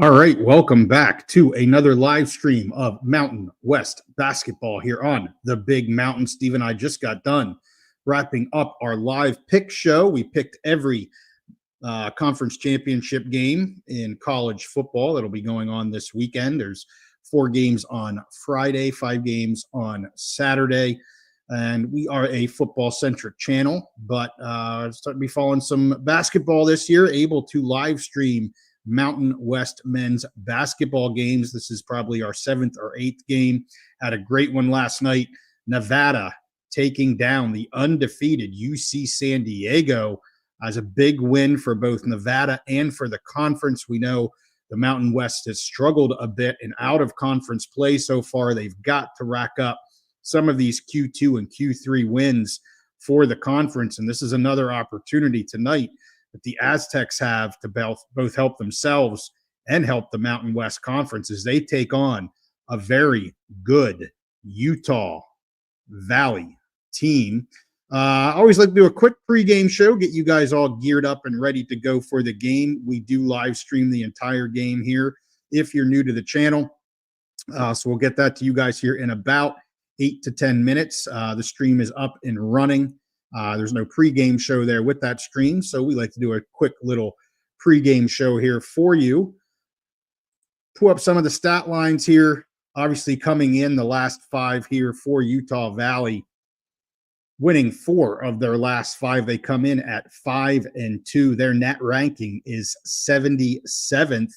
All right, welcome back to another live stream of Mountain West basketball here on the Big Mountain. Steve and I just got done wrapping up our live pick show. We picked every conference championship game in college football that'll be going on this weekend. There's 4 games on Friday, 5 games on Saturday. And we are a football centric channel, but starting to be following some basketball this year, able to live stream Mountain West men's basketball games. This is probably our 7th or 8th game. Had a great one last night. Nevada taking down the undefeated UC San Diego as a big win for both Nevada and for the conference. We know the Mountain West has struggled a bit in out of conference play so far. They've got to rack up some of these Q2 and Q3 wins for the conference. And this is another opportunity tonight that the Aztecs have to both help themselves and help the Mountain West Conference as they take on a very good Utah Valley team. I always like to do a quick pregame show, get you guys all geared up and ready to go for the game. We do live stream the entire game here if you're new to the channel. So we'll get that to you guys here in about 8 to 10 minutes. The stream is up and running. There's no pregame show there with that stream, so we like to do a quick little pregame show here for you. Pull up some of the stat lines here. Obviously, coming in the last 5 here for Utah Valley, winning 4 of their last 5. They come in at 5-2. Their net ranking is 77th.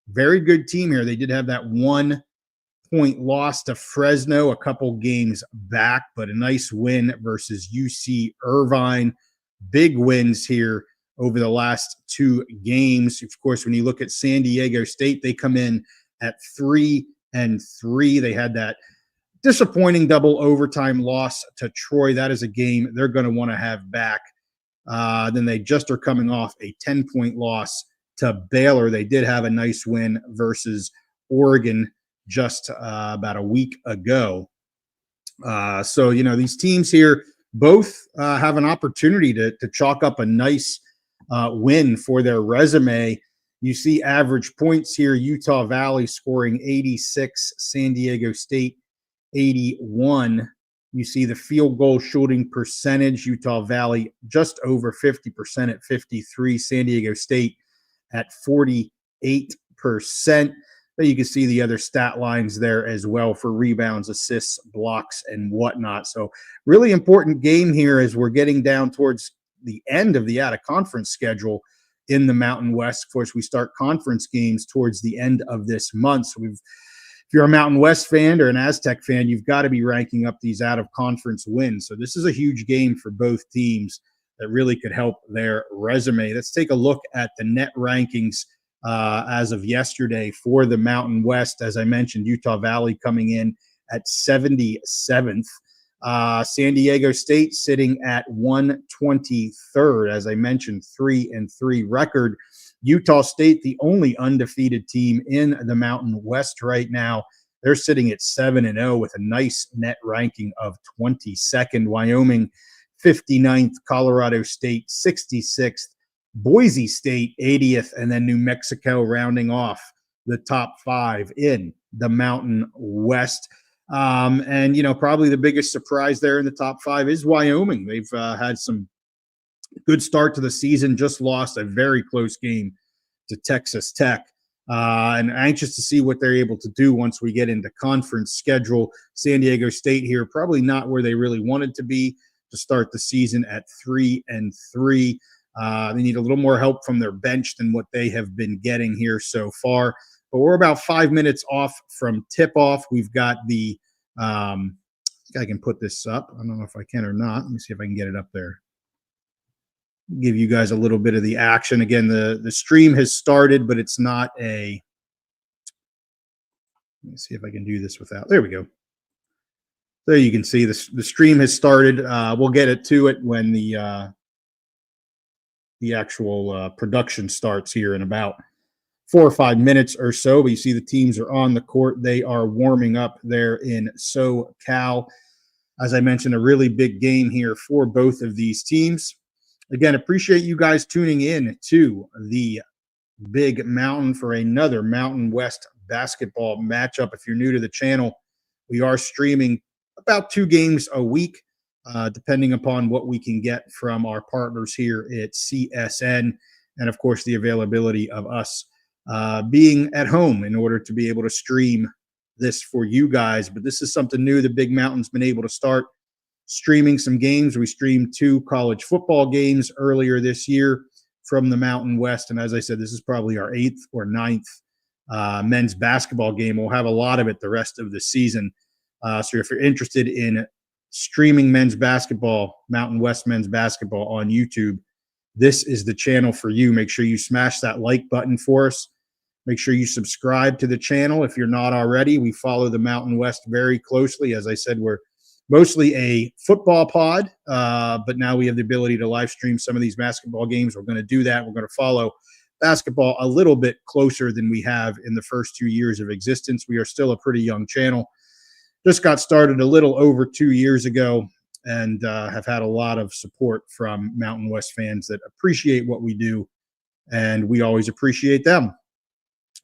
Very good team here. They did have that 1-point loss to Fresno a couple games back, but a nice win versus UC Irvine. Big wins here over the last 2 games. Of course, when you look at San Diego State, they come in at 3-3. They had that disappointing double overtime loss to Troy. That is a game they're going to want to have back. Then they just are coming off a 10-point loss to Baylor. They did have a nice win versus Oregon just about a week ago. So, these teams here both have an opportunity to chalk up a nice win for their resume. You see average points here, Utah Valley scoring 86, San Diego State 81. You see the field goal shooting percentage, Utah Valley just over 50% at 53, San Diego State at 48%. You can see the other stat lines there as well for rebounds, assists, blocks, and whatnot. So really important game here as we're getting down towards the end of the out-of-conference schedule in the Mountain West. Of course, we start conference games towards the end of this month. So if you're a Mountain West fan or an Aztec fan, you've got to be ranking up these out-of-conference wins. So this is a huge game for both teams that really could help their resume. Let's take a look at the net rankings as of yesterday for the Mountain West. As I mentioned, Utah Valley coming in at 77th. San Diego State sitting at 123rd. As I mentioned, 3-3 record. Utah State, the only undefeated team in the Mountain West right now. They're sitting at 7-0 with a nice net ranking of 22nd. Wyoming, 59th. Colorado State, 66th. Boise State, 80th. And then New Mexico rounding off the top 5 in the Mountain West. And probably the biggest surprise there in the top 5 is Wyoming. They've had some good start to the season, just lost a very close game to Texas Tech. And anxious to see what they're able to do once we get into conference schedule. San Diego State here, probably not where they really wanted to be to start the season at 3-3. They need a little more help from their bench than what they have been getting here so far. But we're about 5 minutes off from tip-off. We've got the I think I can put this up. I don't know if I can or not. Let me see if I can get it up there. Give you guys a little bit of the action. Again, the stream has started, but it's not a – let me see if I can do this without – there we go. There you can see the stream has started. We'll get it to it when the actual production starts here in about 4 or 5 minutes or so. But you see the teams are on the court. They are warming up there in SoCal. As I mentioned, a really big game here for both of these teams. Again, appreciate you guys tuning in to the Big Mountain for another Mountain West basketball matchup. If you're new to the channel, we are streaming about 2 games a week, depending upon what we can get from our partners here at CSN, and of course, the availability of us being at home in order to be able to stream this for you guys. But this is something new. The Big Mountain's been able to start streaming some games. We streamed 2 college football games earlier this year from the Mountain West. And as I said, this is probably our 8th or 9th men's basketball game. We'll have a lot of it the rest of the season. So if you're interested in streaming men's basketball, Mountain West men's basketball on YouTube, this is the channel for you. Make sure you smash that like button for us. Make sure you subscribe to the channel if you're not already. We follow the Mountain West very closely. As I said, we're mostly a football pod, but now we have the ability to live stream some of these basketball games. We're going to do that. We're going to follow basketball a little bit closer than we have in the first 2 years of existence. We are still a pretty young channel. Just got started a little over 2 years ago, and have had a lot of support from Mountain West fans that appreciate what we do, and we always appreciate them.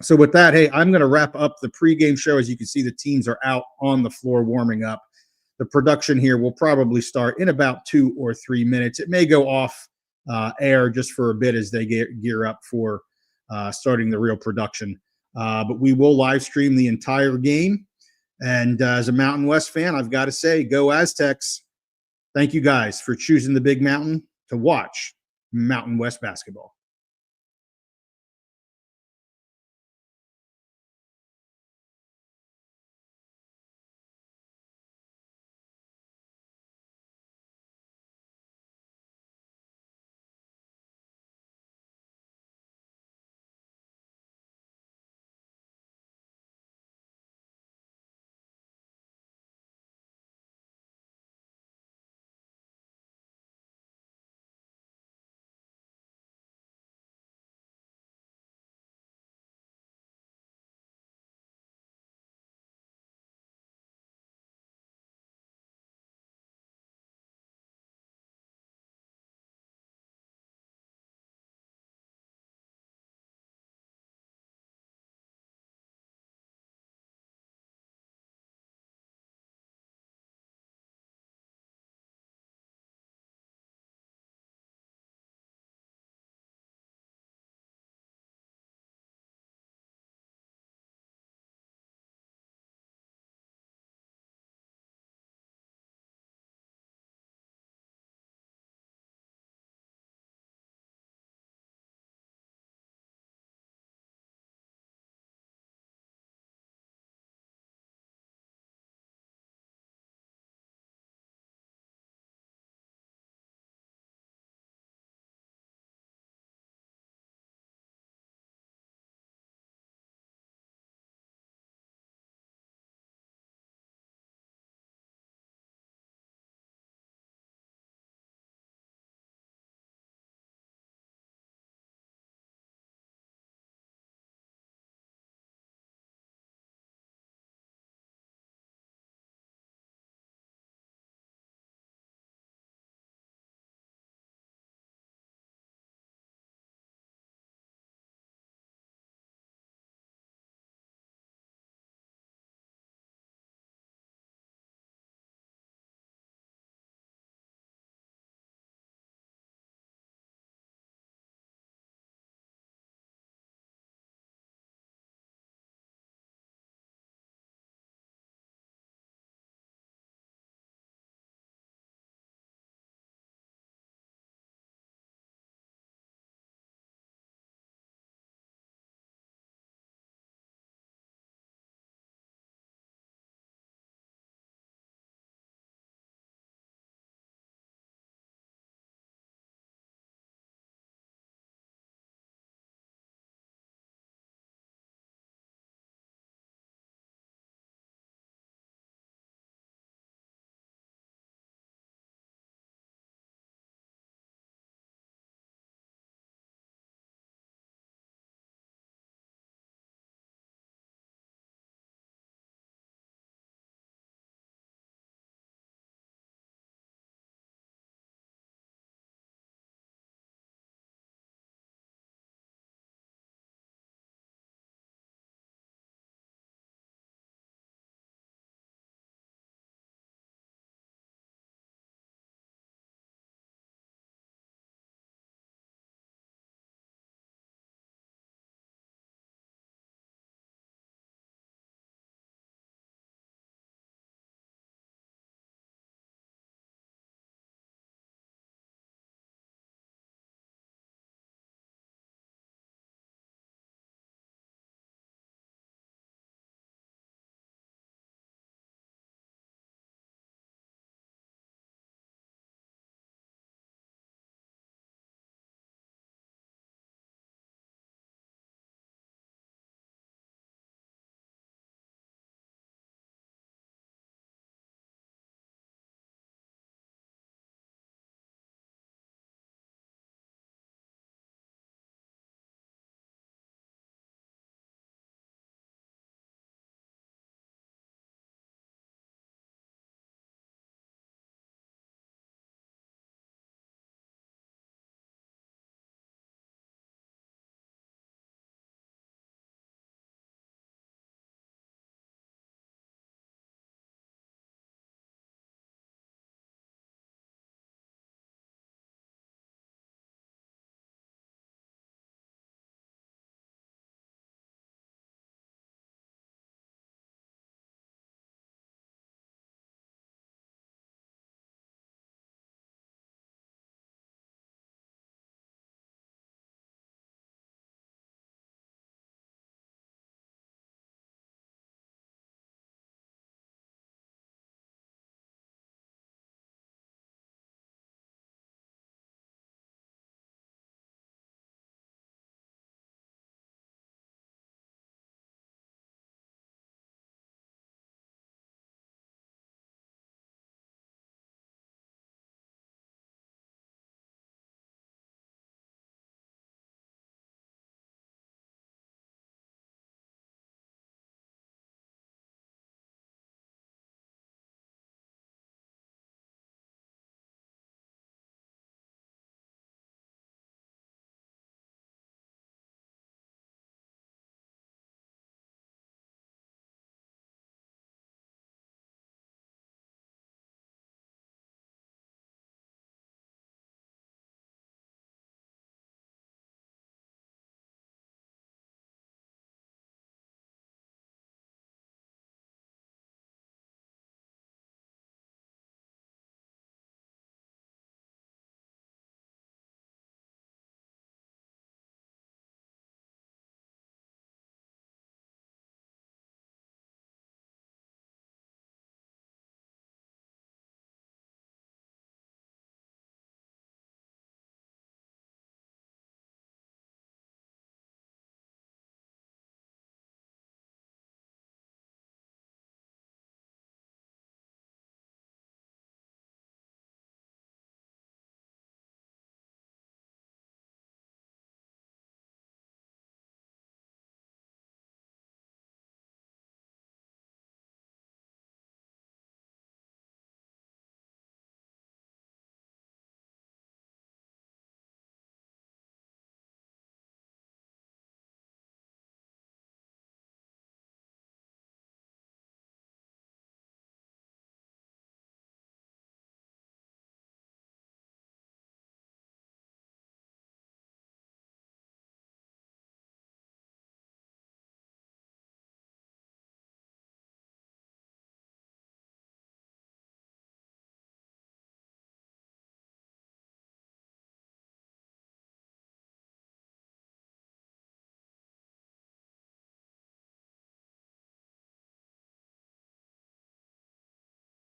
So with that, hey, I'm going to wrap up the pregame show. As you can see, the teams are out on the floor warming up. The production here will probably start in about 2 or 3 minutes. It may go off air just for a bit as they gear up for starting the real production. But we will live stream the entire game. And as a Mountain West fan, I've got to say, go Aztecs. Thank you guys for choosing the Big Mountain to watch Mountain West basketball.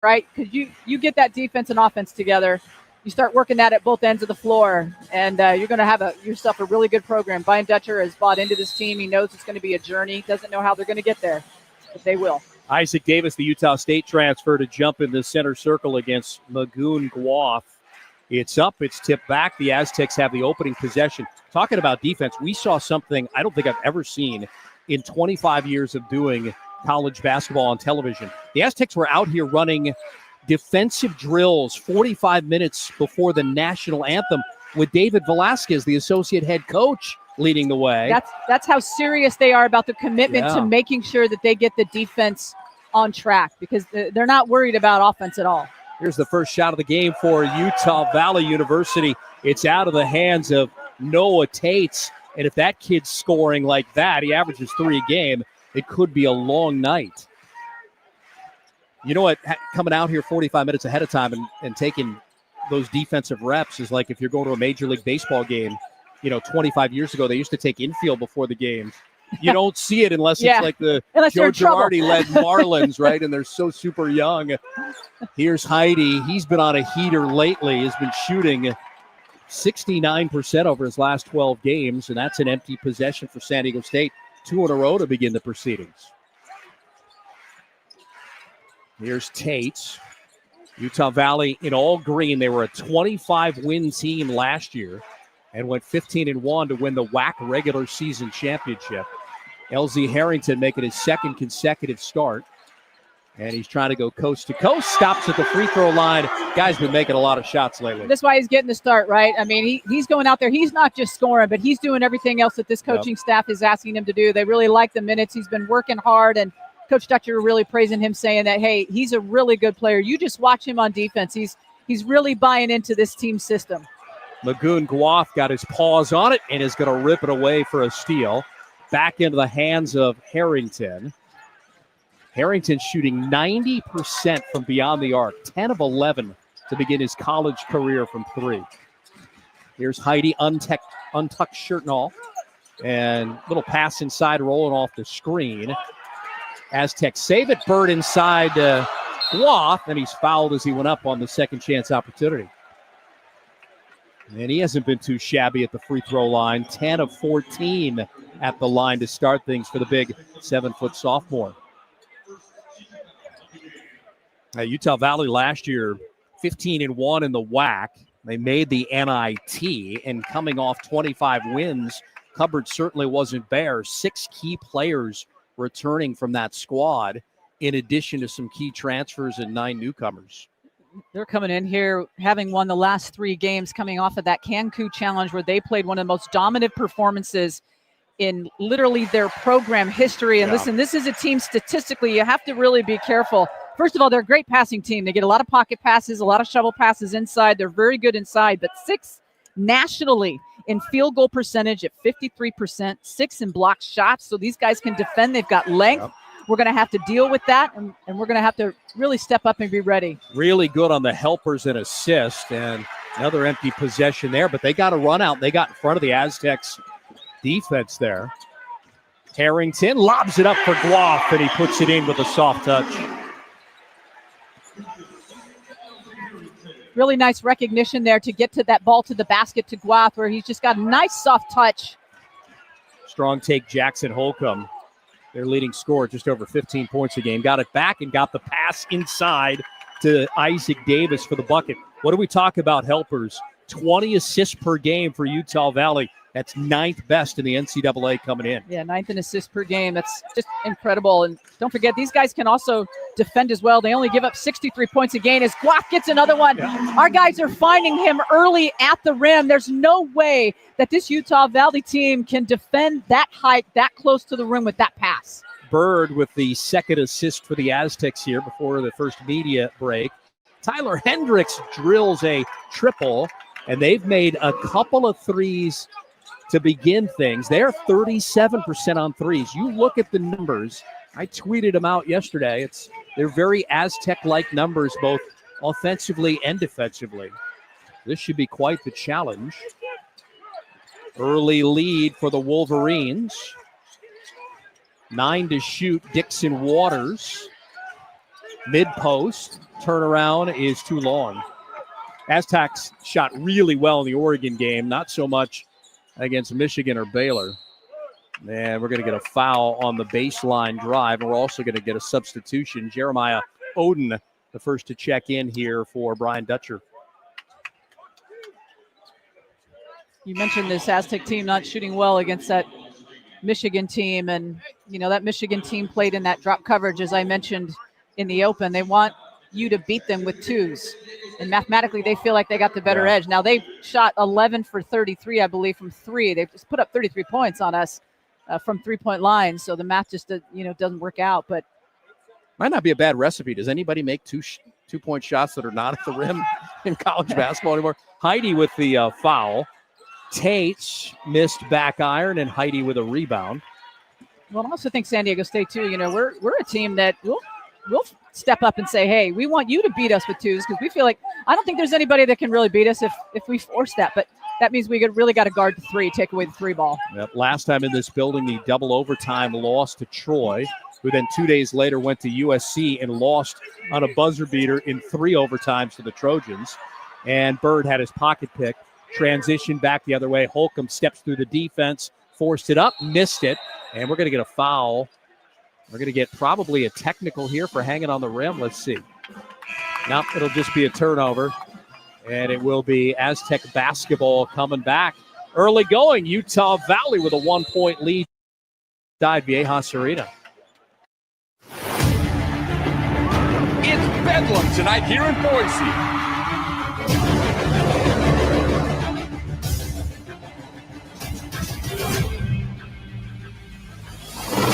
right? Because you get that defense and offense together. You start working that at both ends of the floor, and you're going to have yourself a really good program. Brian Dutcher has bought into this team. He knows it's going to be a journey. Doesn't know how they're going to get there, but they will. Isaac Davis, the Utah State transfer, to jump in the center circle against Magoon Guaf. It's up. It's tipped back. The Aztecs have the opening possession. Talking about defense, we saw something I don't think I've ever seen in 25 years of doing college basketball on television. The Aztecs were out here running defensive drills 45 minutes before the national anthem with David Velasquez, the associate head coach, leading the way. That's how serious they are about the commitment to making sure that they get the defense on track, because they're not worried about offense at all. Here's the first shot of the game for Utah Valley University. It's out of the hands of Noah Tates. And if that kid's scoring like that, he averages 3 a game, it could be a long night. You know what? Coming out here 45 minutes ahead of time and taking those defensive reps is like if you're going to a Major League Baseball game. 25 years ago, they used to take infield before the games. You don't see it unless it's like the Joe Girardi-led Marlins, right? And they're so super young. Here's Heidi. He's been on a heater lately. He's been shooting 69% over his last 12 games, and that's an empty possession for San Diego State. 2 in a row to begin the proceedings. Here's Tate. Utah Valley in all green. They were a 25-win team last year and went 15-1 to win the WAC regular season championship. LZ Harrington making his second consecutive start. And he's trying to go coast to coast. Stops at the free throw line. Guy's been making a lot of shots lately. That's why he's getting the start, right? I mean, he's going out there. He's not just scoring, but he's doing everything else that this coaching staff is asking him to do. They really like the minutes. He's been working hard, and Coach Dutcher really praising him, saying that, hey, he's a really good player. You just watch him on defense. He's really buying into this team system. Magoon Guaf got his paws on it and is going to rip it away for a steal. Back into the hands of Harrington. Harrington shooting 90% from beyond the arc, 10 of 11 to begin his college career from 3. Here's Heidi, untucked shirt and all. And little pass inside, rolling off the screen. Aztecs save it. Bird inside Guaf, and he's fouled as he went up on the second chance opportunity. And he hasn't been too shabby at the free throw line. 10 of 14 at the line to start things for the big 7-foot sophomore. Utah Valley last year, 15-1 in the WAC. They made the NIT, and coming off 25 wins, cupboard certainly wasn't bare. 6 key players returning from that squad, in addition to some key transfers and 9 newcomers. They're coming in here having won the last 3 games, coming off of that Cancun Challenge where they played one of the most dominant performances in literally their program history. And listen, this is a team statistically, you have to really be careful. First of all, they're a great passing team. They get a lot of pocket passes, a lot of shovel passes inside. They're very good inside, but 6th nationally in field goal percentage at 53%, 6th in block shots. So these guys can defend. They've got length. We're going to have to deal with that, and we're going to have to really step up and be ready. Really good on the helpers and assists, and another empty possession there, but they got a run out. They got in front of the Aztecs defense there. Harrington lobs it up for Guaf, and he puts it in with a soft touch. Really nice recognition there to get to that ball to the basket to Guaf, where he's just got a nice soft touch. Strong take, Jackson Holcomb, their leading scorer, just over 15 points a game. Got it back and got the pass inside to Isaac Davis for the bucket. What do we talk about helpers? 20 assists per game for Utah Valley. That's 9th best in the NCAA coming in. Yeah, 9th in assists per game. That's just incredible. And don't forget, these guys can also defend as well. They only give up 63 points a game as Guaf gets another one. Yeah. Our guys are finding him early at the rim. There's no way that this Utah Valley team can defend that height, that close to the rim with that pass. Bird with the second assist for the Aztecs here before the first media break. Tyler Hendricks drills a triple, and they've made a couple of threes to begin things. They're 37% on threes. You look at the numbers. I tweeted them out yesterday. They're very Aztec-like numbers, both offensively and defensively. This should be quite the challenge. Early lead for the Wolverines. 9 to shoot, Dixon Waters. Mid-post, turnaround is too long. Aztecs shot really well in the Oregon game, not so much against Michigan or Baylor. And we're going to get a foul on the baseline drive, and we're also going to get a substitution. Jeremiah Oden, the first to check in here for Brian Dutcher. You mentioned this Aztec team not shooting well against that Michigan team, and that Michigan team played in that drop coverage, as I mentioned in the open. They want you to beat them with twos, and mathematically they feel like they got the better edge. Now they shot 11 for 33, I believe, from three. They just put up 33 points on us from 3-point line, so the math just doesn't work out. But might not be a bad recipe. Does anybody make two-point shots that are not at the rim in college basketball anymore? Heidi with the foul. Tate missed back iron, and Heidi with a rebound. Well, I also think San Diego State too. We're a team that we'll step up and say, hey, we want you to beat us with twos, because we feel like I don't think there's anybody that can really beat us if we force that. But that means we really got to guard the three, take away the three ball. Yep. Last time in this building, the double overtime loss to Troy, who then 2 days later went to USC and lost on a buzzer beater in 3 overtimes to the Trojans. And Bird had his pocket pick. Transition back the other way. Holcomb steps through the defense, forced it up, missed it, and we're going to get a foul. We're going to get probably a technical here for hanging on the rim. Let's see. Nope, it'll just be a turnover, and it will be Aztec basketball coming back. Early going, Utah Valley with a 1-point lead. Inside Viejas Arena. It's Bedlam tonight here in Boise.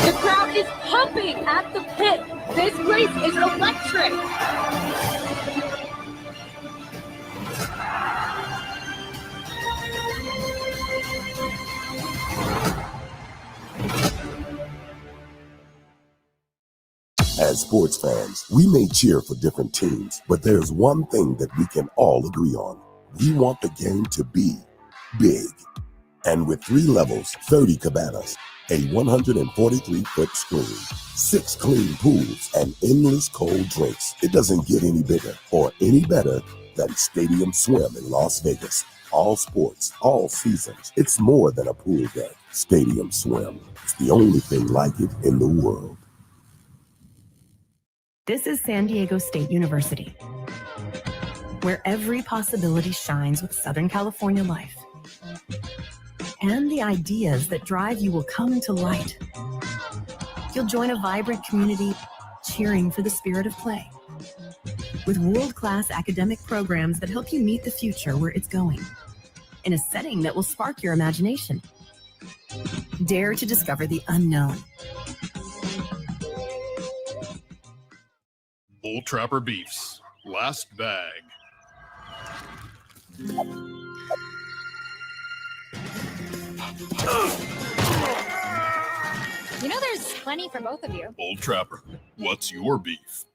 The crowd is pumping at the pit. This race is electric. As sports fans, we may cheer for different teams, but there's one thing that we can all agree on. We want the game to be big. And with 3 levels, 30 cabanas, a 143-foot screen, 6 clean pools, and endless cold drinks, it doesn't get any bigger or any better than Stadium Swim in Las Vegas. All sports, all seasons. It's more than a pool day. Stadium Swim. It's the only thing like it in the world. This is San Diego State University, where every possibility shines with Southern California life. And the ideas that drive you will come to light. You'll join a vibrant community cheering for the spirit of play, with world-class academic programs that help you meet the future where it's going, in a setting that will spark your imagination. Dare to discover the unknown. Bull Trapper Beefs. Last bag. There's plenty for both of you. Bull Trapper, what's your beef?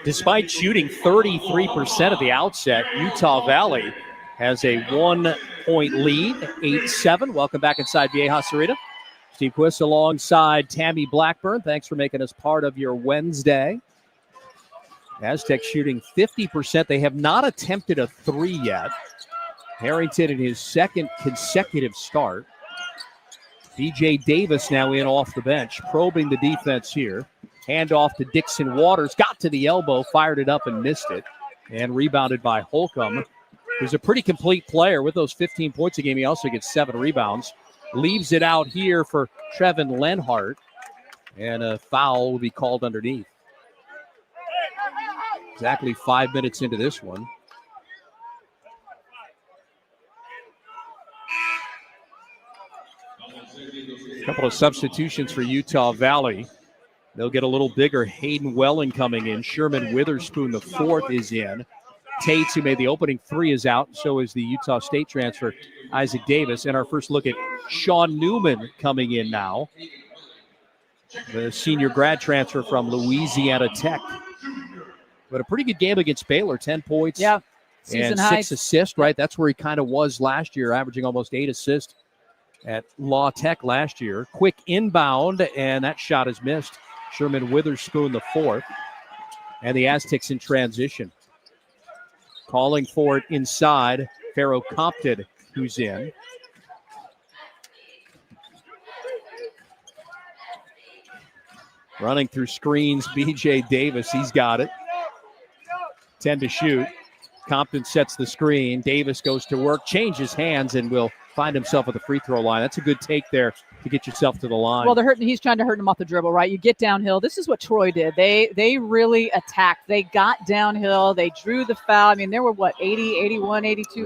Despite shooting 33% at the outset, Utah Valley has a 1-point lead, 8-7. Welcome back inside Viejas Arena. Steve Quist alongside Tammy Blackburn. Thanks for making us part of your Wednesday. Aztecs shooting 50%. They have not attempted a 3 yet. Harrington in his second consecutive start. DJ Davis now in off the bench, probing the defense here. Handoff to Dixon Waters, got to the elbow, fired it up and missed it. And rebounded by Holcomb, who's a pretty complete player. With those 15 points a game, he also gets 7 rebounds. Leaves it out here for Trevin Lenhart. And a foul will be called underneath. Exactly 5 minutes into this one. A couple of substitutions for Utah Valley. They'll get a little bigger. Hayden Welling coming in. Sherman Witherspoon, the 4th, is in. Tates, who made the opening 3, is out. So is the Utah State transfer, Isaac Davis. And our first look at Sean Newman coming in now. the senior grad transfer from Louisiana Tech. But a pretty good game against Baylor, 10 points. Yeah. And Season high. 6 assists, right? That's where he kind of was last year, averaging almost 8 assists at La Tech last year. Quick inbound, and that shot is missed. Sherman Witherspoon, the fourth. And the Aztecs in transition. Calling for it inside. Pharaoh Compton, who's in. Running through screens, B.J. Davis, he's got it. 10 to shoot. Compton sets the screen. Davis goes to work, changes hands, and will find himself at the free throw line. That's a good take there to get yourself to the line. Well, he's trying to hurt him off the dribble, right? You get downhill. This is what Troy did. They really attacked. They got downhill. They drew the foul. I mean, there were, 80, 81, 82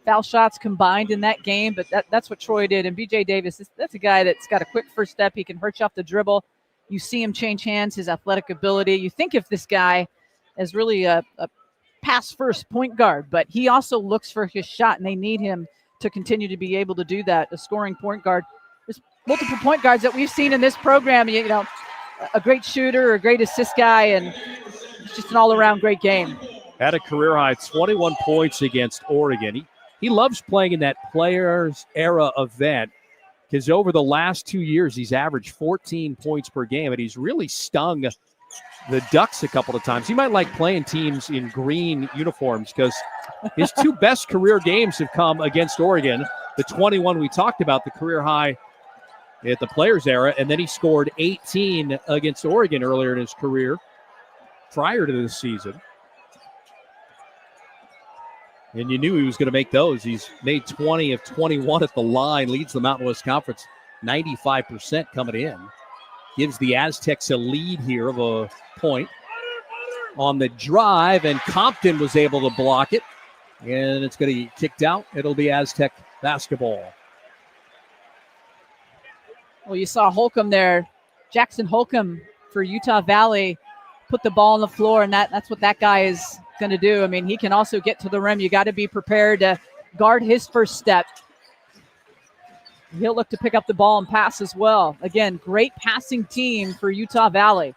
foul shots combined in that game, but that's what Troy did. And B.J. Davis, that's a guy that's got a quick first step. He can hurt you off the dribble. You see him change hands, his athletic ability. You think of this guy as really a pass-first point guard, but he also looks for his shot, and they need him to continue to be able to do that, a scoring point guard. There's multiple point guards that we've seen in this program, a great shooter, a great assist guy, and it's just an all-around great game. Had a career-high 21 points against Oregon. He loves playing in that players' era event because over the last 2 years, he's averaged 14 points per game, and he's really stung the Ducks a couple of times. He might like playing teams in green uniforms because his 2 best career games have come against Oregon. The 21 we talked about, the career high at the players' era, and then he scored 18 against Oregon earlier in his career prior to this season. And you knew he was going to make those. He's made 20 of 21 at the line, leads the Mountain West Conference 95% coming in. Gives the Aztecs a lead here of a point on the drive, and Compton was able to block it. And it's going to get kicked out. It'll be Aztec basketball. Well, you saw Holcomb there. Jackson Holcomb for Utah Valley put the ball on the floor, and that's what that guy is going to do. I mean, he can also get to the rim. You got to be prepared to guard his first step. He'll look to pick up the ball and pass as well. Again, great passing team for Utah Valley.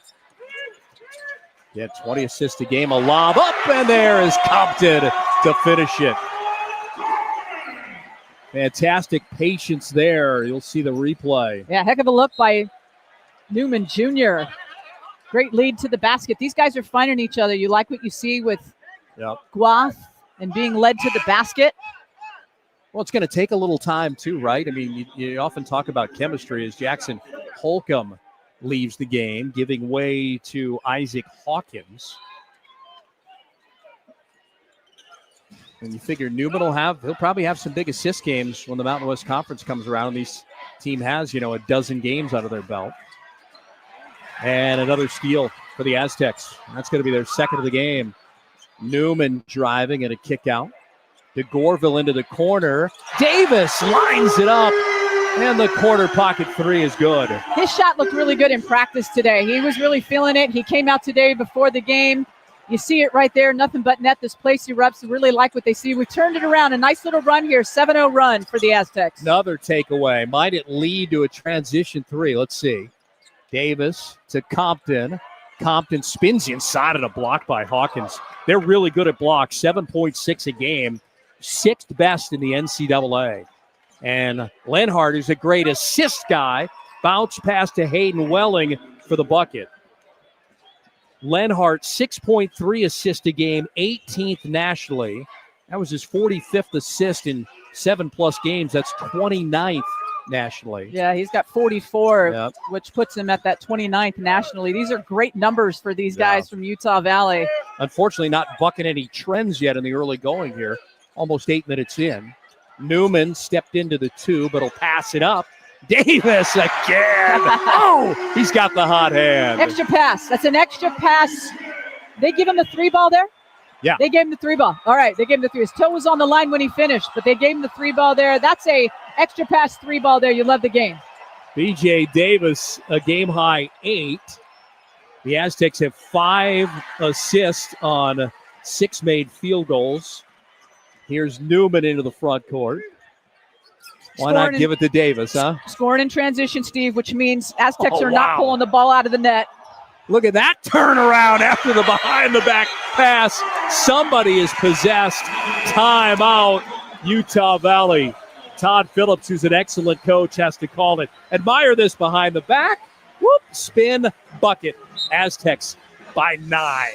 Yeah, 20 assists a game, a lob up, and there is Compton to finish it. Fantastic patience there. You'll see the replay. Yeah, heck of a look by Newman Jr. Great lead to the basket. These guys are finding each other. You like what you see with Guath and being led to the basket? Well, it's going to take a little time too, right? I mean, you often talk about chemistry as Jackson Holcomb leaves the game, giving way to Isaac Hawkins. And you figure Newman he'll probably have some big assist games when the Mountain West Conference comes around. This team has, a dozen games out of their belt. And another steal for the Aztecs. That's going to be their second of the game. Newman driving and a kick out. DeGorville into the corner. Davis lines it up. And the corner pocket three is good. His shot looked really good in practice today. He was really feeling it. He came out today before the game. You see it right there. Nothing but net. This place erupts. Really like what they see. We turned it around. A nice little run here. 7-0 run for the Aztecs. Another takeaway. Might it lead to a transition three? Let's see. Davis to Compton. Compton spins inside of a block by Hawkins. They're really good at blocks. 7.6 a game. Sixth best in the NCAA. And Lenhart, who's a great assist guy, bounced pass to Hayden Welling for the bucket. Lenhart, 6.3 assists a game, 18th nationally. That was his 45th assist in 7+ games. That's 29th nationally. Yeah, he's got 44, which puts him at that 29th nationally. These are great numbers for these guys from Utah Valley. Unfortunately, not bucking any trends yet in the early going here. Almost 8 minutes in. Newman stepped into the two, but he'll pass it up. Davis again. Oh, he's got the hot hand. Extra pass. That's an extra pass. They give him the three ball there? Yeah. They gave him the three ball. All right, they gave him the three. His toe was on the line when he finished, but they gave him the three ball there. That's a extra pass three ball there. You love the game. B.J. Davis, a game high 8. The Aztecs have 5 assists on 6 made field goals. Here's Newman into the front court. Why not give it to Davis, huh? Scoring in transition, Steve, which means Aztecs are not pulling the ball out of the net. Look at that turnaround after the behind-the-back pass. Somebody is possessed. Timeout, Utah Valley. Todd Phillips, who's an excellent coach, has to call it. Admire this behind the back. Whoop, spin, bucket. Aztecs by 9.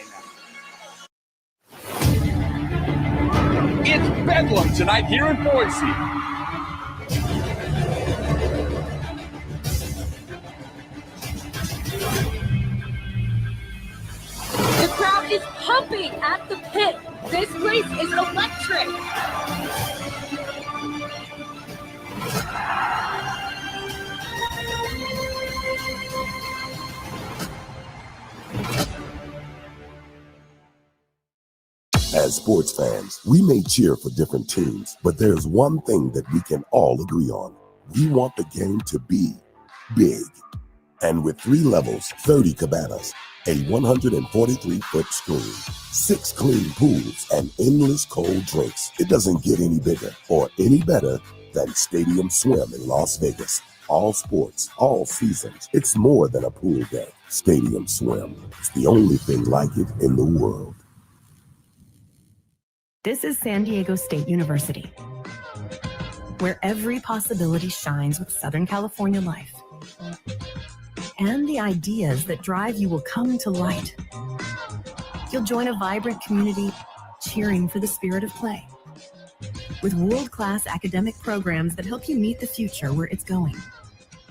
It's Bedlam tonight here in Boise. The crowd is pumping at the pit. This race is electric. As sports fans, we may cheer for different teams, but there's one thing that we can all agree on. We want the game to be big. And with 3 levels, 30 cabanas, a 143-foot screen, 6 clean pools, and endless cold drinks, it doesn't get any bigger or any better than Stadium Swim in Las Vegas. All sports, all seasons. It's more than a pool day. Stadium Swim. It's the only thing like it in the world. This is San Diego State University, where every possibility shines with Southern California life. And the ideas that drive you will come to light. You'll join a vibrant community cheering for the spirit of play, with world-class academic programs that help you meet the future where it's going,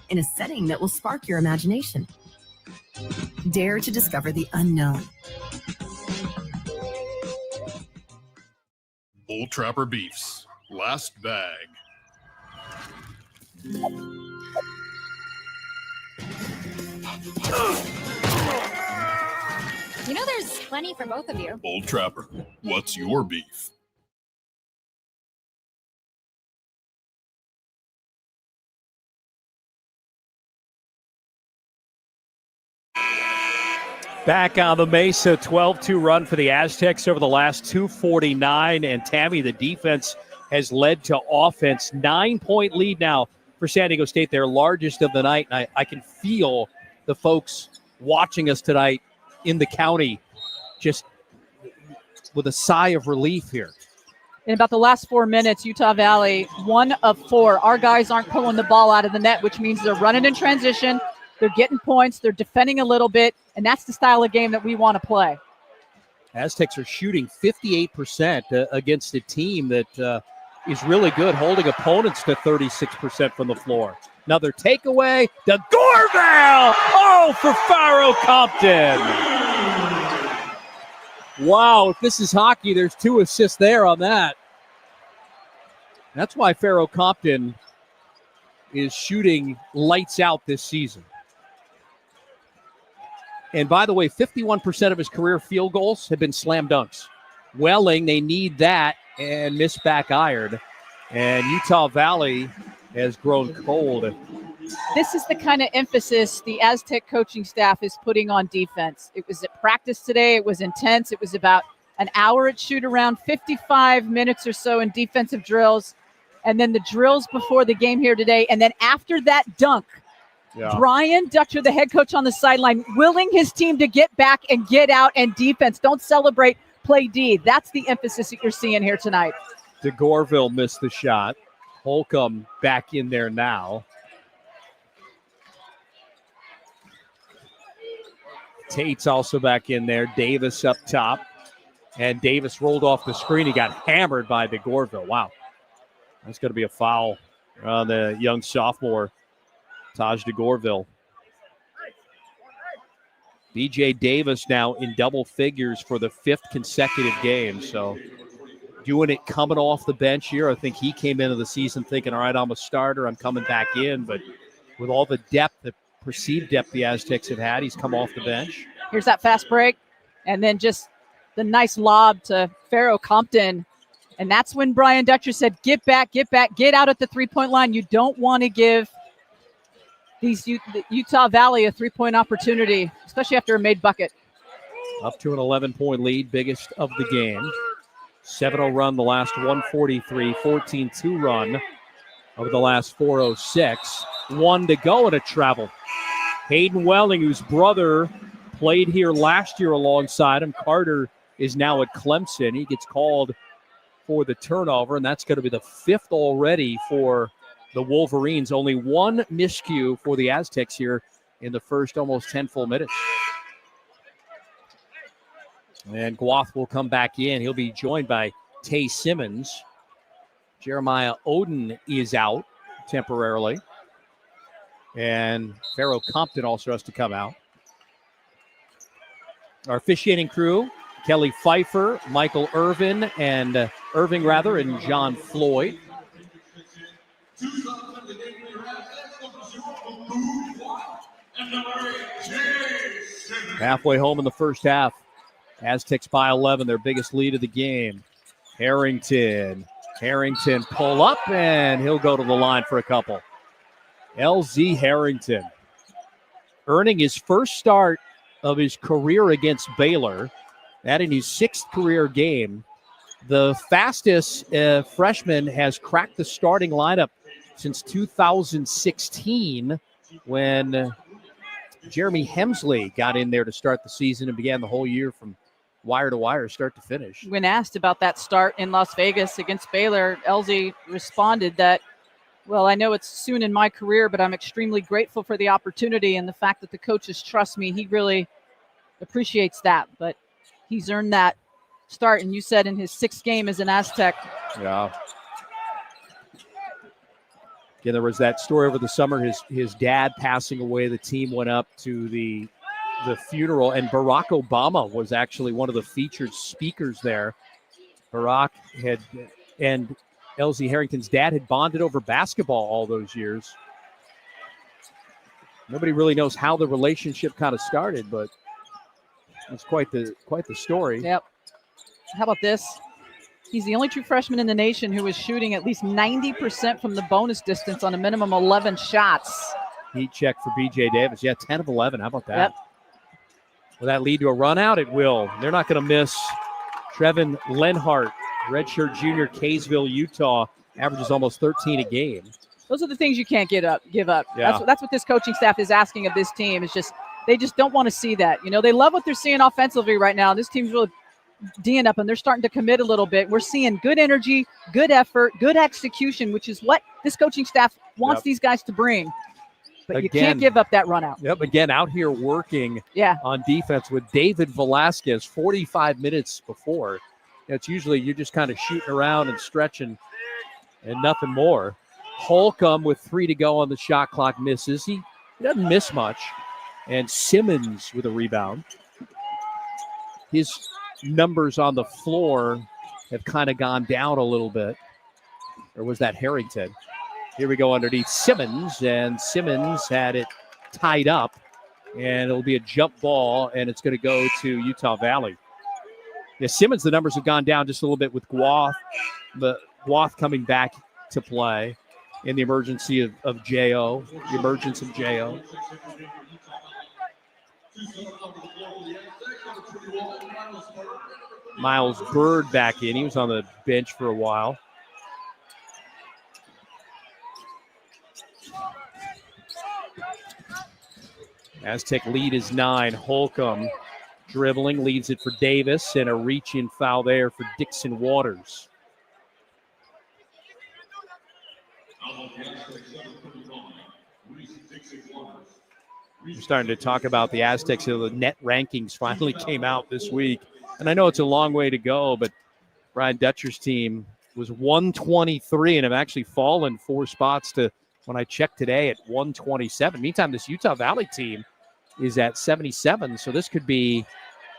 in a setting that will spark your imagination. Dare to discover the unknown. Bull Trapper Beefs. Last bag. You know there's plenty for both of you. Bull Trapper, what's your beef? Back on the Mesa, 12-2 run for the Aztecs over the last 2:49. And Tammy, the defense has led to offense. 9-point lead now for San Diego State, their largest of the night. And I can feel the folks watching us tonight in the county just with a sigh of relief here. In about the last 4 minutes, Utah Valley, 1 of 4. Our guys aren't pulling the ball out of the net, which means they're running in transition. They're getting points. They're defending a little bit. And that's the style of game that we want to play. Aztecs are shooting 58% against a team that is really good, holding opponents to 36% from the floor. Another takeaway. The Gorville! Oh, for Pharaoh Compton. Wow, if this is hockey, there's 2 assists there on that. That's why Pharaoh Compton is shooting lights out this season. And by the way, 51% of his career field goals have been slam dunks. Welling, they need that, and missed back iron. And Utah Valley has grown cold. This is the kind of emphasis the Aztec coaching staff is putting on defense. It was at practice today. It was intense. It was about an hour at shoot around, 55 minutes or so in defensive drills. And then the drills before the game here today. And then after that dunk, Brian Dutcher, the head coach on the sideline, willing his team to get back and get out and defense. Don't celebrate, play D. That's the emphasis that you're seeing here tonight. DeGorville missed the shot. Holcomb back in there now. Tate's also back in there. Davis up top. And Davis rolled off the screen. He got hammered by DeGorville. Wow. That's going to be a foul on the young sophomore, Taj DeGorville. BJ Davis now in double figures for the 5th consecutive game. So doing it coming off the bench here. I think he came into the season thinking, all right, I'm a starter. I'm coming back in. But with all the depth, the perceived depth the Aztecs have had, he's come off the bench. Here's that fast break. And then just the nice lob to Pharaoh Compton. And that's when Brian Dutcher said, get back, get out at the three-point line. You don't want to give these Utah Valley a three-point opportunity, especially after a made bucket. Up to an 11-point lead, biggest of the game. 7-0 run, the last 143, 14-2 run over the last 4:06. 1 to go in a travel. Hayden Welling, whose brother played here last year alongside him. Carter is now at Clemson. He gets called for the turnover, and that's going to be the 5th already for the Wolverines. Only one miscue for the Aztecs here in the first almost 10 full minutes. And Guath will come back in. He'll be joined by Tay Simmons. Jeremiah Oden is out temporarily. And Pharaoh Compton also has to come out. Our officiating crew, Kelly Pfeiffer, Michael Irving, and John Floyd. Halfway home in the first half. Aztecs by 11, their biggest lead of the game. Harrington pull up, and he'll go to the line for a couple. LZ Harrington earning his first start of his career against Baylor. That in his 6th career game. The fastest freshman has cracked the starting lineup since 2016 when Jeremy Hemsley got in there to start the season and began the whole year from wire to wire, start to finish. When asked about that start in Las Vegas against Baylor, LZ responded that, well, I know it's soon in my career, but I'm extremely grateful for the opportunity and the fact that the coaches trust me. He really appreciates that, but he's earned that start. And you said in his 6th game as an Aztec. Yeah. Again, there was that story over the summer, his dad passing away. The team went up to the funeral, and Barack Obama was actually one of the featured speakers there. Barack and LZ Harrington's dad had bonded over basketball all those years. Nobody really knows how the relationship kind of started, but it's quite the story. Yep. How about this? He's the only true freshman in the nation who is shooting at least 90% from the bonus distance on a minimum 11 shots. Heat check for BJ Davis. Yeah, 10 of 11. How about that? Yep. Will that lead to a run out? It will. They're not going to miss Trevin Lenhart, redshirt junior, Kaysville, Utah, averages almost 13 a game. Those are the things you can't give up. Yeah. That's what this coaching staff is asking of this team. It's just they just don't want to see that. You know, they love what they're seeing offensively right now. This team's really D'ing up, and they're starting to commit a little bit. We're seeing good energy, good effort, good execution, which is what this coaching staff wants these guys to bring. But you can't give up that run out. Yep, again, out here working on defense with David Velasquez 45 minutes before. It's usually you're just kind of shooting around and stretching and nothing more. Holcomb with 3 to go on the shot clock misses. He doesn't miss much. And Simmons with a rebound. His numbers on the floor have kind of gone down a little bit. Or was that Harrington? Here we go underneath Simmons, and Simmons had it tied up, and it'll be a jump ball, and it's going to go to Utah Valley. Yeah, Simmons, the numbers have gone down just a little bit with Guath, the Guath coming back to play in the emergency of J.O., the emergence of J.O. Miles Bird back in. He was on the bench for a while. Aztec lead is 9. Holcomb dribbling, leaves it for Davis, and a reach-in foul there for Dixon Waters. We're starting to talk about the Aztecs. The net rankings finally came out this week. And I know it's a long way to go, but Brian Dutcher's team was 123 and have actually fallen 4 spots to, when I checked today, at 127. Meantime, this Utah Valley team is at 77. So this could be,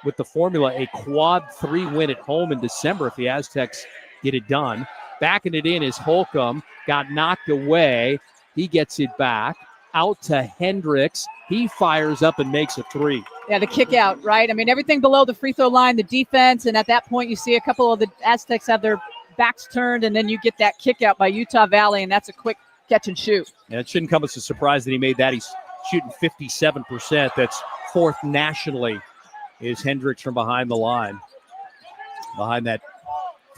with the formula, a quad 3 win at home in December if the Aztecs get it done. Backing it in is Holcomb. Got knocked away. He gets it back. Out to Hendricks. He fires up and makes a 3. Yeah, the kick out, right? I mean, everything below the free throw line, the defense, and at that point you see a couple of the Aztecs have their backs turned, and then you get that kick out by Utah Valley, and that's a quick catch and shoot. And it shouldn't come as a surprise that he made that. He's shooting 57%. That's 4th nationally is Hendricks from behind the line. Behind that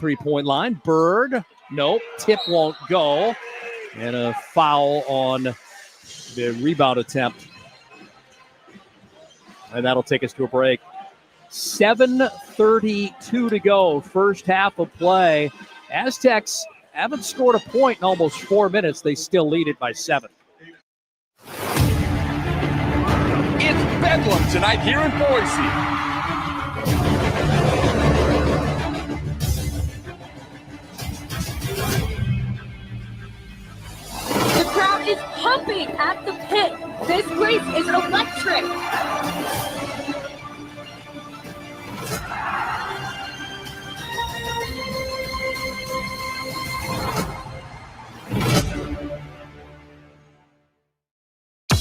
3-point line. Bird, nope, tip won't go. And a foul on the rebound attempt. And that'll take us to a break. 7:32 to go, first half of play. Aztecs haven't scored a point in almost 4 minutes. They still lead it by 7. It's Bedlam tonight here in Boise. The crowd is pumping at the pit. This place is electric.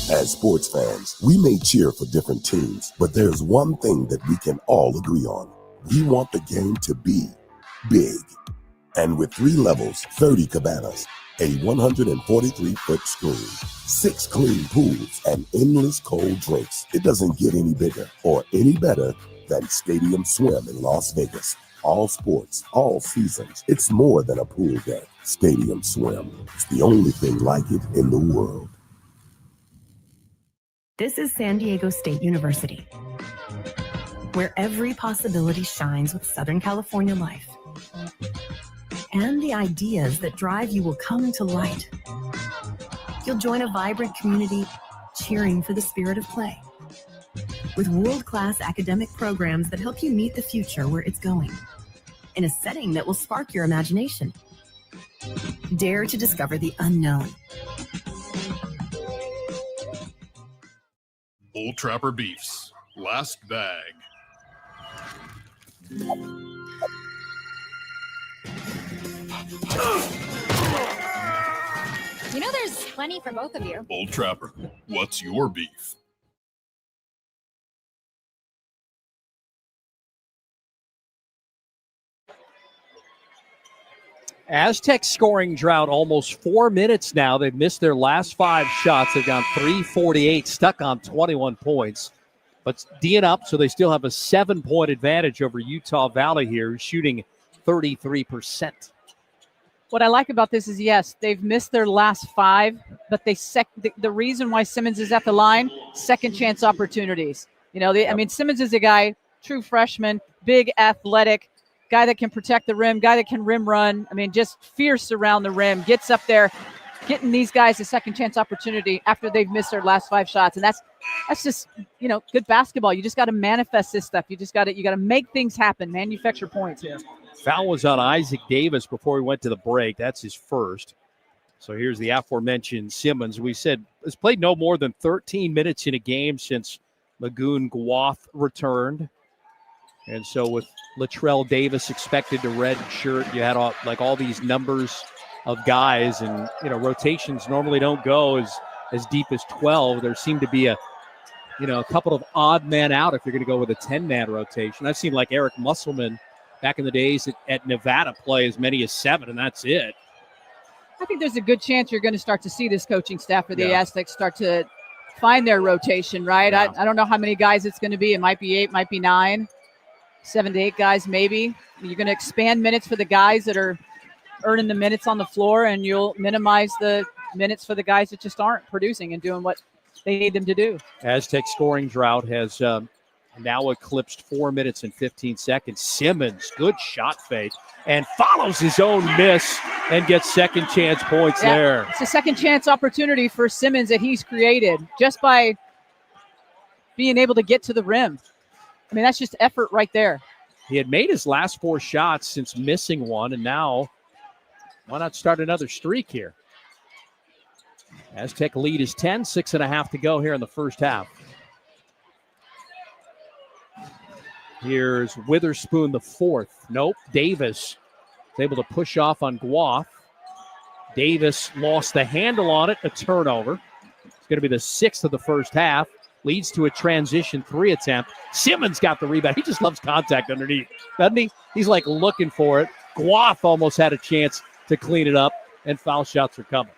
As sports fans, we may cheer for different teams, but there's one thing that we can all agree on. We want the game to be big. And with 3 levels, 30 cabanas, a 143-foot screen, 6 clean pools, and endless cold drinks, it doesn't get any bigger or any better than Stadium Swim in Las Vegas. All sports, all seasons. It's more than a pool deck. Stadium Swim. It's the only thing like it in the world. This is San Diego State University, where every possibility shines with Southern California life. And the ideas that drive you will come to light. You'll join a vibrant community cheering for the spirit of play, with world-class academic programs that help you meet the future where it's going, in a setting that will spark your imagination. Dare to discover the unknown. Bull Trapper Beefs. Last bag. You know there's plenty for both of you. Bull Trapper, what's your beef? Aztec scoring drought almost 4 minutes now. They've missed their last 5 shots. They've gone 3-48, stuck on 21 points. But D'ing up, so they still have a 7-point advantage over Utah Valley here, shooting 33%. What I like about this is, yes, they've missed their last 5, but the reason why Simmons is at the line, second chance opportunities. You know, I mean, Simmons is a guy, true freshman, big, athletic, guy that can protect the rim, guy that can rim run. I mean, just fierce around the rim, gets up there, getting these guys a second chance opportunity after they've missed their last 5 shots. And that's just, you know, good basketball. You just got to manifest this stuff. You got to make things happen, manufacture points. Yeah. Foul was on Isaac Davis before we went to the break. That's his first. So here's the aforementioned Simmons. We said has played no more than 13 minutes in a game since Magoon Guath returned. And so with Latrell Davis expected to red shirt, you had all these numbers of guys, and you know, rotations normally don't go as deep as 12. There seemed to be a couple of odd men out if you're going to go with a 10-man rotation. I've seen like Eric Musselman back in the days at Nevada play as many as 7, and that's it. I think there's a good chance you're going to start to see this coaching staff for the Aztecs start to find their rotation, right? Yeah. I don't know how many guys it's going to be. It might be 8, might be 9, 7 to 8 guys maybe. You're going to expand minutes for the guys that are earning the minutes on the floor, and you'll minimize the minutes for the guys that just aren't producing and doing what they need them to do. Aztec scoring drought has now eclipsed 4 minutes and 15 seconds. Simmons, good shot fake, and follows his own miss and gets second chance points there. It's a second chance opportunity for Simmons that he's created just by being able to get to the rim. I mean, that's just effort right there. He had made his last 4 shots since missing one, and now why not start another streak here? Aztec lead is 10, 6.5 to go here in the first half. Here's Witherspoon, the 4th. Nope, Davis is able to push off on Guath. Davis lost the handle on it, a turnover. It's going to be the 6th of the first half. Leads to a transition 3 attempt. Simmons got the rebound. He just loves contact underneath, doesn't he? He's like looking for it. Guath almost had a chance to clean it up, and foul shots are coming.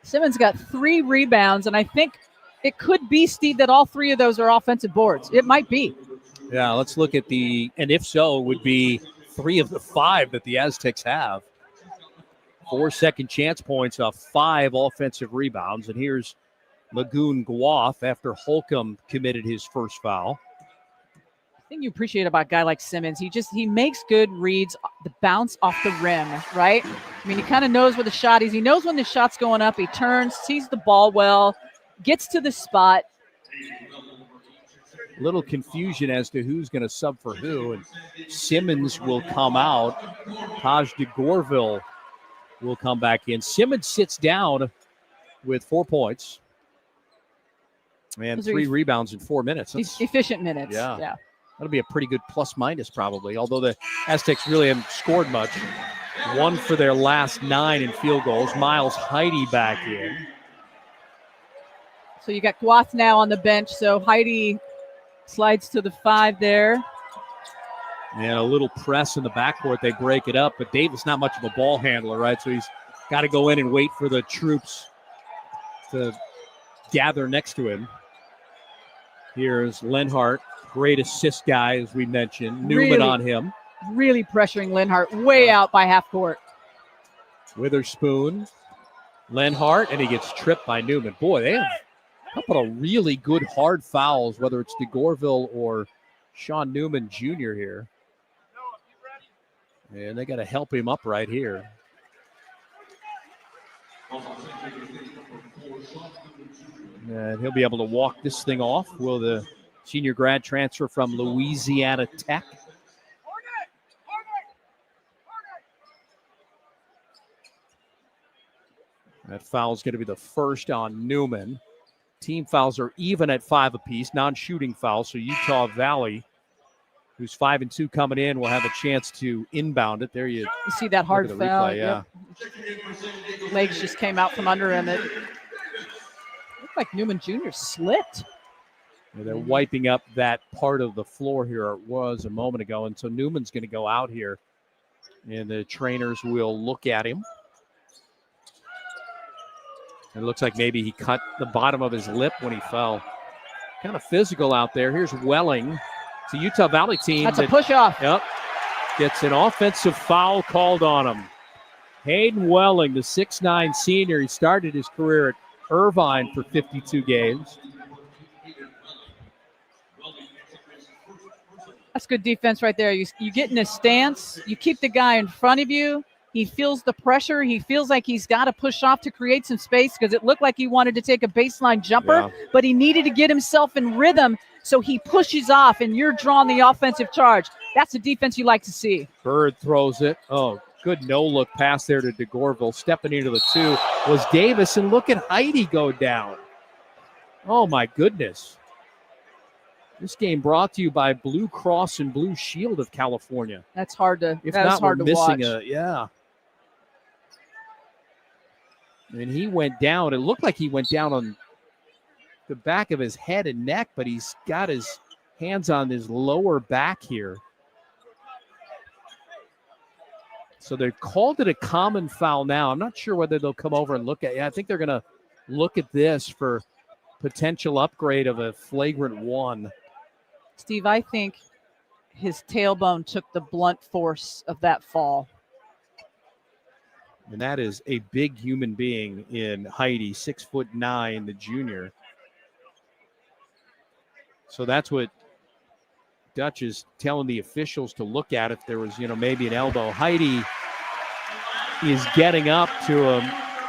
Simmons got 3 rebounds, and I think it could be, Steve, that all 3 of those are offensive boards. It might be. Yeah, let's look at and if so, it would be 3 of the 5 that the Aztecs have. 4 second chance points off 5 offensive rebounds. And here's Lagoon Guath after Holcomb committed his first foul. The thing you appreciate about a guy like Simmons, he makes good reads, the bounce off the rim, right? I mean, he kind of knows where the shot is. He knows when the shot's going up. He turns, sees the ball well, gets to the spot. Little confusion as to who's going to sub for who, and Simmons will come out. Taj DeGorville will come back in. Simmons sits down with 4 points and 3 rebounds in 4 minutes. That's efficient minutes. Yeah. That'll be a pretty good plus-minus probably, although the Aztecs really haven't scored much. 1 for their last 9 in field goals. Miles Heide back in. So you got Guath now on the bench, so Heide slides to the 5 there. And a little press in the backcourt. They break it up, but Davis not much of a ball handler, right? So he's got to go in and wait for the troops to gather next to him. Here's Lenhart. Great assist guy, as we mentioned. Newman on him. Really pressuring Lenhart way out by half court. Witherspoon, Lenhart, and he gets tripped by Newman. Boy, they have a couple of really good hard fouls, whether it's DeGorville or Sean Newman Jr. here. And they got to help him up right here. And he'll be able to walk this thing off. Will the senior grad transfer from Louisiana Tech? That foul is going to be the first on Newman. Team fouls are even at 5 apiece, non-shooting fouls. So Utah Valley, who's 5-2 coming in, will have a chance to inbound it. There you see that hard foul. Replay, yeah. Yep. Legs just came out from under him. It looked like Newman Jr. slipped. Yeah, they're wiping up that part of the floor here. It was a moment ago. And so Newman's going to go out here, and the trainers will look at him. It looks like maybe he cut the bottom of his lip when he fell. Kind of physical out there. Here's Welling. It's a Utah Valley team. That's a push-off. Yep. Gets an offensive foul called on him. Hayden Welling, the 6'9 senior. He started his career at Irvine for 52 games. That's good defense right there. You get in a stance. You keep the guy in front of you. He feels the pressure. He feels like he's got to push off to create some space because it looked like he wanted to take a baseline jumper, but he needed to get himself in rhythm, so he pushes off, and you're drawing the offensive charge. That's the defense you like to see. Bird throws it. Oh, good no-look pass there to DeGorville. Stepping into the 2 was Davis, and look at Heide go down. Oh, my goodness. This game brought to you by Blue Cross and Blue Shield of California. That's hard to If that not, is hard we're to missing watch. yeah. And he went down. It looked like he went down on the back of his head and neck, but he's got his hands on his lower back here. So they called it a common foul now. I'm not sure whether they'll come over and look at it. I think they're going to look at this for potential upgrade of a flagrant 1. Steve, I think his tailbone took the blunt force of that fall. And that is a big human being in Heide, 6'9", the junior. So that's what Dutch is telling the officials to look at if there was, maybe an elbow. Heide is getting up to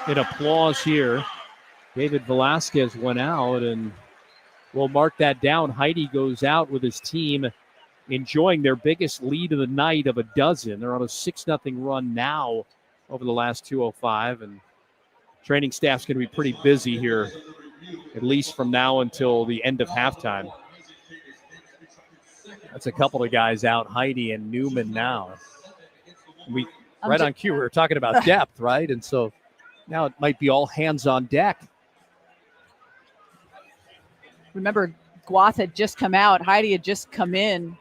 an applause here. David Velasquez went out, and we'll mark that down. Heide goes out with his team enjoying their biggest lead of the night of a dozen. They're on a 6-0 run now over the last 2:05, and training staff's going to be pretty busy here, at least from now until the end of halftime. That's a couple of guys out, Heide and Newman now. On cue, we were talking about depth, right? And so now it might be all hands on deck. Remember, Guath had just come out. Heide had just come in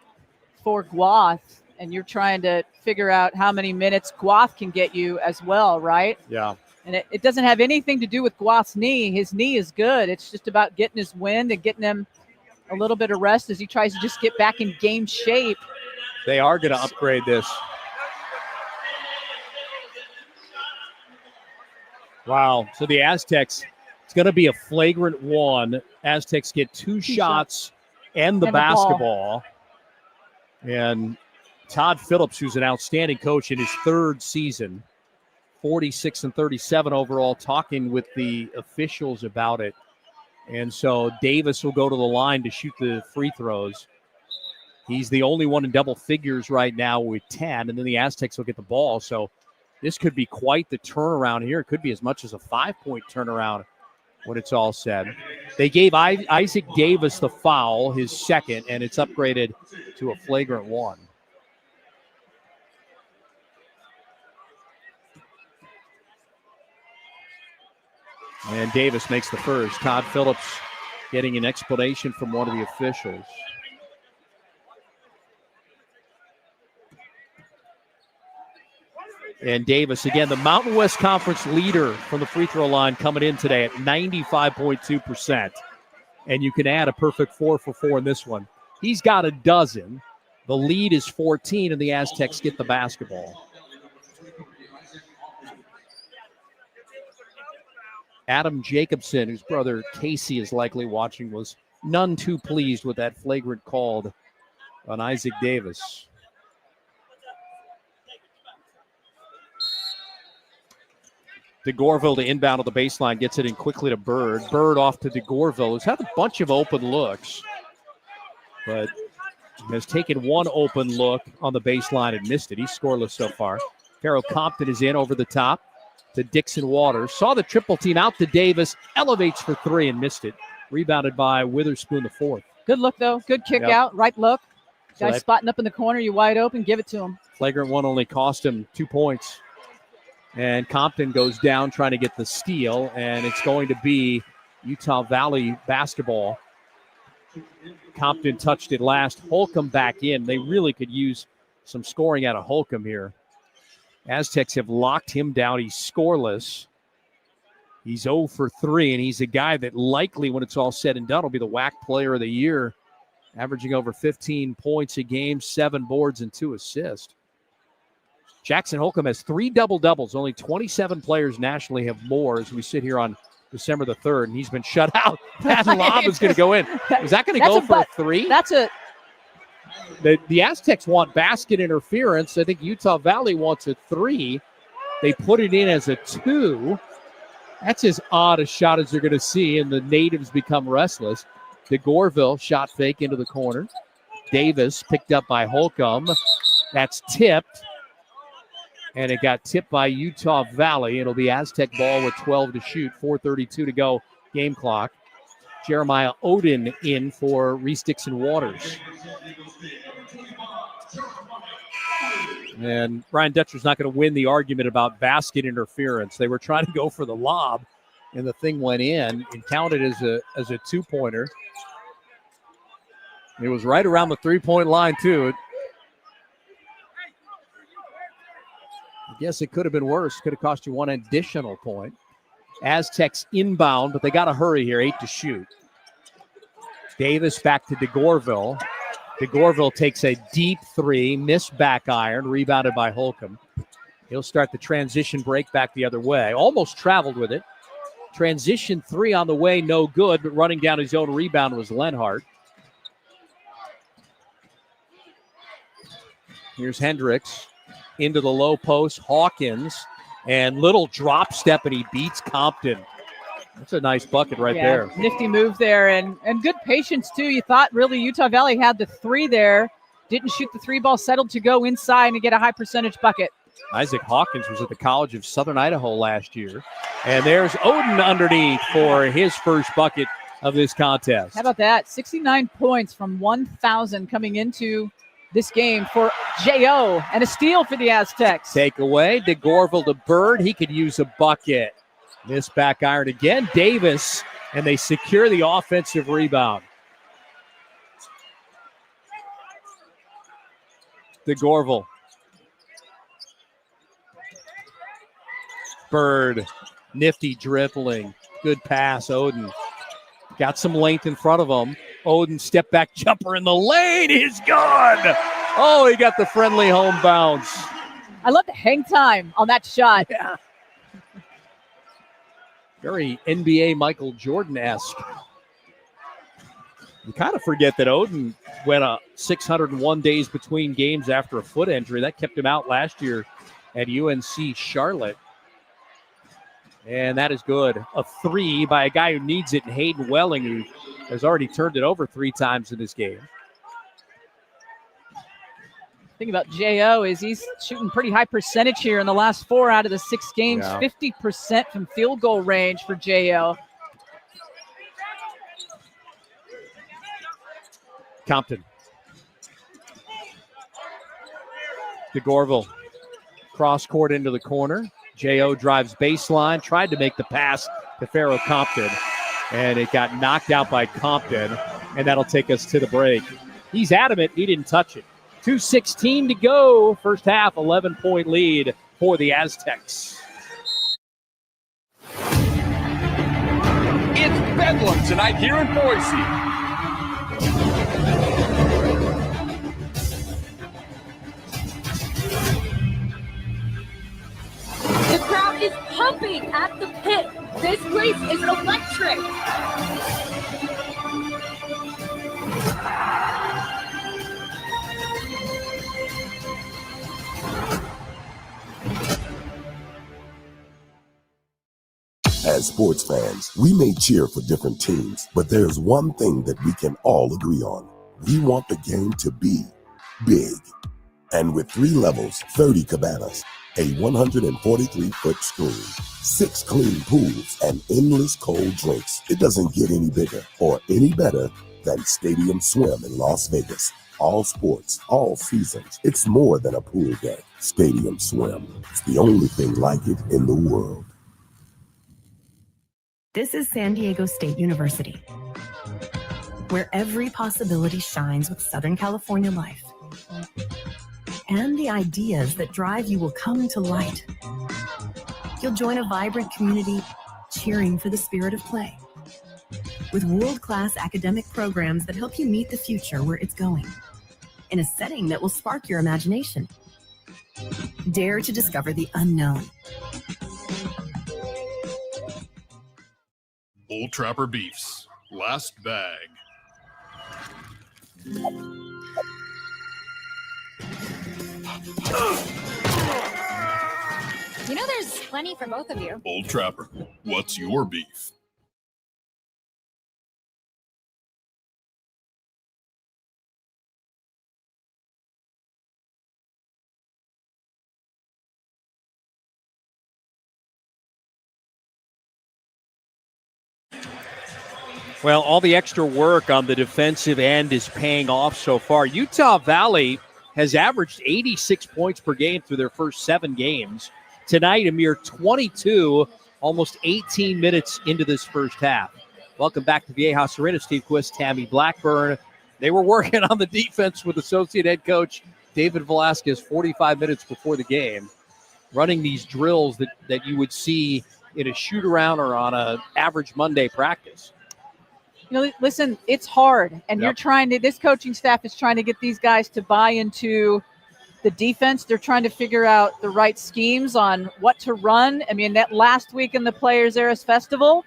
for Guath, and you're trying to figure out how many minutes Guath can get you as well, right? Yeah. And it doesn't have anything to do with Guath's knee. His knee is good. It's just about getting his wind and getting him a little bit of rest as he tries to just get back in game shape. They are going to upgrade this. Wow. So the Aztecs, it's going to be a flagrant one. Aztecs get two shots and the basketball. And Todd Phillips, who's an outstanding coach in his third season, 46-37 overall, talking with the officials about it. And so Davis will go to the line to shoot the free throws. He's the only one in double figures right now with 10, and then the Aztecs will get the ball. So this could be quite the turnaround here. It could be as much as a 5-point turnaround when it's all said. They gave Isaac Davis the foul, his second, and it's upgraded to a flagrant one. And Davis makes the first. Todd Phillips getting an explanation from one of the officials. And Davis, again, the Mountain West Conference leader from the free throw line coming in today at 95.2%. And you can add a perfect 4 for 4 in this one. He's got a dozen. The lead is 14, and the Aztecs get the basketball. Adam Jacobson, whose brother Casey is likely watching, was none too pleased with that flagrant call on Isaac Davis. DeGorville to inbound on the baseline, gets it in quickly to Bird. Bird off to DeGorville, who's had a bunch of open looks, but has taken one open look on the baseline and missed it. He's scoreless so far. Carroll Compton is in over the top to Dixon Waters. Saw the triple team out to Davis, elevates for three and missed it. Rebounded by Witherspoon, the fourth. Good look, though. Good kick out, right look. Guy spotting up in the corner, you wide open, give it to him. Flagrant one only cost him 2 points. And Compton goes down trying to get the steal, and it's going to be Utah Valley basketball. Compton touched it last. Holcomb back in. They really could use some scoring out of Holcomb here. Aztecs have locked him down. He's scoreless. He's 0 for 3, and he's a guy that likely, when it's all said and done, will be the WAC player of the year, averaging over 15 points a game, 7 boards, and 2 assists. Jackson Holcomb has 3 double-doubles. Only 27 players nationally have more as we sit here on December the 3rd, and he's been shut out. That lob is going to go in. Is that going to go for a 3? That's a... The Aztecs want basket interference. I think Utah Valley wants a 3. They put it in as a 2. That's as odd a shot as you're going to see, and the natives become restless. DeGorville shot fake into the corner. Davis picked up by Holcomb. That's tipped. And it got tipped by Utah Valley. It'll be Aztec ball with 12 to shoot, 4:32 to go, game clock. Jeremiah Oden in for Reese Dixon Waters. And Brian Dutcher's not going to win the argument about basket interference. They were trying to go for the lob, and the thing went in and counted as a 2-pointer. It was right around the 3-point line, too. I guess it could have been worse. Could have cost you 1 additional point. Aztecs inbound, but they got to hurry here. 8 to shoot. Davis back to DeGorville. DeGorville takes a deep 3, missed back iron, rebounded by Holcomb. He'll start the transition break back the other way. Almost traveled with it. Transition 3 on the way, no good, but running down his own rebound was Lenhart. Here's Hendricks. Into the low post, Hawkins, and little drop step, and he beats Compton. That's a nice bucket right there. Nifty move there, and good patience, too. You thought really Utah Valley had the 3 there. Didn't shoot the 3 ball, settled to go inside and get a high percentage bucket. Isaac Hawkins was at the College of Southern Idaho last year. And there's Oden underneath for his first bucket of this contest. How about that? 69 points from 1,000 coming into this game for J.O. and a steal for the Aztecs. Take away DeGorville to Bird. He could use a bucket. Miss back iron again. Davis, and they secure the offensive rebound. DeGorville. Bird, nifty dribbling. Good pass, Oden. Got some length in front of him. Oden step back jumper in the lane is good. Oh, he got the friendly home bounce. I love the hang time on that shot. Yeah. Very NBA Michael Jordan-esque. You kind of forget that Oden went 601 days between games after a foot injury. That kept him out last year at UNC Charlotte. And that is good. A three by a guy who needs it, Hayden Welling, who has already turned it over 3 times in this game. Thing about J.O. is he's shooting pretty high percentage here in the last 4 out of the 6 games. Yeah. 50% from field goal range for J.O. Compton. DeGorville. Cross court into the corner. J.O. drives baseline, tried to make the pass to Pharaoh Compton, and it got knocked out by Compton, and that'll take us to the break. He's adamant he didn't touch it. 2:16 to go. First half, 11-point lead for the Aztecs. It's Bedlam tonight here in Boise. The crowd is pumping at the pit. This place is electric. As sports fans, we may cheer for different teams, but there's one thing that we can all agree on. We want the game to be big. And with 3 levels, 30 cabanas, a 143-foot screen, 6 clean pools, and endless cold drinks, it doesn't get any bigger or any better than Stadium Swim in Las Vegas. All sports, all seasons. It's more than a pool deck. Stadium Swim. It's the only thing like it in the world. This is San Diego State University, where every possibility shines with Southern California life. And the ideas that drive you will come to light. You'll join a vibrant community cheering for the spirit of play, with world-class academic programs that help you meet the future where it's going, in a setting that will spark your imagination. Dare to discover the unknown. Bull Trapper Beefs. Last bag. You know there's plenty for both of you. Bull Trapper, what's your beef? Well, all the extra work on the defensive end is paying off so far. Utah Valley has averaged 86 points per game through their first 7 games. Tonight, a mere 22, almost 18 minutes into this first half. Welcome back to Viejas Arena. Steve Quist, Tammy Blackburn. They were working on the defense with associate head coach David Velasquez 45 minutes before the game, running these drills that you would see in a shoot-around or on an average Monday practice. You know, listen, it's hard, and you're trying to, this coaching staff is trying to get these guys to buy into the defense. They're trying to figure out the right schemes on what to run. I mean, that last week in the Players Eras Festival,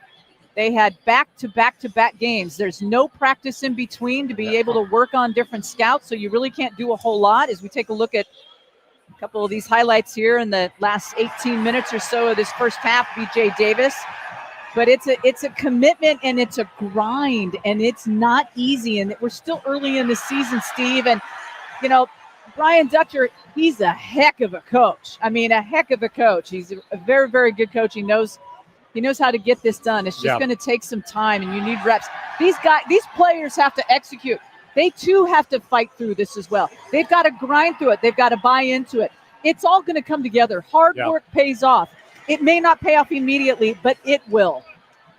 they had back-to-back games. There's no practice in between to be able to work on different scouts, so you really can't do a whole lot. As we take a look at a couple of these highlights here in the last 18 minutes or so of this first half, BJ Davis. But it's a commitment and it's a grind, and it's not easy. And we're still early in the season, Steve. And, you know, Brian Dutcher, he's a heck of a coach. I mean, a heck of a coach. He's a very, very good coach. He knows how to get this done. It's just going to take some time, and you need reps. These players have to execute. They, too, have to fight through this as well. They've got to grind through it. They've got to buy into it. It's all going to come together. Hard work pays off. It may not pay off immediately, but it will.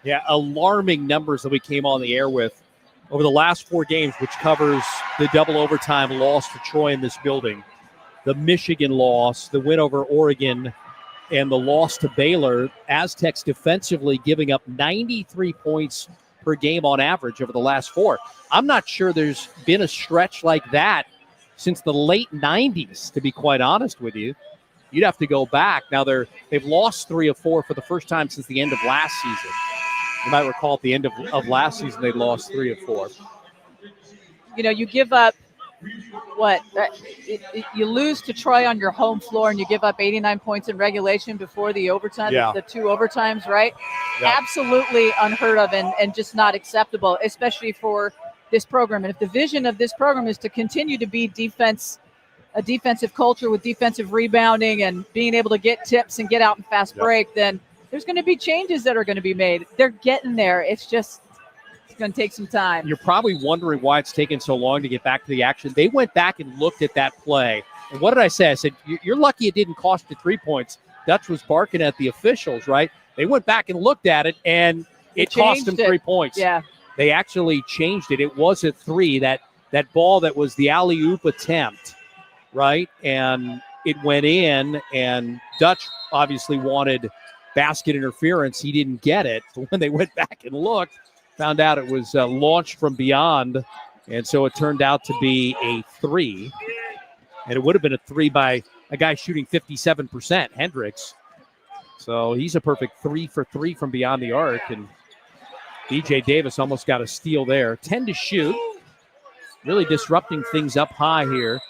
Yeah, alarming numbers that we came on the air with over the last 4 games, which covers the double overtime loss to Troy in this building, the Michigan loss, the win over Oregon, and the loss to Baylor. Aztecs defensively giving up 93 points per game on average over the last 4. I'm not sure there's been a stretch like that since the late 90s, to be quite honest with you. you'd have to go back. Now they've lost 3 of 4 for the first time since the end of last season. You might recall at the end of last season they lost 3 of 4. You give up you lose to Troy on your home floor, and you give up 89 points in regulation before the overtime, the 2 overtimes, right? Yeah. Absolutely unheard of and just not acceptable, especially for this program. And if the vision of this program is to continue to be a defensive culture with defensive rebounding and being able to get tips and get out in fast break, then there's going to be changes that are going to be made. They're getting there. It's going to take some time. You're probably wondering why it's taken so long to get back to the action. They went back and looked at that play. And what did I say? I said, you're lucky it didn't cost you 3 points. Dutch was barking at the officials, right? They went back and looked at it, and it cost them 3 points. Yeah. They actually changed it. It was at 3, that ball that was the alley-oop attempt, right? And it went in, and Dutch obviously wanted basket interference. He didn't get it. But when they went back and looked, found out it was launched from beyond, and so it turned out to be a 3. And it would have been a 3 by a guy shooting 57%, Hendricks. So he's a perfect 3 for 3 from beyond the arc, and DJ Davis almost got a steal there. 10 to shoot, really disrupting things up high here.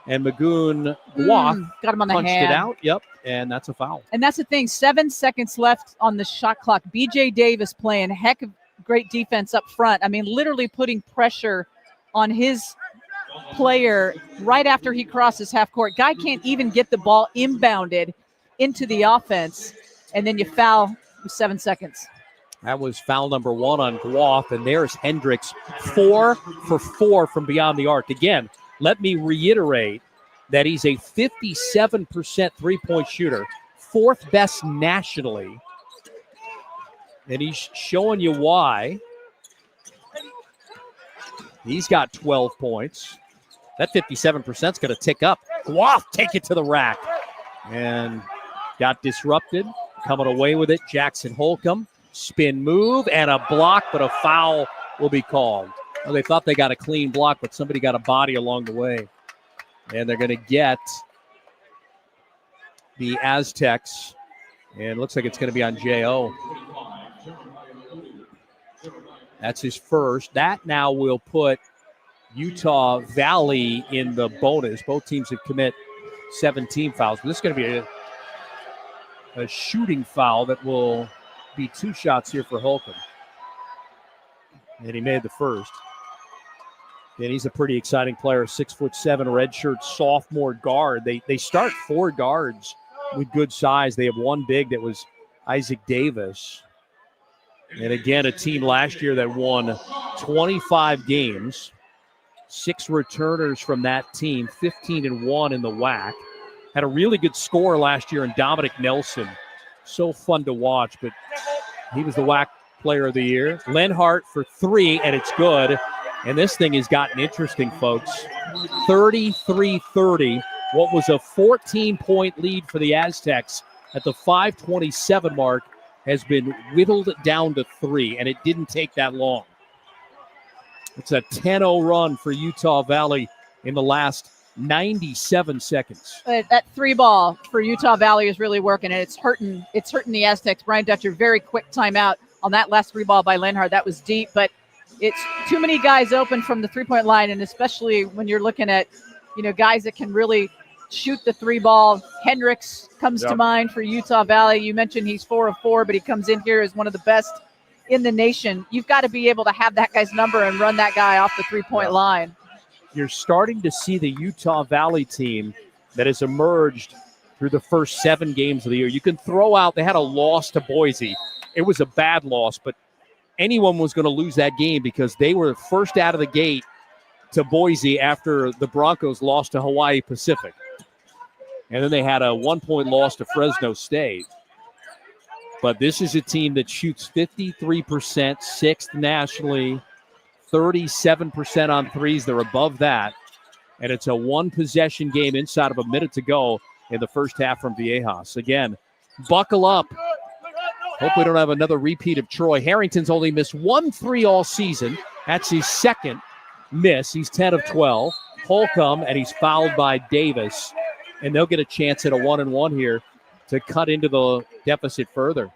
And Magoon Guath got him on the punched hand. it out. Yep, and that's a foul. And that's the thing, 7 seconds left on the shot clock. BJ Davis playing heck of great defense up front. I mean, literally putting pressure on his player right after he crosses half court. Guy can't even get the ball inbounded into the offense, and then you foul with 7 seconds. That was foul number 1 on Guath, and there's Hendricks, 4 for 4 from beyond the arc. Again, let me reiterate that he's a 57% three-point shooter, 4th best nationally. And he's showing you why. He's got 12 points. That 57% is going to tick up. Guath, take it to the rack. And got disrupted. Coming away with it, Jackson Holcomb. Spin move and a block, but a foul will be called. Well, they thought they got a clean block, but somebody got a body along the way. And they're going to get the Aztecs. And it looks like it's going to be on J.O. That's his first. That now will put Utah Valley in the bonus. Both teams have commit 17 fouls. But this is going to be a shooting foul that will be 2 shots here for Holcomb. And he made the first. And he's a pretty exciting player, 6'7", redshirt sophomore guard. They start 4 guards with good size. They have 1 big that was Isaac Davis. And again, a team last year that won 25 games, 6 returners from that team, 15-1 in the WAC. Had a really good score last year in Dominic Nelson. So fun to watch, but he was the WAC player of the year. Lenhart for 3, and it's good. And this thing has gotten interesting, folks. 33-30. What was a 14-point lead for the Aztecs at the 5:27 mark has been whittled down to 3, and it didn't take that long. It's a 10-0 run for Utah Valley in the last 97 seconds. That 3 ball for Utah Valley is really working, and it's hurting the Aztecs. Brian Dutcher, very quick timeout on that last 3 ball by Lenhart. That was deep, but it's too many guys open from the 3-point line, and especially when you're looking at, guys that can really shoot the 3 ball. Hendricks comes to mind for Utah Valley. You mentioned he's 4 of 4, but he comes in here as one of the best in the nation. You've got to be able to have that guy's number and run that guy off the 3-point line. You're starting to see the Utah Valley team that has emerged through the first 7 games of the year. You can throw out, they had a loss to Boise. It was a bad loss, but anyone was going to lose that game because they were first out of the gate to Boise after the Broncos lost to Hawaii Pacific. And then they had a 1-point loss to Fresno State. But this is a team that shoots 53%, 6th nationally, 37% on threes. They're above that. And it's a 1-possession game inside of a minute to go in the first half from Viejas. Again, buckle up. Hope we don't have another repeat of Troy. Harrington's only missed 1 3 all season. That's his 2nd miss. He's 10 of 12. Holcomb, and he's fouled by Davis. and they'll get a chance at a 1-and-1 here to cut into the deficit further.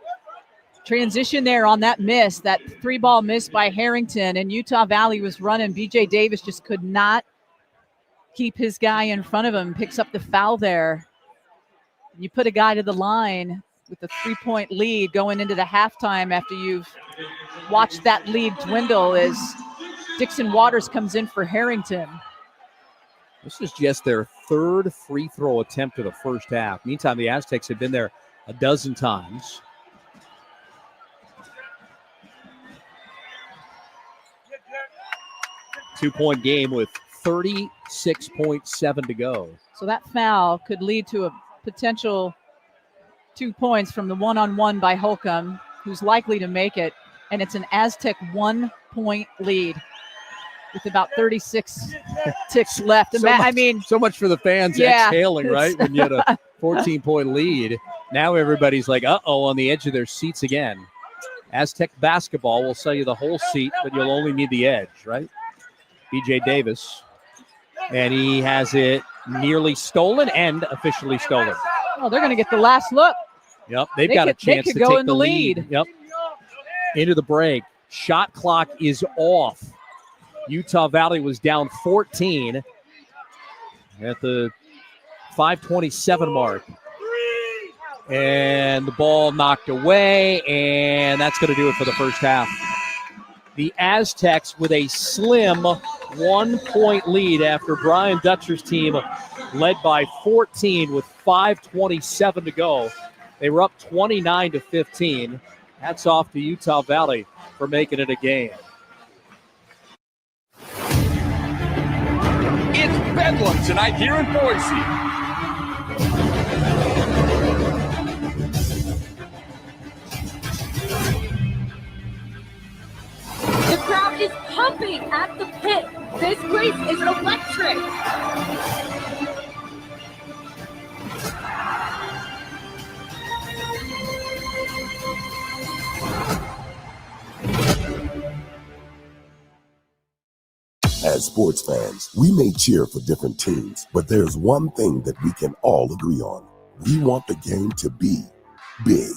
Transition there on that miss, that 3-ball miss by Harrington, and Utah Valley was running. BJ Davis just could not keep his guy in front of him, picks up the foul there. You put a guy to the line with a 3-point lead going into the halftime after you've watched that lead dwindle as Dixon Waters comes in for Harrington. This is just their third free throw attempt of the first half. Meantime, the Aztecs have been there a dozen times. Two-point game with 36.7 to go. So that foul could lead to a potential 2 points from the one-on-one by Holcomb, who's likely to make it. And it's an Aztec 1-point lead with about 36 ticks left. So much for the fans exhaling, right? When you had a 14-point lead. Now everybody's like, uh-oh, on the edge of their seats again. Aztec basketball will sell you the whole seat, but you'll only need the edge, right? BJ Davis. And he has it nearly stolen and officially stolen. Oh, they're going to get the last look. Yep, they've got a chance to go take in the lead. Yep. Into the break. Shot clock is off. Utah Valley was down 14 at the 5:27 mark. And the ball knocked away, and that's going to do it for the first half. The Aztecs with a slim 1-point lead after Brian Dutcher's team led by 14 with 5:27 to go. They were up 29-15. Hats off to Utah Valley for making it a game. It's Bedlam tonight here in Boise. The crowd is pumping at the pit. This place is electric. As sports fans, we may cheer for different teams, but there's one thing that we can all agree on. We want the game to be big.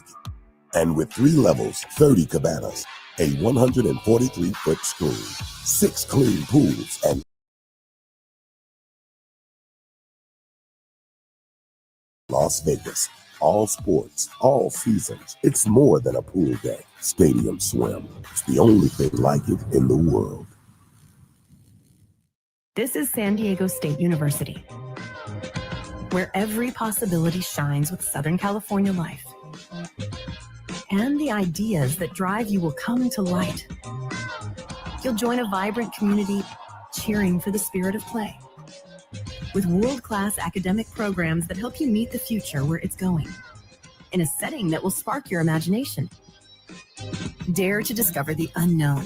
And with 3 levels, 30 cabanas, a 143-foot screen, 6 clean pools, and Las Vegas. All sports, all seasons. It's more than a pool deck. Stadium Swim. It's the only thing like it in the world. This is San Diego State University, where every possibility shines with Southern California life. And the ideas that drive you will come to light. You'll join a vibrant community cheering for the spirit of play, with world-class academic programs that help you meet the future where it's going, in a setting that will spark your imagination. Dare to discover the unknown.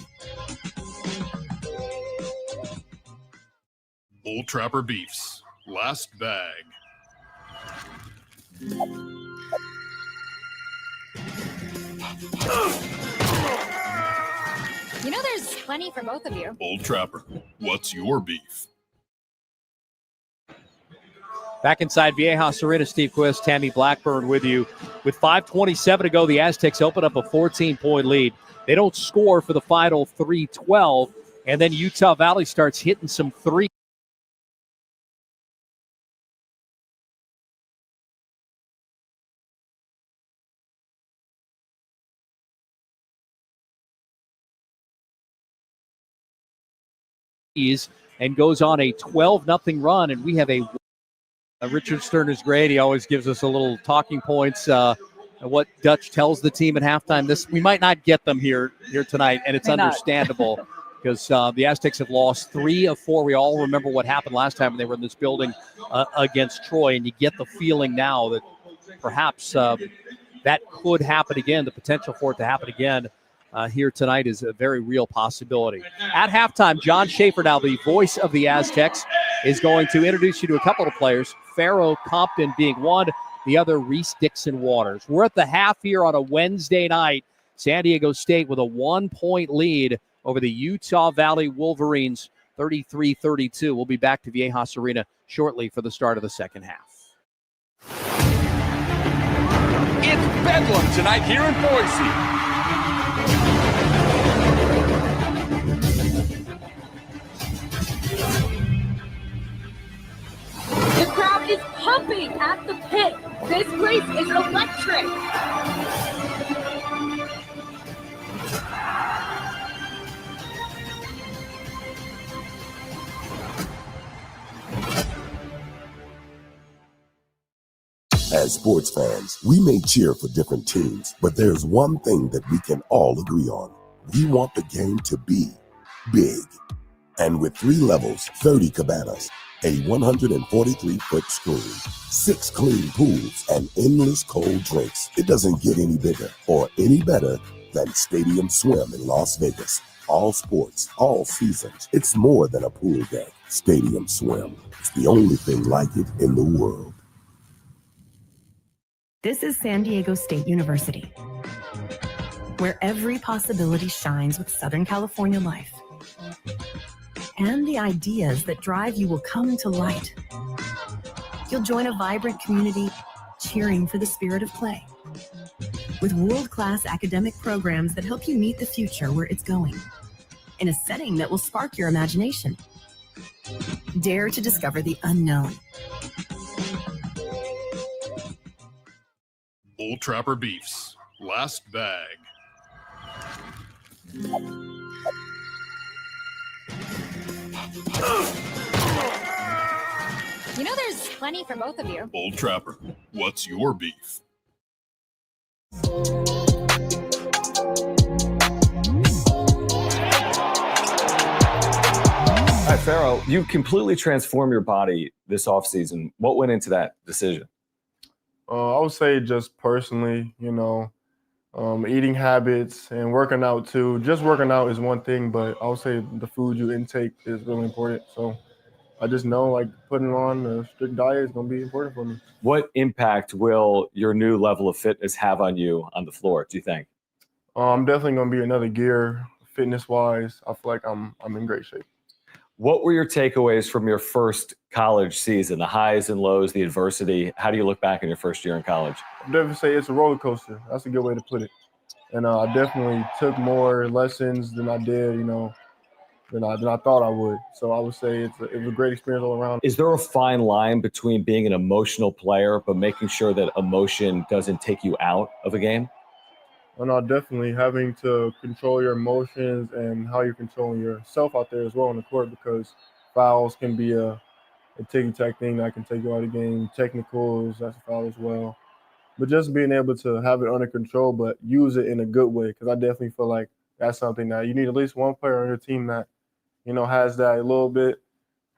Old Trapper Beefs. Last bag. You know there's plenty for both of you. Old Trapper, what's your beef? Back inside Viejas Arena, Steve Quist, Tammy Blackburn with you. With 5:27 to go, the Aztecs open up a 14-point lead. They don't score for the final 3:12, and then Utah Valley starts hitting some three. And goes on a 12-0 run, and we have a Richard Stern is great. He always gives us a little talking points. What Dutch tells the team at halftime. This we might not get them here tonight, and it's understandable because the Aztecs have lost 3 of 4. We all remember what happened last time when they were in this building against Troy, and you get the feeling now that perhaps that could happen again. The potential for it to happen again here tonight is a very real possibility. At halftime, John Schaefer, now the voice of the Aztecs, is going to introduce you to a couple of players. Pharaoh Compton being one, the other Reese Dixon Waters. We're at the half here on a Wednesday night. San Diego State with a 1-point lead over the Utah Valley Wolverines, 33-32. We'll be back to Viejas Arena shortly for the start of the second half. It's Bedlam tonight here in Boise. The crowd is pumping at the pit. This place is electric. As sports fans, we may cheer for different teams, but there's one thing that we can all agree on. We want the game to be big. And with 3 levels, 30 cabanas, a 143-foot screen, 6 clean pools, and endless cold drinks, it doesn't get any bigger or any better than Stadium Swim in Las Vegas. All sports, all seasons. It's more than a pool deck. Stadium Swim. It's the only thing like it in the world. This is San Diego State University, where every possibility shines with Southern California life. And the ideas that drive you will come to light. You'll join a vibrant community cheering for the spirit of play. With world-class academic programs that help you meet the future where it's going, in a setting that will spark your imagination. Dare to discover the unknown. Bull Trapper Beefs. Last bag. You know there's plenty for both of you. Bull Trapper, what's your beef? All right, Pharaoh, you completely transformed your body this offseason. What went into that decision? I would say just personally, eating habits and working out too. Just working out is one thing, but I would say the food you intake is really important. So I just know putting on a strict diet is going to be important for me. What impact will your new level of fitness have on you on the floor, do you think? I'm definitely going to be another gear fitness-wise. I feel like I'm in great shape. What were your takeaways from your first college season, the highs and lows, the adversity? How do you look back on your first year in college? I'd definitely say it's a roller coaster. That's a good way to put it. And I definitely took more lessons than I did, than I thought I would. So I would say it was a great experience all around. Is there a fine line between being an emotional player but making sure that emotion doesn't take you out of a game? And definitely having to control your emotions and how you're controlling yourself out there as well on the court, because fouls can be a ticky-tack thing that can take you out of the game. Technicals, that's a foul as well. But just being able to have it under control but use it in a good way, because I definitely feel like that's something that you need at least one player on your team that, has that little bit,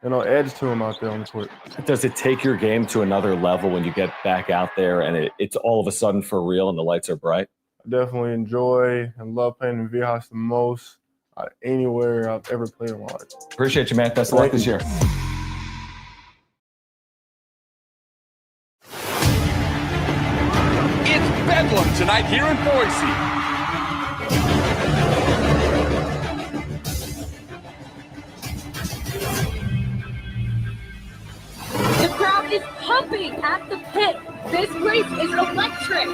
edge to him out there on the court. Does it take your game to another level when you get back out there and it's all of a sudden for real and the lights are bright? I definitely enjoy and love playing in Viejas the most anywhere I've ever played in my life. Appreciate you, man. Best of luck this year. It's Bedlam tonight here in Boise. The crowd is pumping at the pit. This place is electric.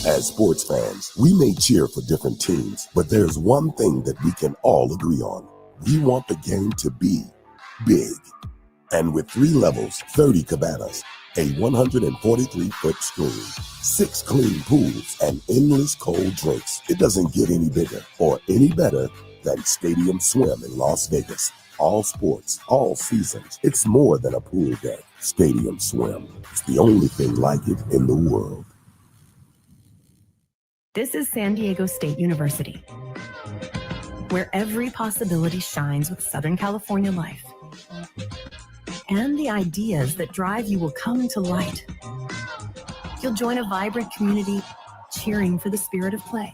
As sports fans, we may cheer for different teams, but there's one thing that we can all agree on. We want the game to be big. And with 3 levels, 30 cabanas, a 143-foot screen, 6 clean pools, and endless cold drinks, it doesn't get any bigger or any better than Stadium Swim in Las Vegas. All sports, all seasons. It's more than a pool deck. Stadium Swim. It's the only thing like it in the world. This is San Diego State University, where every possibility shines with Southern California life. And the ideas that drive you will come to light. You'll join a vibrant community cheering for the spirit of play.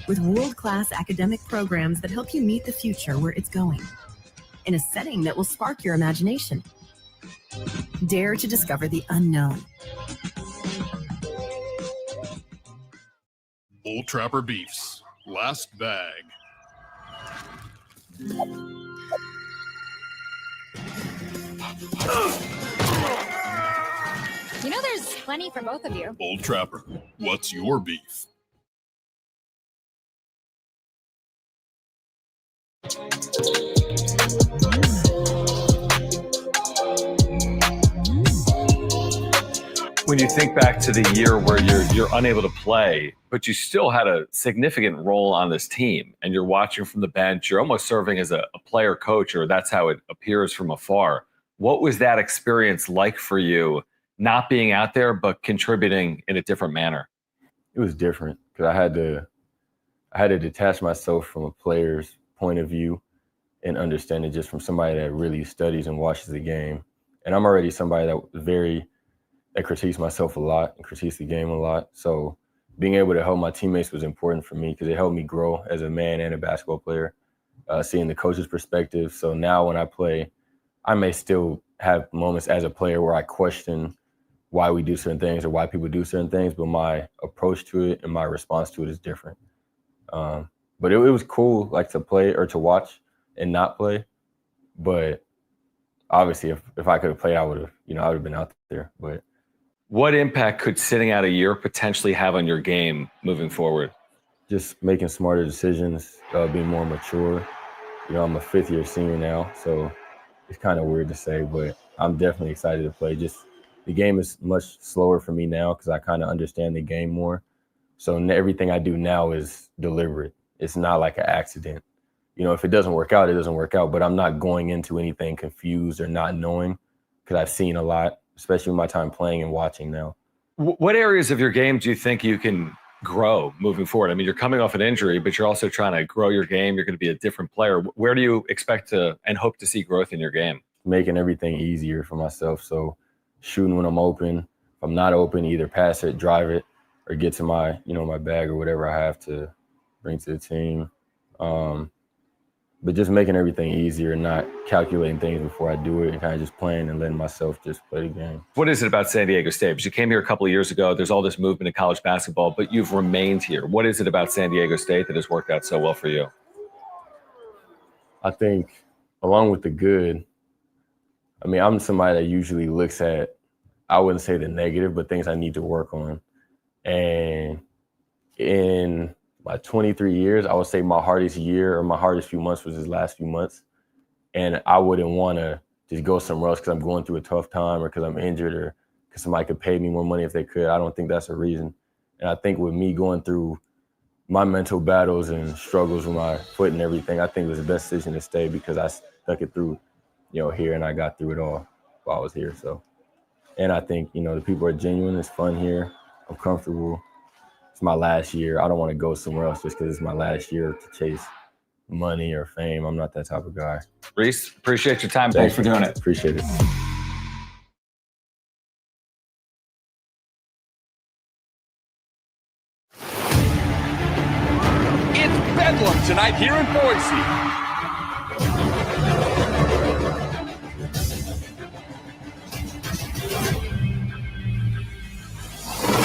with world-class academic programs that help you meet the future where it's going, in a setting that will spark your imagination. Dare to discover the unknown. Bull Trapper Beefs. Last bag. You know there's plenty for both of you. Bull Trapper, what's your beef? When you think back to the year where you're unable to play, but you still had a significant role on this team, and you're watching from the bench, you're almost serving as a player coach, or that's how it appears from afar. What was that experience like for you, not being out there, but contributing in a different manner? It was different because I had to detach myself from a player's point of view and understand it just from somebody that really studies and watches the game. And I'm already somebody that critiques myself a lot and critiques the game a lot. So being able to help my teammates was important for me because it helped me grow as a man and a basketball player, seeing the coach's perspective. So now when I play, I may still have moments as a player where I question why we do certain things or why people do certain things, but my approach to it and my response to it is different. But it was cool, like, to play or to watch and not play. But obviously, if I could have played, I would have been out there. But what impact could sitting out a year potentially have on your game moving forward? Just making smarter decisions, being more mature. I'm a fifth-year senior now, so it's kind of weird to say, but I'm definitely excited to play. Just the game is much slower for me now because I kind of understand the game more. So everything I do now is deliberate. It's not like an accident. If it doesn't work out, it doesn't work out. But I'm not going into anything confused or not knowing because I've seen a lot, especially with my time playing and watching now. What areas of your game do you think you can grow moving forward? I mean, you're coming off an injury, but you're also trying to grow your game. You're going to be a different player. Where do you expect to and hope to see growth in your game? Making everything easier for myself. So shooting when I'm open. If I'm not open, either pass it, drive it, or get to my, my bag or whatever I have to bring to the team. But just making everything easier and not calculating things before I do it and kind of just playing and letting myself just play the game. What is it about San Diego State? Because you came here a couple of years ago. There's all this movement in college basketball, but you've remained here. What is it about San Diego State that has worked out so well for you? I think along with the good, I'm somebody that usually looks at, I wouldn't say the negative, but things I need to work on. And in my 23 years, I would say my hardest year or my hardest few months was his last few months. And I wouldn't want to just go somewhere else because I'm going through a tough time or because I'm injured or because somebody could pay me more money if they could. I don't think that's a reason. And I think with me going through my mental battles and struggles with my foot and everything, I think it was the best decision to stay because I stuck it through, here, and I got through it all while I was here. So, and I think, the people are genuine. It's fun here. I'm comfortable. It's my last year. I don't want to go somewhere else just because it's my last year to chase money or fame. I'm not that type of guy. Reese, appreciate your time. Thanks for doing it. Appreciate it. It's Bedlam tonight here in Boise.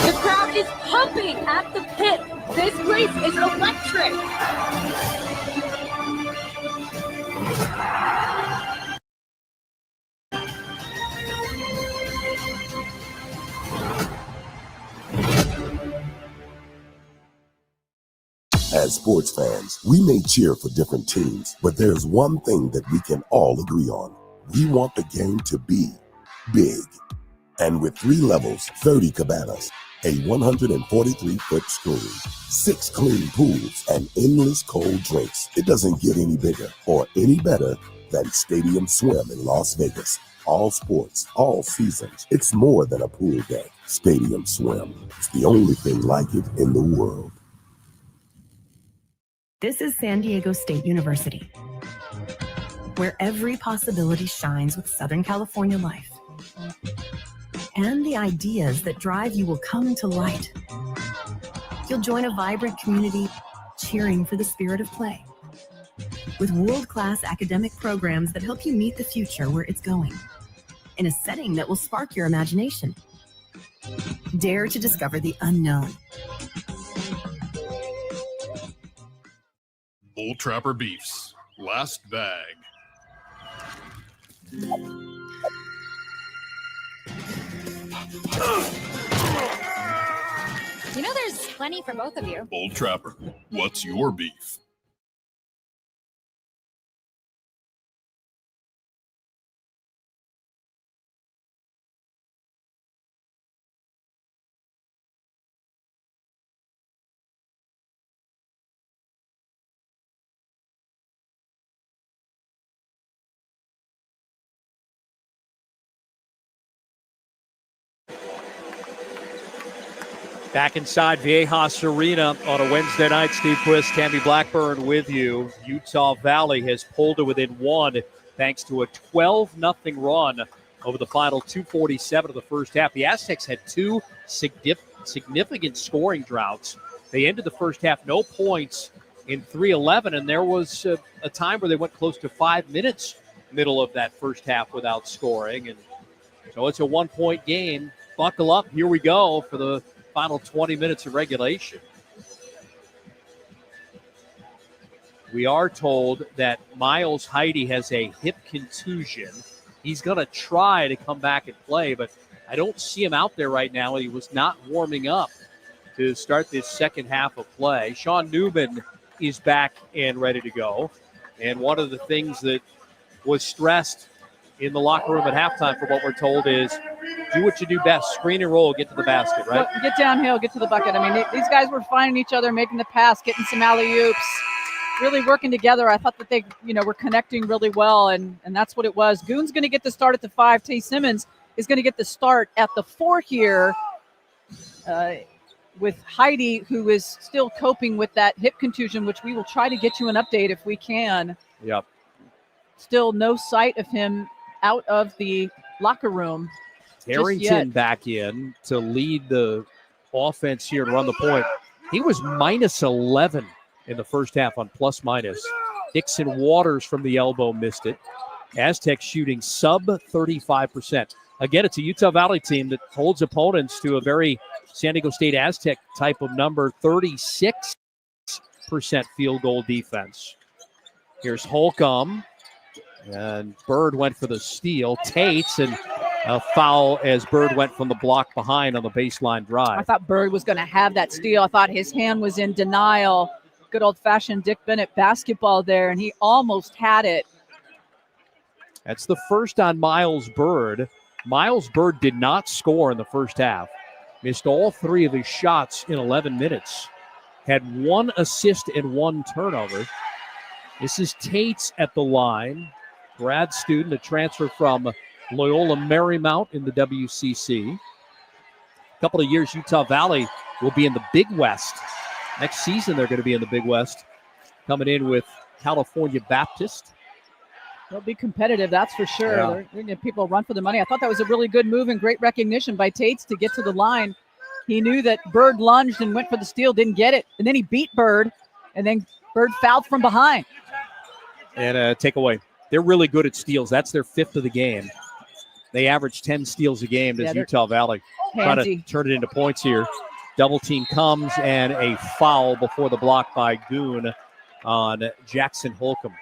The crowd is pumping at the pit. This place is electric. As sports fans, we may cheer for different teams, but there's one thing that we can all agree on. We want the game to be big. And with 3 levels, 30 cabanas, a 143-foot screen, 6 clean pools, and endless cold drinks, it doesn't get any bigger or any better than Stadium Swim in Las Vegas. All sports, all seasons. It's more than a pool deck. Stadium Swim. It's the only thing like it in the world. This is San Diego State University, where every possibility shines with Southern California life. And the ideas that drive you will come to light. You'll join a vibrant community, cheering for the spirit of play. With world-class academic programs that help you meet the future where it's going, in a setting that will spark your imagination. Dare to discover the unknown. Bull Trapper Beefs. Last bag. You know there's plenty for both of you. Bull Trapper, what's your beef? Back inside Viejas Arena on a Wednesday night. Steve Quist, Tammy Blackburn with you. Utah Valley has pulled it within one thanks to a 12-0 run over the final 2:47 of the first half. The Aztecs had two significant scoring droughts. They ended the first half no points in 3:11, and there was a time where they went close to 5 minutes middle of that first half without scoring. And so it's a one-point game. Buckle up. Here we go for the final 20 minutes of regulation. We are told that Miles Heide has a hip contusion. He's going to try to come back and play, but I don't see him out there right now. He was not warming up to start this second half of play. Sean Newman is back and ready to go. And one of the things that was stressed in the locker room at halftime, for what we're told, is do what you do best. Screen and roll, get to the basket, right? Get downhill, get to the bucket. I mean, these guys were finding each other, making the pass, getting some alley-oops, really working together. I thought that they, were connecting really well, and that's what it was. Goon's going to get the start at the 5. Tay Simmons is going to get the start at the 4 here with Heide, who is still coping with that hip contusion, which we will try to get you an update if we can. Yep. Still no sight of him out of the locker room. Harrington back in to lead the offense here and run the point. He was minus 11 in the first half on plus minus. Dixon Waters from the elbow missed it. Aztecs shooting sub 35%. Again, it's a Utah Valley team that holds opponents to a very San Diego State Aztec type of number, 36% field goal defense. Here's Holcomb. And Bird went for the steal. Tates, and a foul as Bird went from the block behind on the baseline drive. I thought Bird was going to have that steal. I thought his hand was in denial. Good old-fashioned Dick Bennett basketball there, and he almost had it. That's the first on Miles Bird. Miles Bird did not score in the first half. Missed all 3 of his shots in 11 minutes. Had 1 assist and 1 turnover. This is Tates at the line. Grad student, a transfer from Loyola Marymount in the WCC. A couple of years, Utah Valley will be in the Big West. Next season, they're going to be in the Big West. Coming in with California Baptist. They'll be competitive, that's for sure. Yeah. They're going to get people run for the money. I thought that was a really good move and great recognition by Tates to get to the line. He knew that Bird lunged and went for the steal, didn't get it. And then he beat Bird, and then Bird fouled from behind. And a takeaway. They're really good at steals. That's their 5th of the game. They average 10 steals a game. Does Utah Valley try to turn it into points here? Double team comes and a foul before the block by Goon on Jackson Holcomb.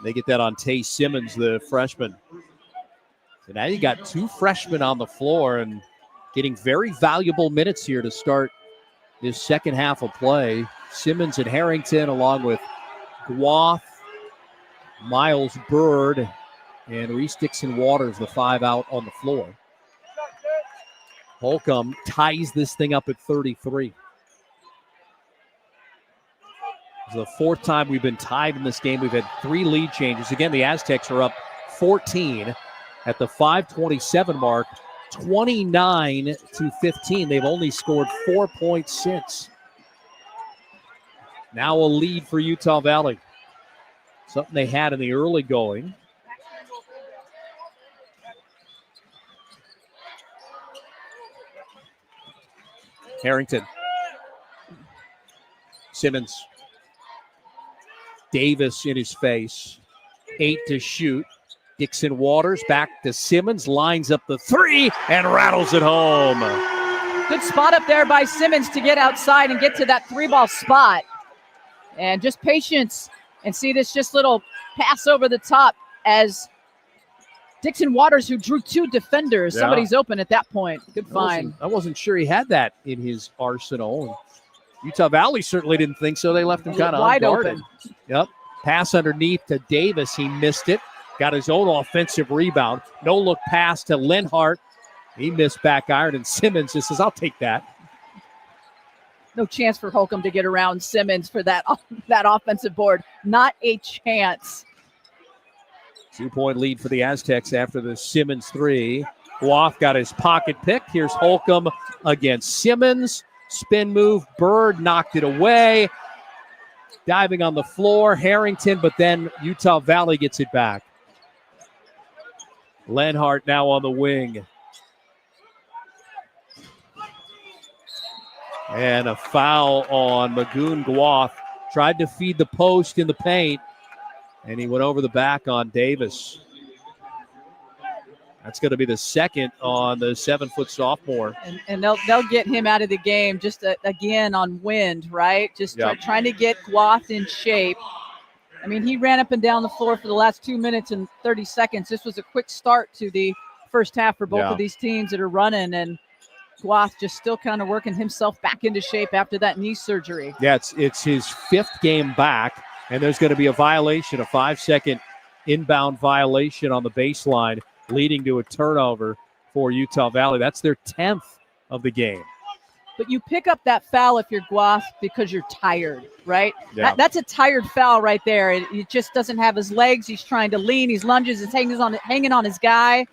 They get that on Tay Simmons, the freshman. So now you got 2 freshmen on the floor and getting very valuable minutes here to start this second half of play. Simmons and Harrington, along with Guath, Miles Bird, and Reese Dixon Waters, the 5 out on the floor. Holcomb ties this thing up at 33. It's the 4th time we've been tied in this game. We've had 3 lead changes. Again, the Aztecs are up 14 at the 5:27 mark, 29-15. They've only scored 4 points since. Now a lead for Utah Valley. Something they had in the early going. Harrington Simmons. Davis in his face. 8 to shoot. Dixon Waters back to Simmons, lines up the 3 and rattles it home. Good spot up there by Simmons to get outside and get to that 3-ball spot. And just patience, and see this just little pass over the top as Dixon Waters, who drew 2 defenders. Yeah. Somebody's open at that point. Good find. I wasn't sure he had that in his arsenal. And Utah Valley certainly didn't think so. They left him kind of wide unguarded. open. Yep. Pass underneath to Davis. He missed it. Got his own offensive rebound. No look pass to Lenhart. He missed back iron, and Simmons just says, I'll take that. No chance for Holcomb to get around Simmons for that offensive board. Not a chance. 2-point lead for the Aztecs after the Simmons 3. Guath got his pocket picked. Here's Holcomb against Simmons. Spin move. Bird knocked it away. Diving on the floor. Harrington, but then Utah Valley gets it back. Lenhart now on the wing. And a foul on Magoon Guath. Tried to feed the post in the paint, and he went over the back on Davis. That's going to be the second on the 7-foot sophomore. And they'll get him out of the game just again on wind, right? Just trying to get Guath in shape. I mean, he ran up and down the floor for the last 2 minutes and 30 seconds. This was a quick start to the first half for both of these teams that are running, and Guath just still kind of working himself back into shape after that knee surgery. Yeah, it's his 5th game back, and there's going to be a violation, a 5-second inbound violation on the baseline, leading to a turnover for Utah Valley. That's their 10th of the game. But you pick up that foul if you're Guath because you're tired, right? Yeah. That's a tired foul right there. It just doesn't have his legs. He's trying to lean. He's lunges. He's hanging on his guy.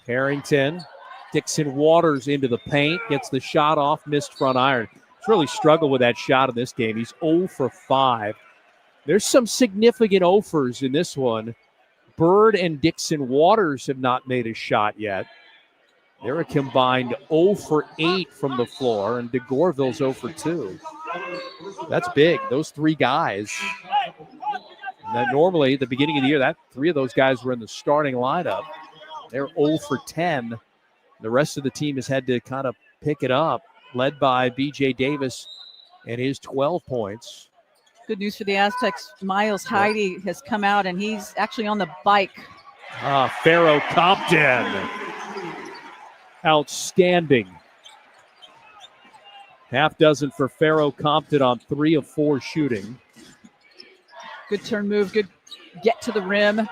Harrington, Dixon Waters into the paint, gets the shot off, missed front iron. He's really struggled with that shot in this game. He's 0 for 5. There's some significant offers in this one. Bird and Dixon Waters have not made a shot yet. They're a combined 0 for 8 from the floor, and DeGorville's 0 for 2. That's big. Those 3 guys. That normally at the beginning of the year, that 3 of those guys were in the starting lineup. They're 0 for 10. The rest of the team has had to kind of pick it up, led by B.J. Davis and his 12 points. Good news for the Aztecs. Miles Heide has come out, and he's actually on the bike. Pharaoh Compton. Outstanding. Half dozen for Pharaoh Compton on 3 of 4 shooting. Good turn move. Good get to the rim.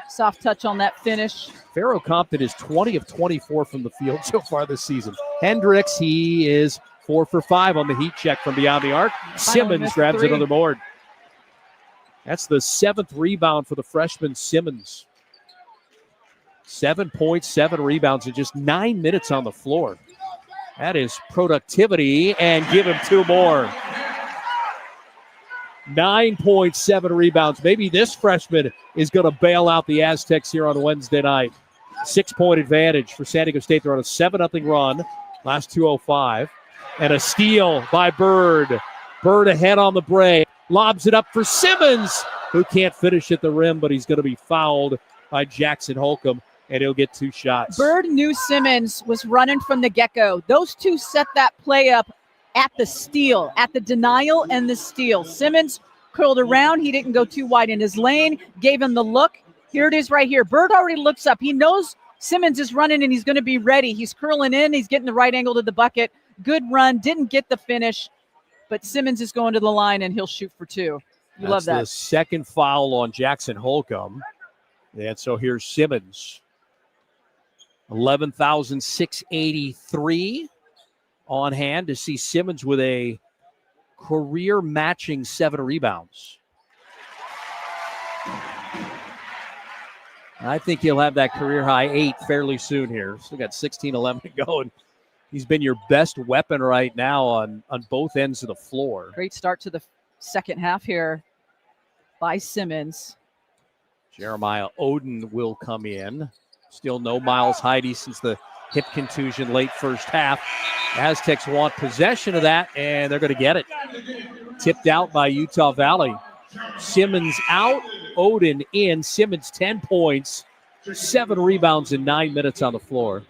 Soft touch on that finish. Pharaoh Compton is 20 of 24 from the field so far this season. Hendricks, he is 4 for 5 on the heat check from beyond the arc. Simmons grabs another board. That's the 7th rebound for the freshman Simmons. 7 points, 7 rebounds in just 9 minutes on the floor. That is productivity, and give him 2 more. 9.7 rebounds. Maybe this freshman is going to bail out the Aztecs here on Wednesday night. 6-point advantage for San Diego State. They're on a 7-0 run. Last 2:05. And a steal by Bird. Bird ahead on the break. Lobs it up for Simmons, who can't finish at the rim, but he's going to be fouled by Jackson Holcomb, and he'll get 2 shots. Bird knew Simmons was running from the get-go. Those two set that play up at the steal, at the denial and the steal. Simmons curled around. He didn't go too wide in his lane, gave him the look. Here it is right here. Bird already looks up. He knows Simmons is running, and he's going to be ready. He's curling in. He's getting the right angle to the bucket. Good run. Didn't get the finish, but Simmons is going to the line, and he'll shoot for 2. You love that. That's the second foul on Jackson Holcomb. And so here's Simmons. 11,683 on hand to see Simmons with a career-matching 7 rebounds. I think he'll have that career-high 8 fairly soon here. Still got 16-11 to go, and he's been your best weapon right now on both ends of the floor. Great start to the second half here by Simmons. Jeremiah Oden will come in. Still no Miles Heide since the hip contusion late first half. Aztecs want possession of that, and they're going to get it. Tipped out by Utah Valley. Simmons out, Odin in. Simmons 10 points, 7 rebounds in 9 minutes on the floor.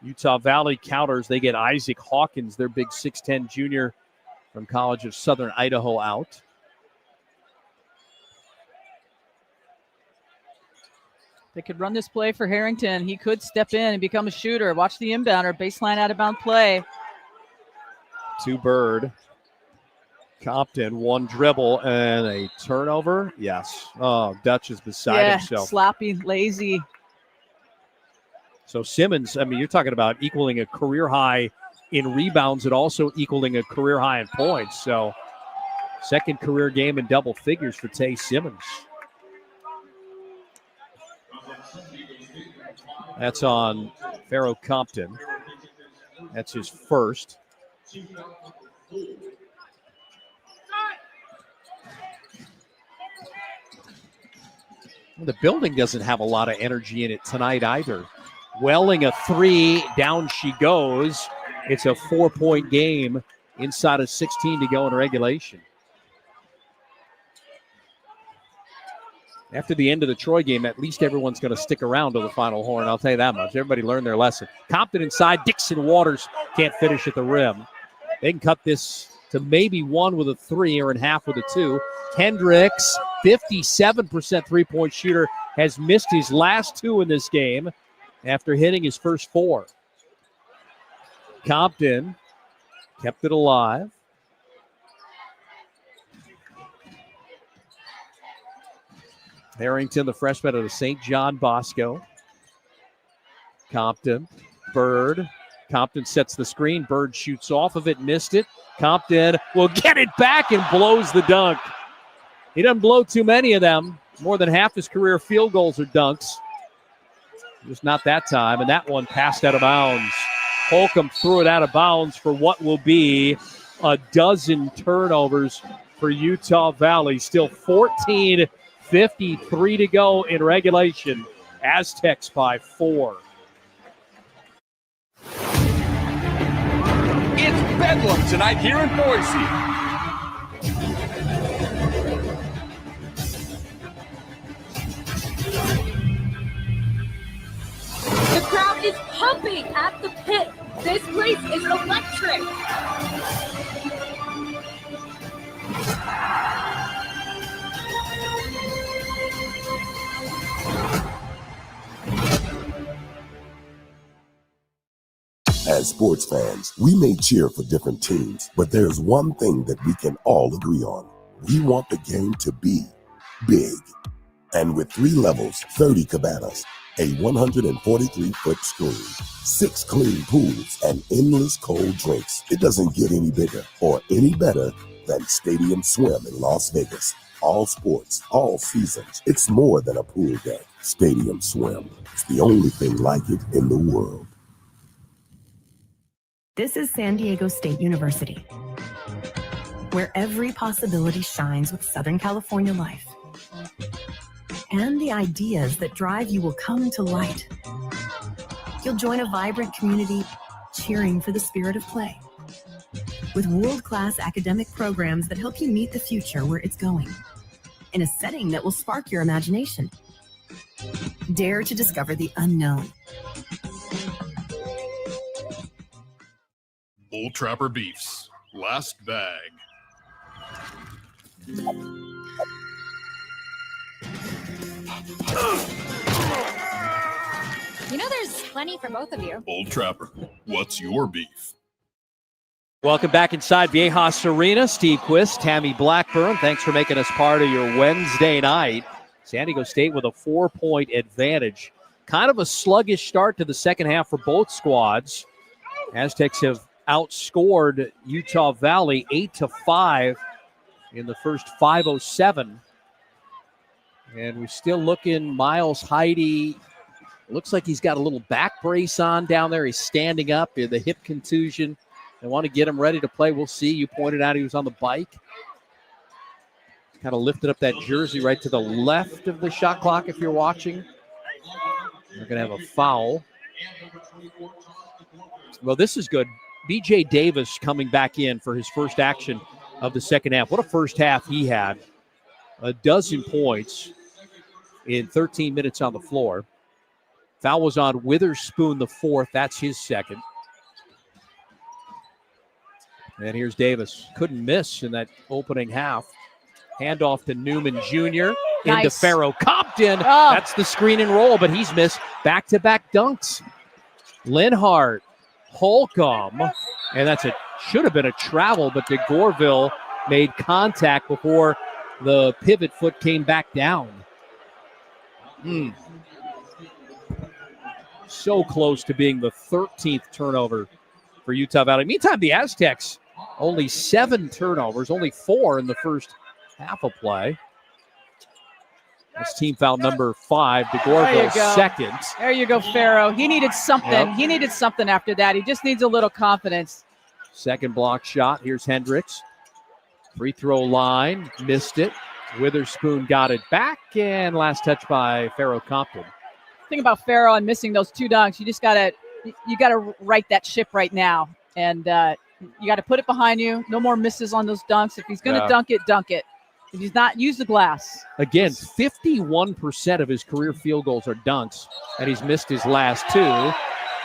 Utah Valley counters. They get Isaac Hawkins, their big 6'10 junior from College of Southern Idaho, out. They could run this play for Harrington. He could step in and become a shooter. Watch the inbounder, baseline out-of-bound play. To Bird. Compton, one dribble and a turnover. Yes. Oh, Dutch is beside himself. Sloppy, lazy. So Simmons, I mean, you're talking about equaling a career high in rebounds and also equaling a career high in points. So second career game in double figures for Tay Simmons. That's on Pharaoh Compton. That's his first. The building doesn't have a lot of energy in it tonight either. Welling a 3, down she goes. It's a 4-point game inside of 16 to go in regulation. After the end of the Troy game, at least everyone's going to stick around to the Final Horn. I'll tell you that much. Everybody learned their lesson. Compton inside. Dixon Waters can't finish at the rim. They can cut this to maybe 1 with a 3 or in half with a 2. Hendricks, 57% three-point shooter, has missed his last 2 in this game after hitting his first 4. Compton kept it alive. Harrington, the freshman out of St. John Bosco. Compton, Bird. Compton sets the screen. Bird shoots off of it, missed it. Compton will get it back and blows the dunk. He doesn't blow too many of them. More than half his career field goals are dunks. Just not that time, and that one passed out of bounds. Holcomb threw it out of bounds for what will be a dozen turnovers for Utah Valley. Still 14:53 to go in regulation. Aztecs by 4. It's Bedlam tonight here in Boise. The crowd is pumping at the pit. This place is electric. As sports fans, we may cheer for different teams, but there's one thing that we can all agree on. We want the game to be big. And with 3 levels, 30 cabanas, a 143-foot screen, 6 clean pools, and endless cold drinks, it doesn't get any bigger or any better than Stadium Swim in Las Vegas. All sports, all seasons. It's more than a pool deck. Stadium Swim. It's the only thing like it in the world. This is San Diego State University, where every possibility shines with Southern California life. And the ideas that drive you will come to light. You'll join a vibrant community cheering for the spirit of play, with world-class academic programs that help you meet the future where it's going, in a setting that will spark your imagination. Dare to discover the unknown. Bull Trapper Beefs. Last bag. You know there's plenty for both of you. Bull Trapper, what's your beef? Welcome back inside Viejas Arena. Steve Quist, Tammy Blackburn. Thanks for making us part of your Wednesday night. San Diego State with a 4-point advantage. Kind of a sluggish start to the second half for both squads. Aztecs have outscored Utah Valley 8-5 in the first 5:07. And we're still looking. Miles Heide looks like he's got a little back brace on down there. He's standing up, the hip contusion. They want to get him ready to play. We'll see. You pointed out he was on the bike. Kind of lifted up that jersey right to the left of the shot clock if you're watching. They're going to have a foul. Well, this is good. B.J. Davis coming back in for his first action of the second half. What a first half he had. 12 points in 13 minutes on the floor. Foul was on Witherspoon, the fourth. That's his second. And here's Davis. Couldn't miss in that opening half. Handoff to Newman Jr. Into Farrow Compton. Oh. That's the screen and roll, but he's missed back-to-back dunks. Linhart, Holcomb, and should have been a travel, but DeGorville made contact before the pivot foot came back down. So close to being the 13th turnover for Utah Valley. Meantime, the Aztecs, only 7 turnovers, only 4 in the first half of play. That's team foul number 5. DeGorville second. There you go, Farrow. He needed something. Yep. He needed something after that. He just needs a little confidence. Second block shot. Here's Hendricks. Free throw line. Missed it. Witherspoon got it back. And last touch by Farrow Compton. Thing about Farrow and missing those 2 dunks, you gotta right that ship right now. And you got to put it behind you. No more misses on those dunks. If he's going to dunk it. If he's not, use the glass. Again, 51% of his career field goals are dunks, and he's missed his last 2.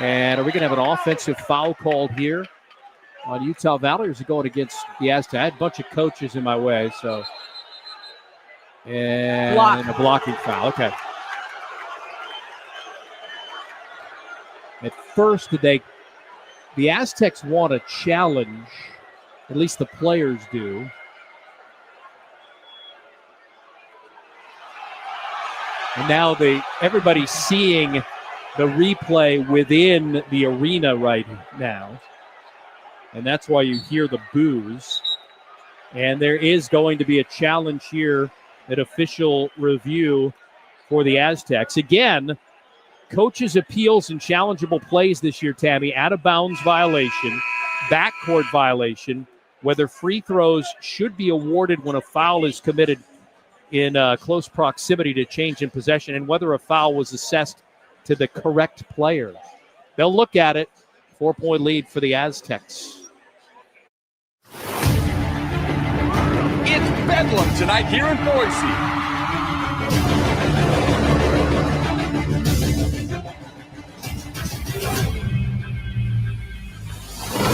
And are we going to have an offensive foul called here on Utah Valley, or is it going against the Aztecs? I had a bunch of coaches in my way, so. And a blocking foul. Okay. At first, the Aztecs want a challenge, at least the players do. And now everybody's seeing the replay within the arena right now. And that's why you hear the boos. And there is going to be a challenge here at official review for the Aztecs. Again, coaches' appeals and challengeable plays this year, Tammy. Out of bounds violation, backcourt violation, whether free throws should be awarded when a foul is committed in close proximity to change in possession, and whether a foul was assessed to the correct player. They'll look at it. 4-point lead for the Aztecs. It's Bedlam tonight here in Boise.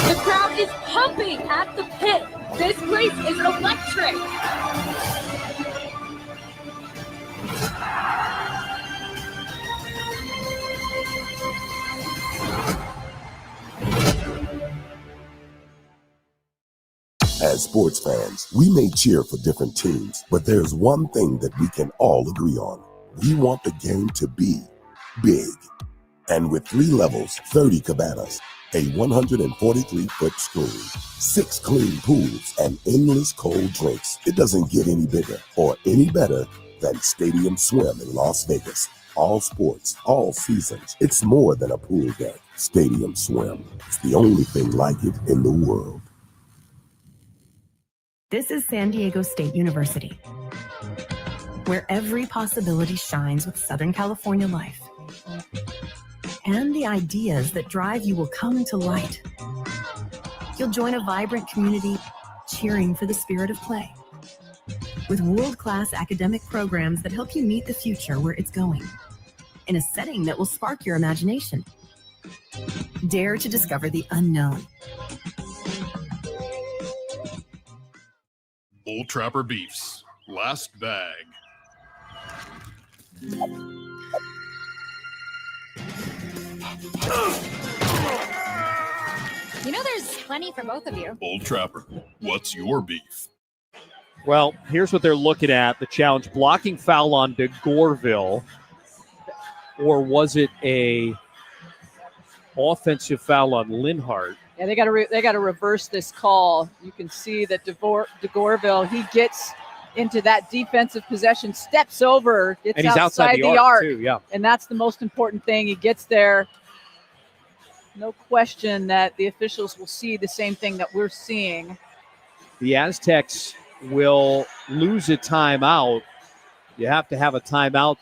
The crowd is pumping at the pit. This place is electric. As sports fans, we may cheer for different teams, but there's one thing that we can all agree on. We want the game to be big. And with 3 levels, 30 cabanas, a 143-foot screen, 6 clean pools, and endless cold drinks, it doesn't get any bigger or any better than Stadium Swim in Las Vegas. All sports, all seasons. It's more than a pool deck. Stadium Swim. It's the only thing like it in the world. This is San Diego State University, where every possibility shines with Southern California life. And the ideas that drive you will come to light. You'll join a vibrant community cheering for the spirit of play, with world-class academic programs that help you meet the future where it's going, in a setting that will spark your imagination. Dare to discover the unknown. Bull Trapper Beefs. Last bag. You know there's plenty for both of you. Bull Trapper, what's your beef? Well, here's what they're looking at. The challenge, blocking foul on DeGorville. Or was it a offensive foul on Linhart? Yeah, they got to reverse this call. You can see that DeGorville, he gets into that defensive possession, steps over, gets and he's outside the arc too, yeah. And that's the most important thing. He gets there. No question that the officials will see the same thing that we're seeing. The Aztecs will lose a timeout. You have to have a timeout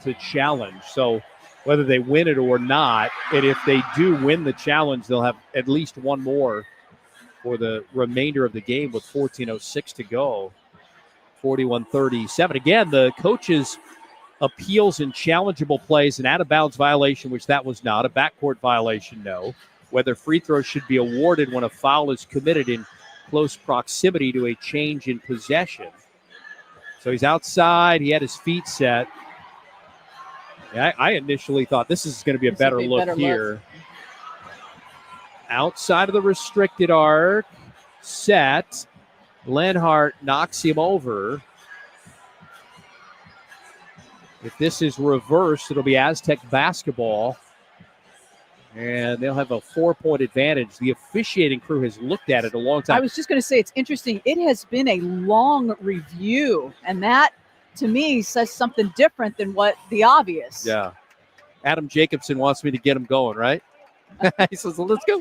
to challenge. So whether they win it or not. And if they do win the challenge, they'll have at least one more for the remainder of the game with 14:06 to go. 41-37. Again, the coaches' appeals and challengeable plays, an out-of-bounds violation, which that was not, a backcourt violation, no. Whether free throws should be awarded when a foul is committed in close proximity to a change in possession. So he's outside. He had his feet set. Yeah, I initially thought this is going to be a better look here. Outside of the restricted arc, set. Lenhart knocks him over. If this is reversed, it'll be Aztec basketball. And they'll have a 4-point advantage. The officiating crew has looked at it a long time. I was just going to say, it's interesting. It has been a long review, and that, to me, says something different than what the obvious. Yeah. Adam Jacobson wants me to get him going, right? He says, well, let's go.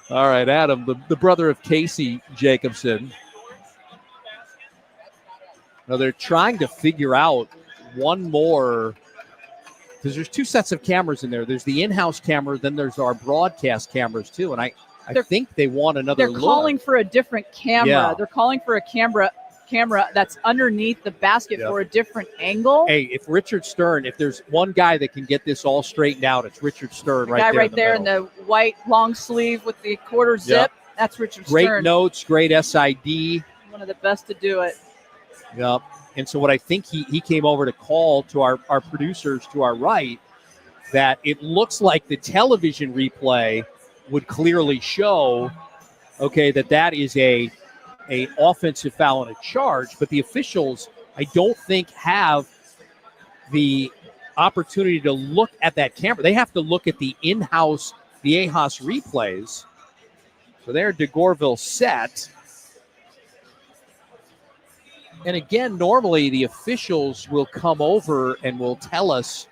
All right, Adam, the brother of Casey Jacobson. Now they're trying to figure out one more, because there's 2 sets of cameras in there. There's the in-house camera, then there's our broadcast cameras too. And I think they want another look. They're calling for a different camera. Yeah. They're calling for a camera that's underneath the basket for a different angle. Hey, if Richard Stern, if there's one guy that can get this all straightened out, it's Richard Stern The guy right there in middle. the white long sleeve with the quarter zip. That's Richard Great Stern. notes, great SID. One of the best to do it. Yep. And so what I think he came over to call to our producers to our right, that it looks like the television replay would clearly show, okay, that is a offensive foul and a charge, but the officials, I don't think, have the opportunity to look at that camera. They have to look at the in-house, the AHOS replays. So there, DeGorville set. And again, normally the officials will come over and will tell us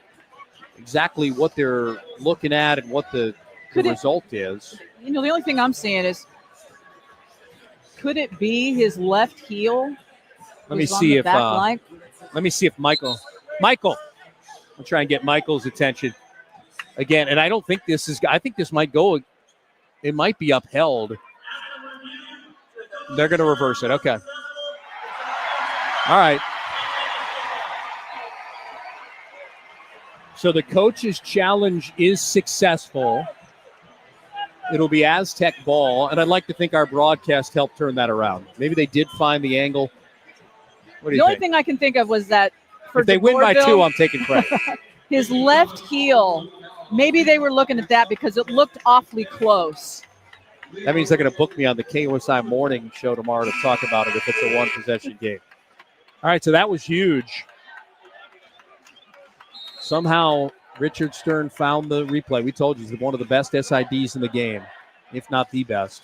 exactly what they're looking at and what the result is. You know, the only thing I'm seeing is, could it be his left heel? Let me see if Michael. I'll try and get Michael's attention again. And I don't think I think this might go. It might be upheld. They're going to reverse it. Okay. All right. So the coach's challenge is successful. It'll be Aztec ball, and I'd like to think our broadcast helped turn that around. Maybe they did find the angle. What do you think? The only thing I can think of was that for if they win by 2, I'm taking credit. His left heel, maybe they were looking at that because it looked awfully close. That means they're going to book me on the KOSI morning show tomorrow to talk about it if it's a one-possession game. All right, so that was huge. Somehow Richard Stern found the replay. We told you he's one of the best SIDs in the game, if not the best.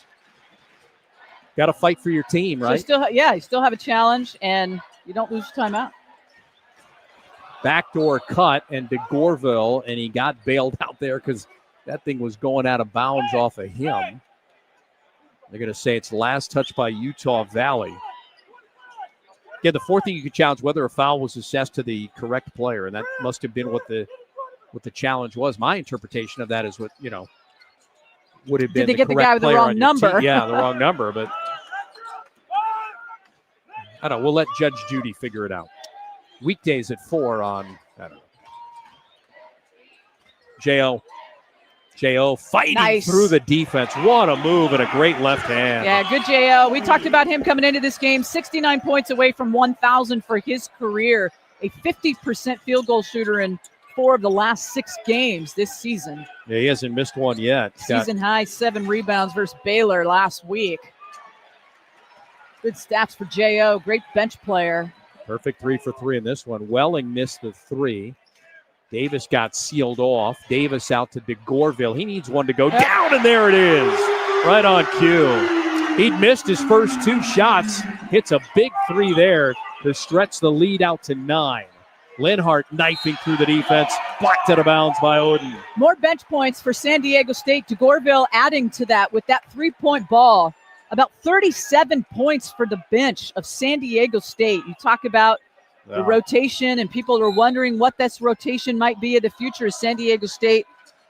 Got to fight for your team, right? So you still have a challenge, and you don't lose timeout. Backdoor cut, and DeGorville, and he got bailed out there because that thing was going out of bounds off of him. They're going to say it's last touch by Utah Valley. Again, the fourth thing you could challenge whether a foul was assessed to the correct player, and that must have been what the challenge was. My interpretation of that is what, would have been Did they get the guy with the wrong number? Yeah, the wrong number, but I don't know. We'll let Judge Judy figure it out. Weekdays at 4 on, I don't know. J.O. fighting through the defense. What a move and a great left hand. Yeah, good J.O. We talked about him coming into this game, 69 points away from 1,000 for his career, a 50% field goal shooter in 4 of the last 6 games this season. Yeah, he hasn't missed one yet. Season high 7 rebounds versus Baylor last week. Good stats for J.O., great bench player. Perfect 3 for 3 in this one. Welling missed the 3. Davis got sealed off. Davis out to DeGorville. He needs one to go down, and there it is. Right on cue. He'd missed his first 2 shots. Hits a big 3 there to stretch the lead out to 9. Lenhart knifing through the defense. Blocked out of bounds by Odin. More bench points for San Diego State. DeGorville adding to that with that 3-point ball. About 37 points for the bench of San Diego State. You talk about the rotation, and people are wondering what this rotation might be in the future of San Diego State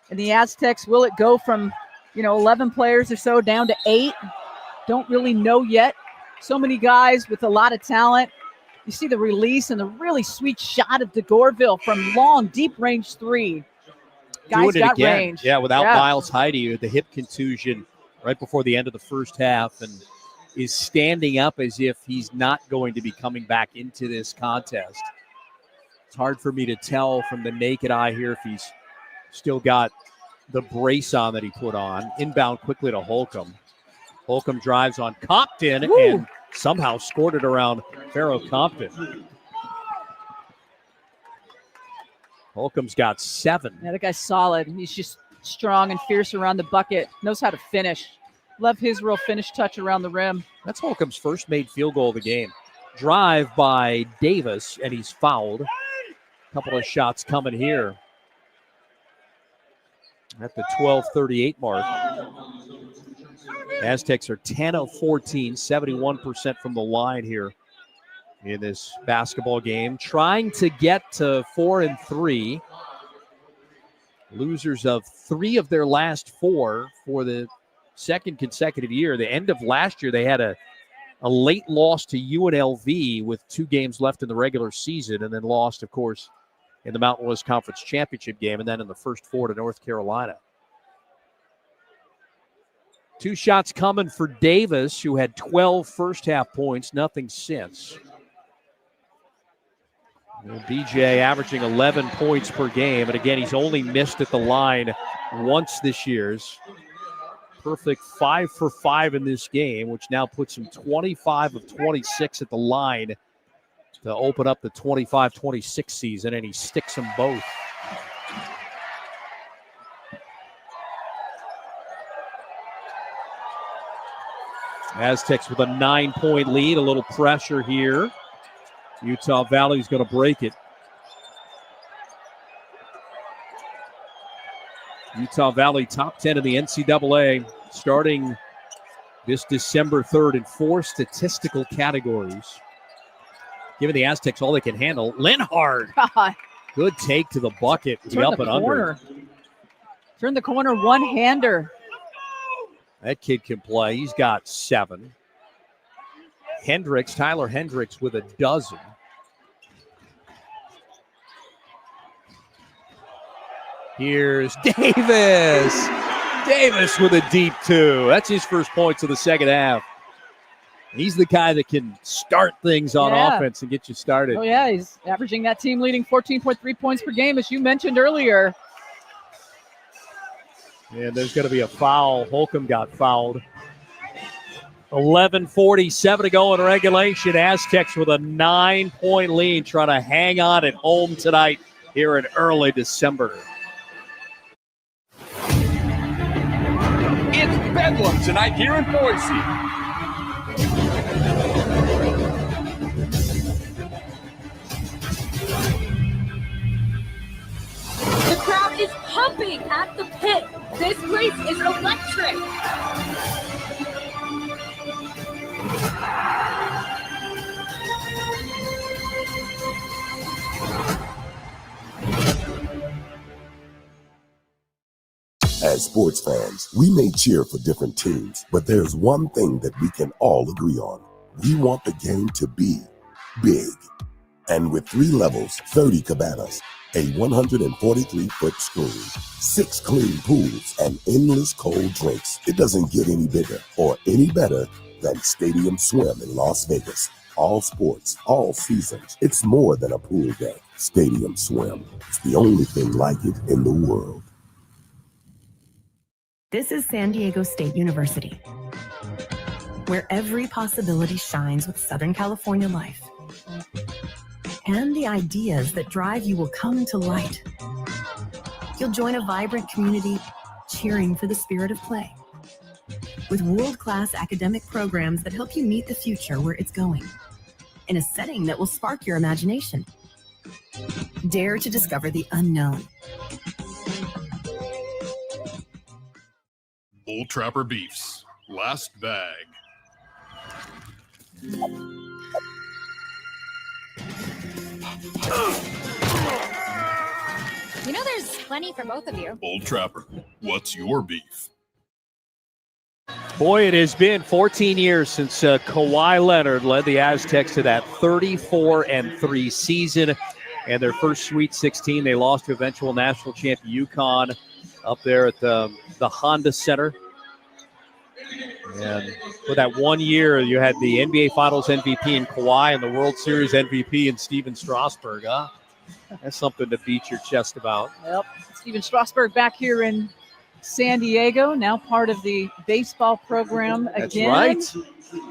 and the Aztecs. Will it go from, 11 players or so down to 8? Don't really know yet. So many guys with a lot of talent. You see the release and the really sweet shot of DeGorville from long, deep range 3. Guys Doing it got again. range. Yeah, without Miles Heide with the hip contusion right before the end of the first half, and is standing up as if he's not going to be coming back into this contest. It's hard for me to tell from the naked eye here if he's still got the brace on that he put on. Inbound quickly to Holcomb. Holcomb drives on Compton and somehow scored it around Pharaoh Compton. Holcomb's got 7. Yeah, that guy's solid. He's just strong and fierce around the bucket. Knows how to finish. Love his real finish touch around the rim. That's Holcomb's first made field goal of the game. Drive by Davis, and he's fouled. A couple of shots coming here at the 12:38 mark. Aztecs are 10 of 14, 71% from the line here in this basketball game. Trying to get to 4-3. Losers of 3 of their last 4 for the second consecutive year. The end of last year, they had a late loss to UNLV with 2 games left in the regular season, and then lost, of course, in the Mountain West Conference Championship game, and then in the first 4 to North Carolina. 2 shots coming for Davis, who had 12 first-half points, nothing since. And BJ averaging 11 points per game, and again, he's only missed at the line once this year's. Perfect 5 for 5 in this game, which now puts him 25 of 26 at the line to open up the 25-26 season, and he sticks them both. Aztecs with a 9-point lead, a little pressure here. Utah Valley's going to break it. Utah Valley top 10 in the NCAA starting this December 3rd in 4 statistical categories. Giving the Aztecs all they can handle. Linhart. Good take to the bucket. The up and under. Turn the corner, one-hander. That kid can play. He's got 7. Tyler Hendricks with a dozen. Here's Davis. Davis with a deep 2. That's his first points of the second half. He's the guy that can start things on offense and get you started. Oh, yeah, he's averaging that team-leading 14.3 points per game, as you mentioned earlier. And there's going to be a foul. Holcomb got fouled. 11:47 to go in regulation. Aztecs with a 9-point lead, trying to hang on at home tonight here in early December. It's Bedlam tonight here in Boise. The crowd is pumping at the pit. This place is electric. As sports fans, we may cheer for different teams, but there's one thing that we can all agree on. We want the game to be big. And with 3 levels, 30 cabanas, a 143-foot screen, 6 clean pools, and endless cold drinks, it doesn't get any bigger or any better than Stadium Swim in Las Vegas. All sports, all seasons. It's more than a pool day. Stadium Swim. It's the only thing like it in the world. This is San Diego State University, where every possibility shines with Southern California life. And the ideas that drive you will come to light. You'll join a vibrant community cheering for the spirit of play, with world-class academic programs that help you meet the future where it's going, in a setting that will spark your imagination. Dare to discover the unknown. Bull Trapper Beefs. Last bag. You know there's plenty for both of you. Old Trapper, what's your beef? Boy, it has been 14 years since Kawhi Leonard led the Aztecs to that 34-3 season and their first Sweet 16. They lost to eventual national champion UConn up there at the Honda Center. And for that 1 year, you had the NBA Finals MVP in Kawhi and the World Series MVP in Steven Strasburg. Huh? That's something to beat your chest about. Yep. Steven Strasburg back here in San Diego, now part of the baseball program again. That's right.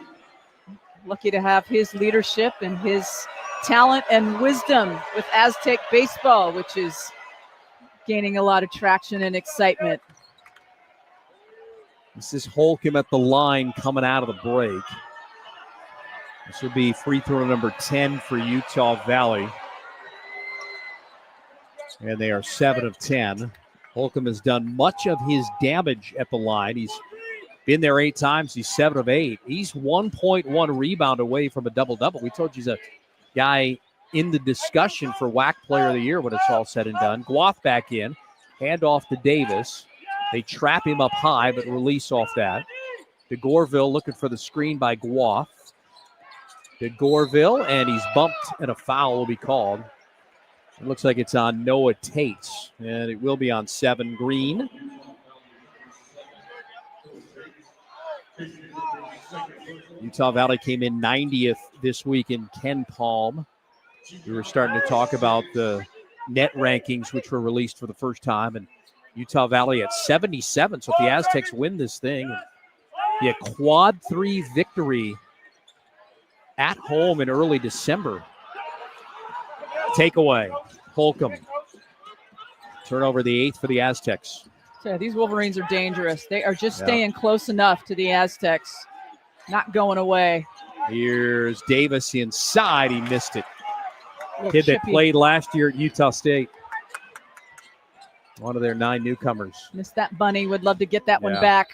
Lucky to have his leadership and his talent and wisdom with Aztec baseball, which is gaining a lot of traction and excitement. This is Holcomb at the line coming out of the break. This will be free throw number 10 for Utah Valley. And they are 7 of 10. Holcomb has done much of his damage at the line. He's been there 8 times. He's 7 of 8. He's 1.1 rebound away from a double-double. We told you he's a guy in the discussion for WAC Player of the Year when it's all said and done. Guath back in. Hand off to Davis. They trap him up high, but release off that. De Gorville looking for the screen by Guath. De Gorville, and he's bumped, and a foul will be called. It looks like it's on Noah Tates, and it will be on 7 Green. Utah Valley came in 90th this week in Ken Palm. We were starting to talk about the net rankings, which were released for the first time, and Utah Valley at 77. So if the Aztecs win this thing, be a quad 3 victory at home in early December. Takeaway, Holcomb. Turnover the 8th for the Aztecs. Yeah, these Wolverines are dangerous. They are just staying close enough to the Aztecs, not going away. Here's Davis inside. He missed it. Kid chippy. that played last year at Utah State. One of their 9 newcomers. Missed that bunny. Would love to get that one Yeah. back.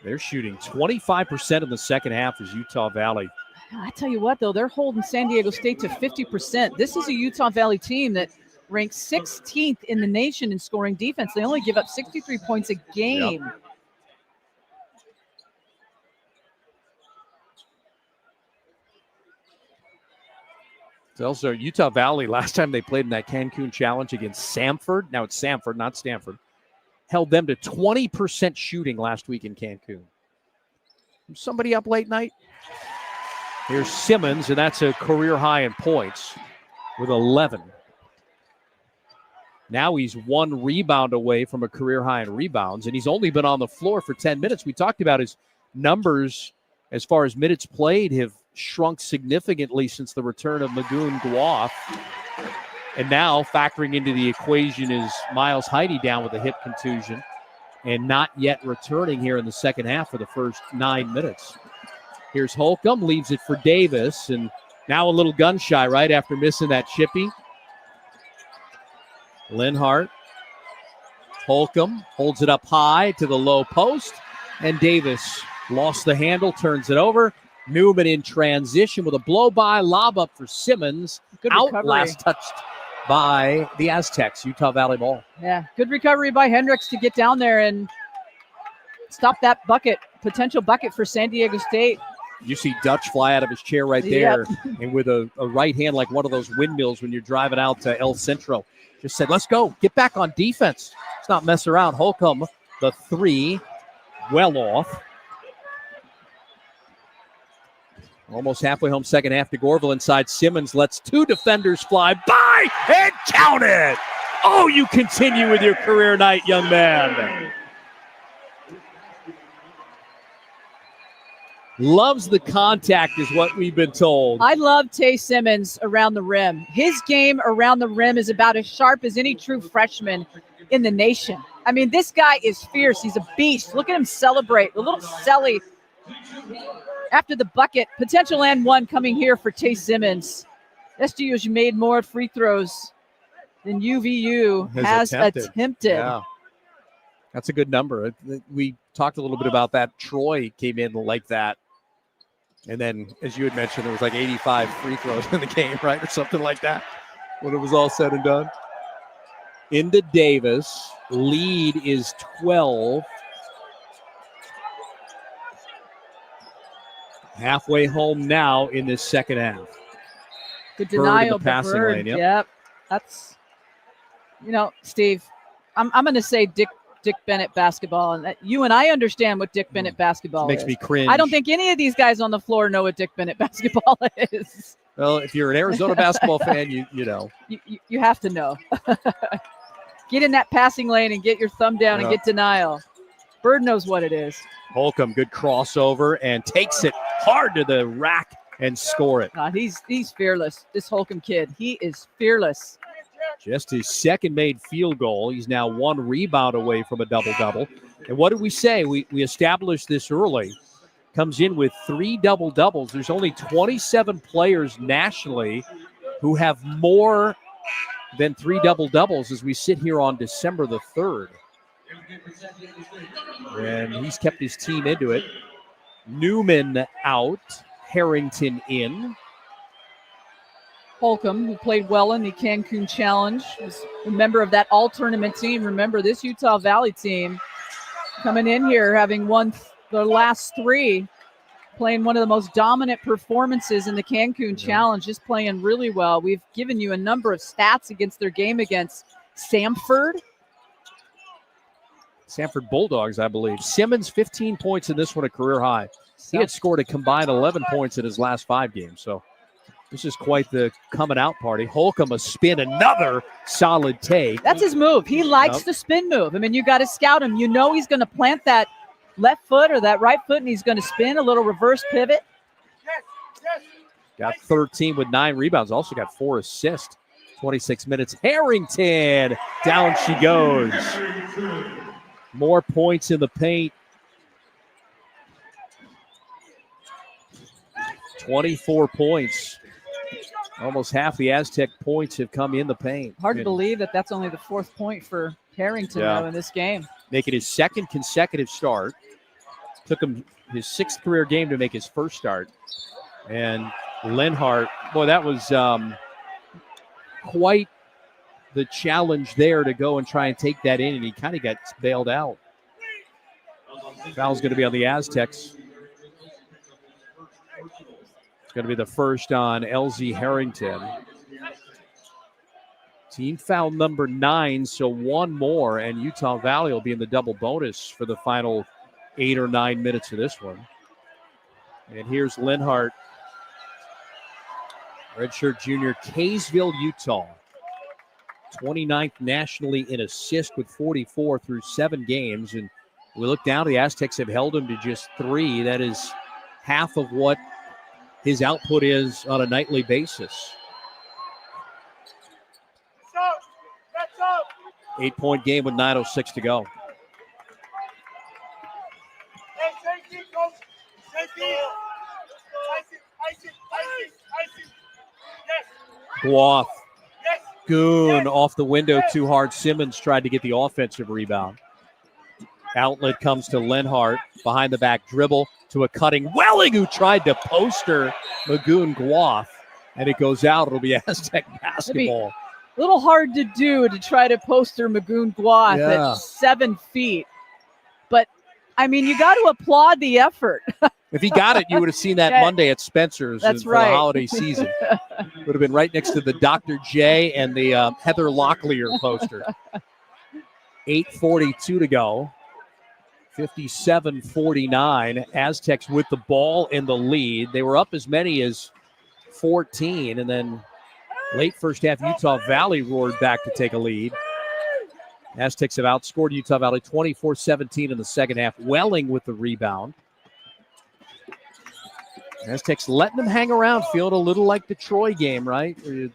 They're shooting 25% in the second half as Utah Valley. I tell you what, though, they're holding San Diego State to 50%. This is a Utah Valley team that ranks 16th in the nation in scoring defense. They only give up 63 points a game. Yep. It's also Utah Valley, last time they played in that Cancun Challenge against Samford, now it's Samford, not Stanford, held them to 20% shooting last week in Cancun. Somebody up late night? Here's Simmons, and that's a career high in points with 11. Now he's 1 rebound away from a career high in rebounds, and he's only been on the floor for 10 minutes. We talked about his numbers as far as minutes played have shrunk significantly since the return of Magoon Guath. And now factoring into the equation is Miles Heide down with a hip contusion and not yet returning here in the second half for the first 9 minutes. Here's Holcomb, leaves it for Davis, and now a little gun shy right after missing that chippy. Linhart. Holcomb holds it up high to the low post, and Davis lost the handle, turns it over. Newman in transition with a blow-by, lob up for Simmons. Good out, recovery. last touched by the Aztecs, Utah Valley ball. Yeah, good recovery by Hendricks to get down there and stop that bucket, potential bucket for San Diego State. You see Dutch fly out of his chair right there, and with a right hand like one of those windmills when you're driving out to El Centro. Just said, let's go, get back on defense. Let's not mess around. Holcomb, the 3, well off. Almost halfway home second half to Gorville inside. Simmons lets 2 defenders fly by and count it. Oh, you continue with your career night, young man. Loves the contact is what we've been told. I love Tay Simmons around the rim. His game around the rim is about as sharp as any true freshman in the nation. I mean, this guy is fierce. He's a beast. Look at him celebrate. A little Selly after the bucket. Potential and 1 coming here for Tay Simmons. SDU has made more free throws than UVU has attempted. Yeah. That's a good number. We talked a little bit about that. Troy came in like that And then, as you had mentioned, there was like 85 free throws in the game, right? Or something like that when it was all said and done. Into Davis. Lead is 12. Halfway home now in this second half. Good denial, Bird in the passing Bird. lane. Yep. That's, Steve, I'm going to say Dick Bennett basketball. And you and I understand what Dick Bennett basketball Makes is. me cringe. I don't think any of these guys on the floor know what Dick Bennett basketball is. Well, if you're an Arizona basketball fan, you know. You have to know. Get in that passing lane and get your thumb down and get denial. Bird knows what it is. Holcomb, good crossover, and takes it hard to the rack and score it. He's fearless, this Holcomb kid. He is fearless. Just his second made field goal. He's now 1 rebound away from a double-double. And what did we say? We established this early. Comes in with 3 double-doubles. There's only 27 players nationally who have more than 3 double-doubles as we sit here on December the 3rd. And he's kept his team into it. Newman out. Harrington in. Holcomb, who played well in the Cancun Challenge, was a member of that all-tournament team. Remember, this Utah Valley team coming in here having won the last 3, playing one of the most dominant performances in the Cancun Challenge, just playing really well. We've given you a number of stats against their game against Samford Bulldogs, I believe. Simmons, 15 points in this one, a career high. He had scored a combined 11 points in his last 5 games, so this is quite the coming out party. Holcomb a spin, another solid take. That's his move. He likes the spin move. I mean, you got to scout him. You know he's going to plant that left foot or that right foot, and he's going to spin a little reverse pivot. Got 13 with 9 rebounds. Also got 4 assists. 26 minutes. Harrington, down she goes. More points in the paint. 24 points. Almost half the Aztec points have come in the paint. Hard to believe that that's only the 4th point for Harrington though in this game. Making his 2nd consecutive start. Took him his 6th career game to make his 1st start. And Lenhart, boy, that was quite the challenge there to go and try and take that in, and he kind of got bailed out. Foul's going to be on the Aztecs. It's going to be the first on LZ Harrington. Team foul number 9, so 1 more, and Utah Valley will be in the double bonus for the final 8 or 9 minutes of this one. And here's Lenhart, redshirt junior, Kaysville, Utah. 29th nationally in assist with 44 through 7 games. And we look down, the Aztecs have held him to just 3. That is half of what his output is on a nightly basis. 8-point game with 9:06 to go. Guoth. Goon off the window too hard. Simmons tried to get the offensive rebound. Outlet comes to Lenhart. Behind the back dribble to a cutting Welling, who tried to poster Magoon Guoth. And it goes out. It'll be Aztec basketball. A little hard to do to try to poster Magoon Guoth at 7 feet. But, I mean, you got to applaud the effort. If he got it, you would have seen that Monday at Spencer's for the holiday season. Would have been right next to the Dr. J and the Heather Locklear poster. 8:42 to go. 57-49. Aztecs with the ball in the lead. They were up as many as 14, and then late first half, Utah Valley roared back to take a lead. Aztecs have outscored Utah Valley 24-17 in the second half. Welling with the rebound. Aztecs letting them hang around, feeling a little like the Troy game, right? Where you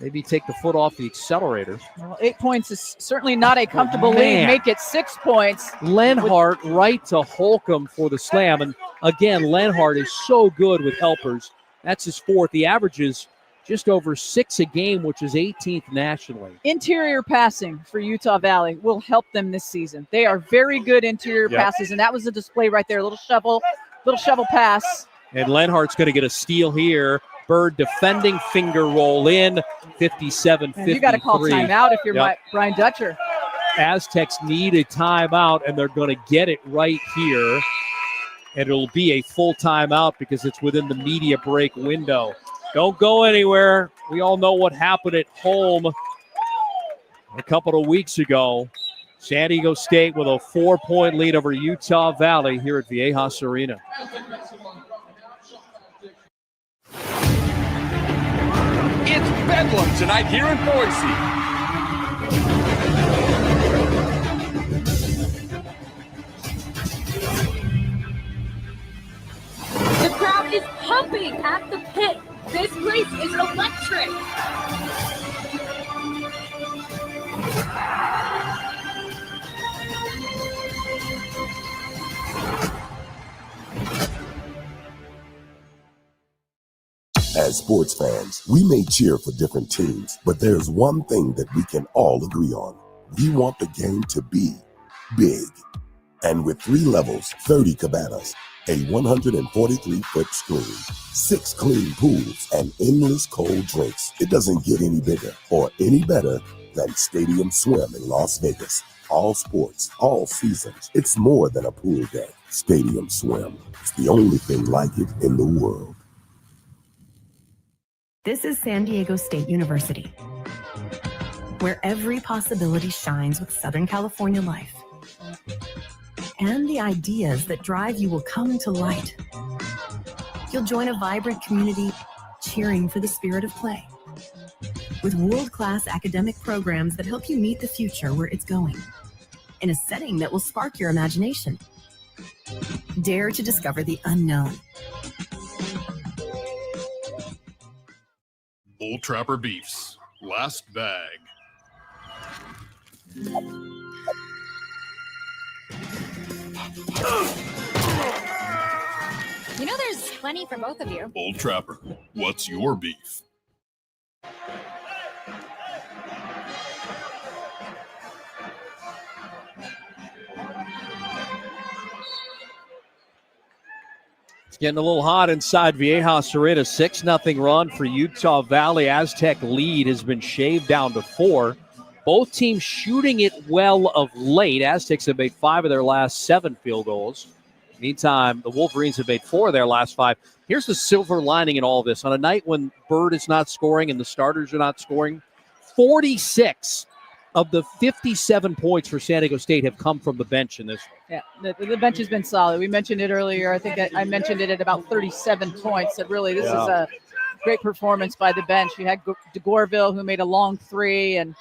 maybe take the foot off the accelerator. Well, 8 points is certainly not a comfortable lead. Make it 6 points. Lenhart right to Holcomb for the slam. And again, Lenhart is so good with helpers. That's his 4th. He averages just over 6 a game, which is 18th nationally. Interior passing for Utah Valley will help them this season. They are very good interior passes, and that was a display right there. A little shovel Little shovel pass. And Lenhart's going to get a steal here. Bird defending, finger roll in, 57-53. You got to call timeout if you're Brian Dutcher. Aztecs need a timeout, and they're going to get it right here. And it'll be a full timeout because it's within the media break window. Don't go anywhere. We all know what happened at home a couple of weeks ago. San Diego State with a 4-point lead over Utah Valley here at Viejas Arena. It's Bedlam tonight here in Boise. The crowd is pumping at the pit. This place is electric. As sports fans, we may cheer for different teams, but there's one thing that we can all agree on. We want the game to be big. And with 3 levels, 30 cabanas, a 143-foot screen, 6 clean pools, and endless cold drinks, it doesn't get any bigger or any better than Stadium Swim in Las Vegas. All sports, all seasons. It's more than a pool deck. Stadium Swim. It's the only thing like it in the world. This is San Diego State University, where every possibility shines with Southern California life. And the ideas that drive you will come to light. You'll join a vibrant community cheering for the spirit of play, with world-class academic programs that help you meet the future where it's going, in a setting that will spark your imagination. Dare to discover the unknown. Bull Trapper Beefs. Last bag. You know there's plenty for both of you. Bull Trapper, what's your beef? It's getting a little hot inside Viejas Arena. 6-0 run for Utah Valley. Aztec lead has been shaved down to 4. Both teams shooting it well of late. Aztecs have made 5 of their last 7 field goals. Meantime, the Wolverines have made 4 of their last 5. Here's the silver lining in all of this. On a night when Bird is not scoring and the starters are not scoring, 46 of the 57 points for San Diego State have come from the bench in this one. Yeah, the bench has been solid. We mentioned it earlier. I think I mentioned it at about 37 points. That really, this is a great performance by the bench. You had DeGorville, who made a long 3 and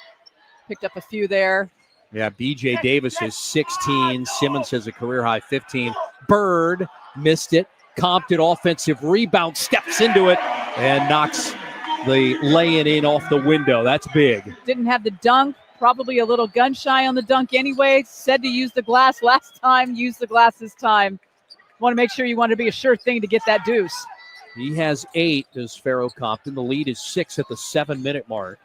picked up a few there. Yeah, B.J. Davis has 16. Simmons has a career-high 15. Bird missed it. Compton offensive rebound, steps into it, and knocks the lay-in in off the window. That's big. Didn't have the dunk. Probably a little gun shy on the dunk anyway. Said to use the glass last time, use the glass this time. Want to make sure you want to be a sure thing to get that deuce. He has 8, does Pharaoh Compton. The lead is 6 at the 7-minute mark.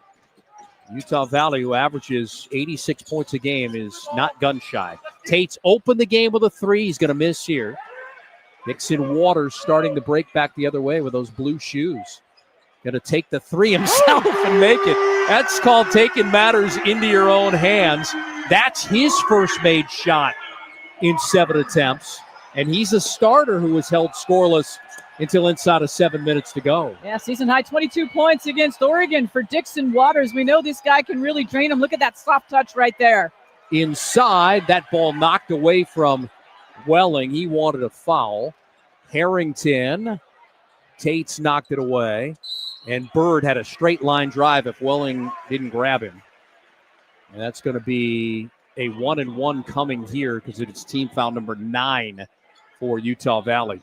Utah Valley, who averages 86 points a game, is not gun shy. Tate's opened the game with a 3. He's going to miss here. Dixon Waters starting to break back the other way with those blue shoes. Going to take the 3 himself and make it. That's called taking matters into your own hands. That's his first made shot in 7 attempts. And he's a starter who was held scoreless until inside of 7 minutes to go. Yeah, season high 22 points against Oregon for Dixon Waters. We know this guy can really drain him. Look at that soft touch right there. Inside, that ball knocked away from Welling. He wanted a foul. Harrington, Tate's knocked it away. And Bird had a straight line drive if Welling didn't grab him. And that's going to be a 1-and-1 coming here because it's team foul number 9 for Utah Valley.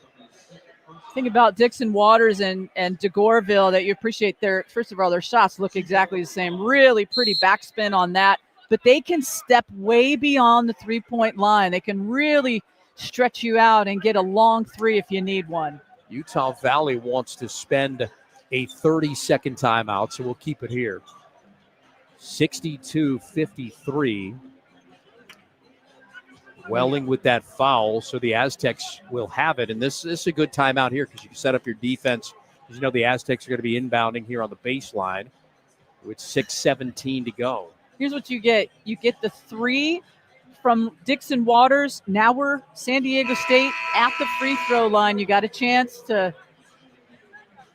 Thing about Dixon Waters and DeGorville that you appreciate first of all, their shots look exactly the same. Really pretty backspin on that. But they can step way beyond the 3-point line. They can really stretch you out and get a long 3 if you need one. Utah Valley wants to spend a 30-second timeout, so we'll keep it here. 62-53. Welling with that foul, so the Aztecs will have it. And this is a good timeout here because you can set up your defense. Because you know the Aztecs are going to be inbounding here on the baseline with 6:17 to go. Here's what you get. You get the 3 from Dixon Waters. Now we're San Diego State at the free throw line. You got a chance to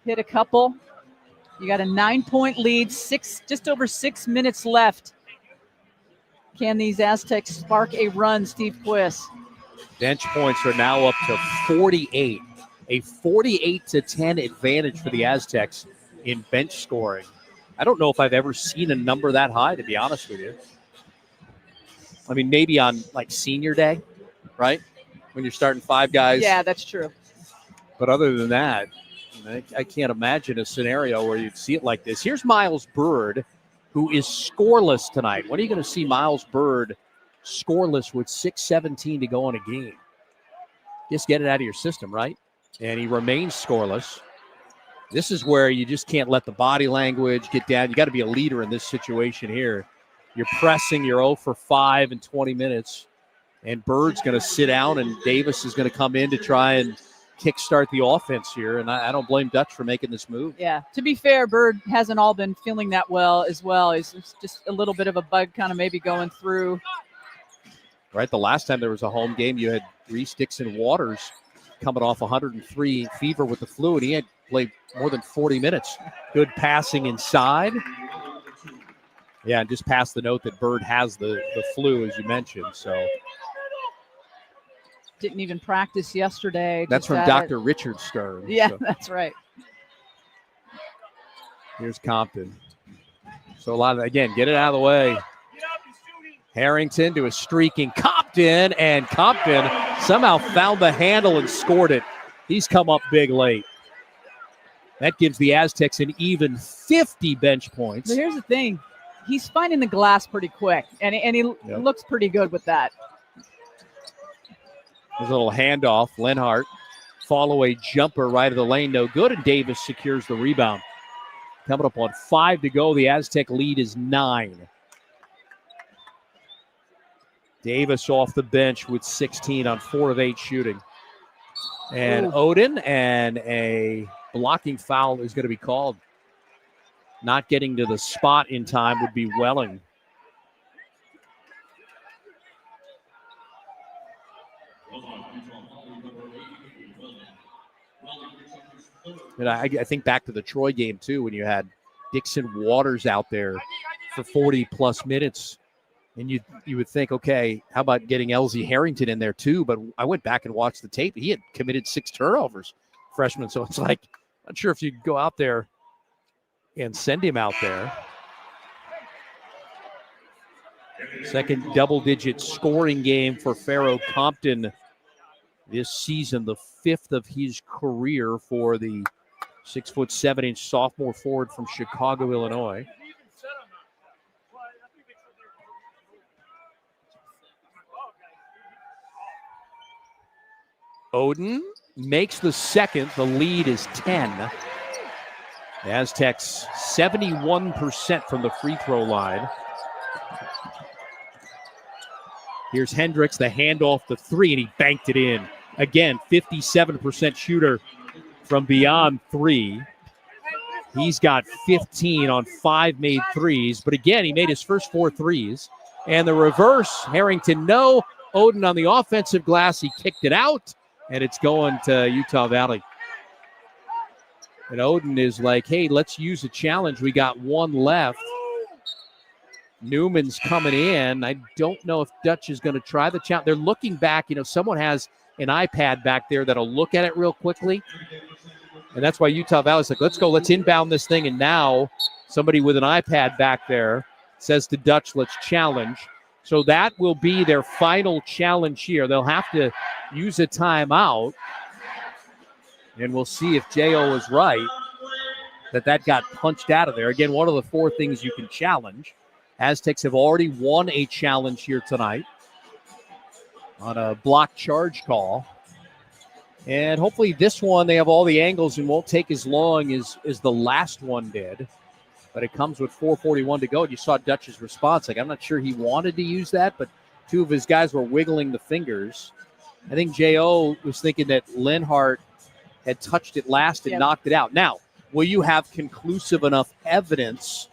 hit a couple. You got a 9-point lead, just over 6 minutes left. Can these Aztecs spark a run, Steve Quiss? Bench points are now up to 48. A 48-10 advantage for the Aztecs in bench scoring. I don't know if I've ever seen a number that high, to be honest with you. I mean, maybe on like senior day, right? When you're starting 5 guys. Yeah, that's true. But other than that, I can't imagine a scenario where you'd see it like this. Here's Miles Bird, who is scoreless tonight. When are you going to see Miles Bird scoreless with 6:17 to go in a game? Just get it out of your system, right? And he remains scoreless. This is where you just can't let the body language get down. You got to be a leader in this situation here. You're pressing, you're 0 for 5 in 20 minutes. And Bird's going to sit down, and Davis is going to come in to try and kickstart the offense here. And I don't blame Dutch for making this move. Yeah, to be fair, Bird hasn't all been feeling that well as well. He's just a little bit of a bug kind of maybe going through. Right, the last time there was a home game, you had Reese Dixon Waters coming off 103 fever with the flu, and he had played more than 40 minutes. Good passing inside. Yeah, and just passed the note that Bird has the flu, as you mentioned. So didn't even practice yesterday. That's from Dr. Richard Stern. Yeah, so. That's right. Here's Compton. So a lot of, again, get it out of the way. Harrington to a streaking Compton, and Compton somehow found the handle and scored it. He's come up big late. That gives the Aztecs an even 50 bench points. But here's the thing. He's finding the glass pretty quick, and he looks pretty good with that. There's a little handoff. Lenhart, fall-away jumper right of the lane, no good, and Davis secures the rebound. Coming up on 5 to go, the Aztec lead is 9. Davis off the bench with 16 on 4 of 8 shooting. And Odin, and a blocking foul is going to be called. Not getting to the spot in time would be Welling. And I think back to the Troy game, too, when you had Dixon Waters out there for 40-plus minutes. And you would think, okay, how about getting LZ Harrington in there, too? But I went back and watched the tape. He had committed 6 turnovers, freshman. So it's like, I'm not sure if you could go out there and send him out there. Second double-digit scoring game for Pharaoh Compton this season, the 5th of his career for the 6'7" sophomore forward from Chicago, Illinois. Odin makes the second. The lead is 10. The Aztecs 71% from the free throw line. Here's Hendricks, the handoff, the 3, and he banked it in. Again, 57% shooter from beyond 3. He's got 15 on 5 made threes, but again, he made his first 4 threes. And the reverse, Harrington, no. Odin on the offensive glass, he kicked it out, and it's going to Utah Valley. And Odin is like, hey, let's use a challenge. We got 1 left. Newman's coming in. I don't know if Dutch is going to try the challenge. They're looking back. Someone has an iPad back there that'll look at it real quickly. And that's why Utah Valley's like, let's go. Let's inbound this thing. And now somebody with an iPad back there says to Dutch, let's challenge. So that will be their final challenge here. They'll have to use a timeout. And we'll see if J.O. is right, that got punched out of there. Again, one of the 4 things you can challenge. Aztecs have already won a challenge here tonight on a block charge call. And hopefully this one, they have all the angles and won't take as long as the last one did. But it comes with 4:41 to go. And you saw Dutch's response. Like, I'm not sure he wanted to use that, but Two of his guys were wiggling the fingers. I think J.O. was thinking that Linhart had touched it last and knocked it out. Now, will you have conclusive enough evidence,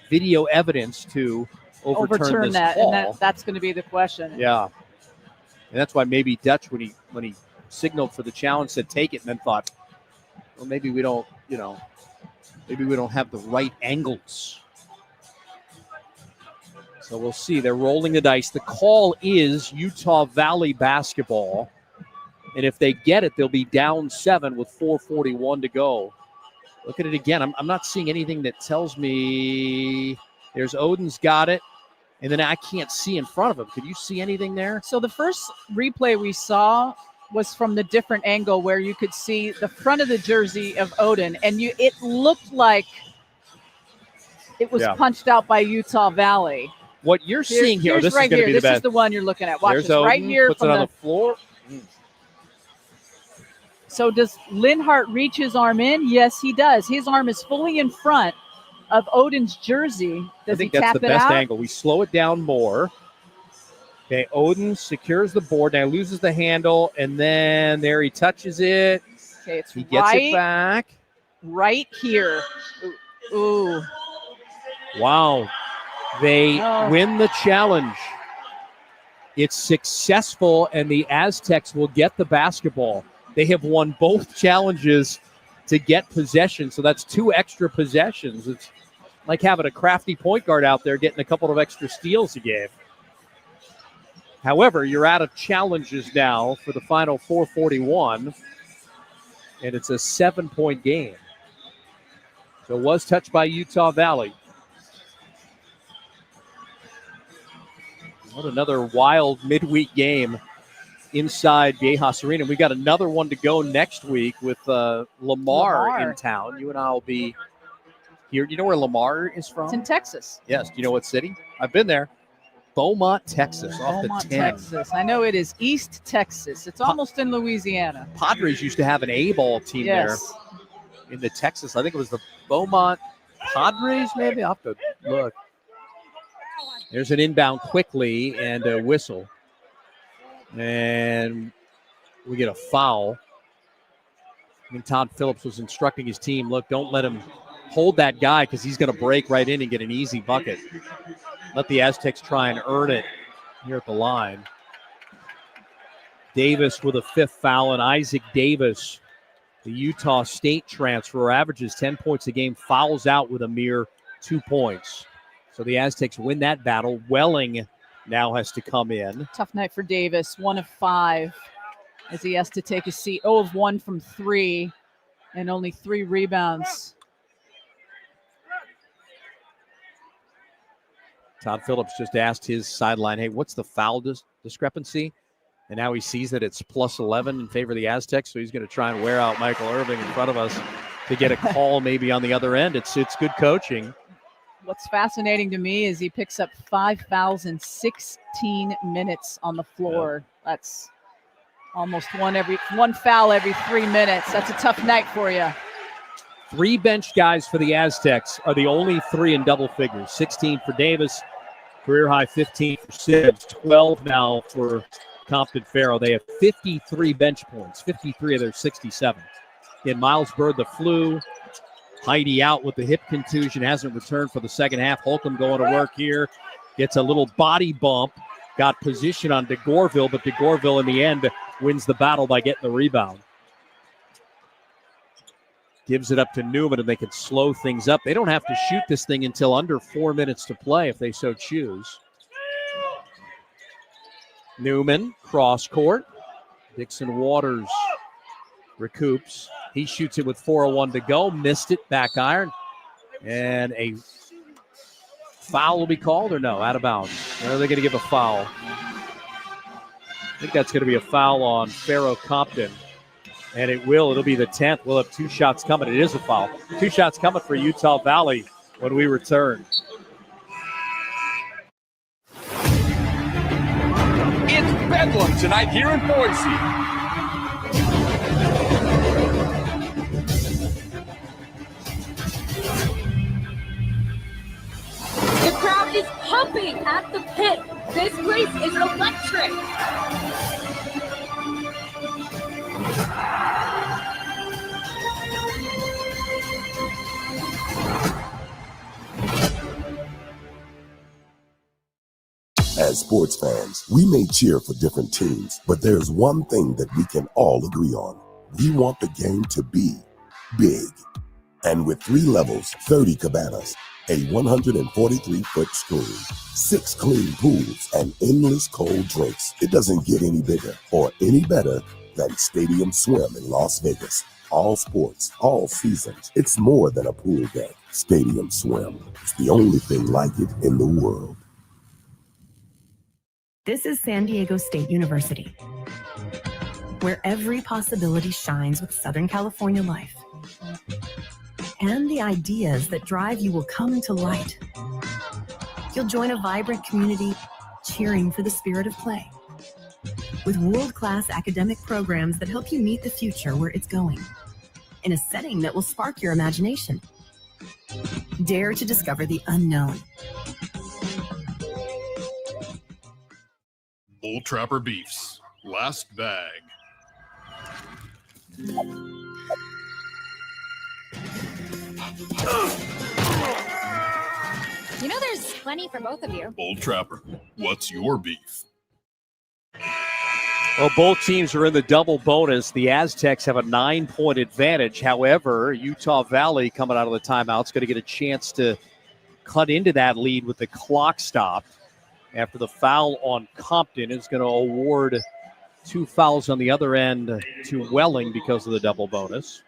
video evidence, to overturn this that? call? And that's going to be the question. Yeah. And that's why maybe Dutch, when he signaled for the challenge, said take it, and then thought, well, maybe we don't, maybe we don't have the right angles. So we'll see. They're rolling the dice. The call is Utah Valley basketball. And if they get it, they'll be down 7 with 4:41 to go. Look at it again. I'm not seeing anything that tells me there's Odin's got it. And then I can't see in front of him. Could you see anything there? So the first replay we saw was from the different angle where you could see the front of the jersey of Odin. And it looked like it was punched out by Utah Valley. What you're seeing here, this right is going to be the best. This is the one you're looking at. Watch There's this Odin, right here. Puts it on the floor. So does Linhart reach his arm in? Yes, he does. His arm is fully in front of Odin's jersey. I think that's the best angle. We slow it down more. Okay, Odin secures the board. Now loses the handle, and then there he touches it. Okay, he gets it back. Right here. Ooh. Wow. They win the challenge. It's successful, and the Aztecs will get the basketball. They have won both challenges to get possession, so that's 2 extra possessions. It's like having a crafty point guard out there getting a couple of extra steals a game. However, you're out of challenges now for the final 4:41, and it's a 7-point game. So it was touched by Utah Valley. What another wild midweek game inside Viejas Arena. We got another one to go next week with Lamar in town. You and I will be here. Do you know where Lamar is from? It's in Texas. Yes. Do you know what city? I've been there. Beaumont, Texas. Beaumont, off the 10. Texas. I know it is East Texas. It's almost in Louisiana. Padres used to have an A-ball team there in the Texas. I think it was the Beaumont Padres, maybe? I'll have to look. There's an inbound quickly and a whistle. And we get a foul. I think Todd Phillips was instructing his team, look, don't let him hold that guy because he's going to break right in and get an easy bucket. Let the Aztecs try and earn it here at the line. Davis with a 5th foul, and Isaac Davis, the Utah State transfer, averages 10 points a game, fouls out with a mere 2 points. So the Aztecs win that battle. Welling now has to come in. Tough night for Davis, 1 of 5 as he has to take a seat. 0 of 1 from 3 and only 3 rebounds. Todd Phillips just asked his sideline, hey, what's the foul discrepancy? And now he sees that it's plus 11 in favor of the Aztecs, so he's going to try and wear out Michael Irving in front of us to get a call maybe on the other end. It's good coaching. What's fascinating to me is he picks up 5 fouls in 16 minutes on the floor. Yeah. That's almost one foul every 3 minutes. That's a tough night for you. 3 bench guys for the Aztecs are the only 3 in double figures. 16 for Davis, career high 15 for Sims, 12 now for Compton Farrow. They have 53 bench points, 53 of their 67. Again, Miles Bird, the flu. Heidi out with the hip contusion, hasn't returned for the second half. Holcomb going to work here. Gets a little body bump. Got position on DeGorville, but DeGorville in the end wins the battle by getting the rebound. Gives it up to Newman, and they can slow things up. They don't have to shoot this thing until under 4 minutes to play if they so choose. Newman, cross court. Dixon Waters recoups. He shoots it with 4:01 to go. Missed it, back iron. And a foul will be called or no? Out of bounds. Or are they going to give a foul? I think that's going to be a foul on Farrow Compton. And it will. It'll be the 10th. We'll have 2 shots coming. It is a foul. 2 shots coming for Utah Valley when we return. It's Bedlam tonight here in Boise. The crowd is pumping at the pit. This place is electric. electric. As sports fans, we may cheer for different teams, but there's one thing that we can all agree on. We want the game to be big. And with 3 levels, 30 cabanas, a 143-foot screen, 6 clean pools, and endless cold drinks, it doesn't get any bigger or any better than Stadium Swim in Las Vegas. All sports, all seasons. It's more than a pool deck. Stadium Swim. It's the only thing like it in the world. This is San Diego State University, where every possibility shines with Southern California life. And the ideas that drive you will come to light. You'll join a vibrant community cheering for the spirit of play, with world-class academic programs that help you meet the future where it's going, in a setting that will spark your imagination. Dare to discover the unknown. Bull Trapper Beefs. Last bag. You know there's plenty for both of you. Bull Trapper, what's your beef? Well, both teams are in the double bonus. The Aztecs have a 9-point advantage. However, Utah Valley coming out of the timeout is going to get a chance to cut into that lead with the clock stop. After the foul on Compton, is going to award 2 fouls on the other end to Welling because of the double bonus.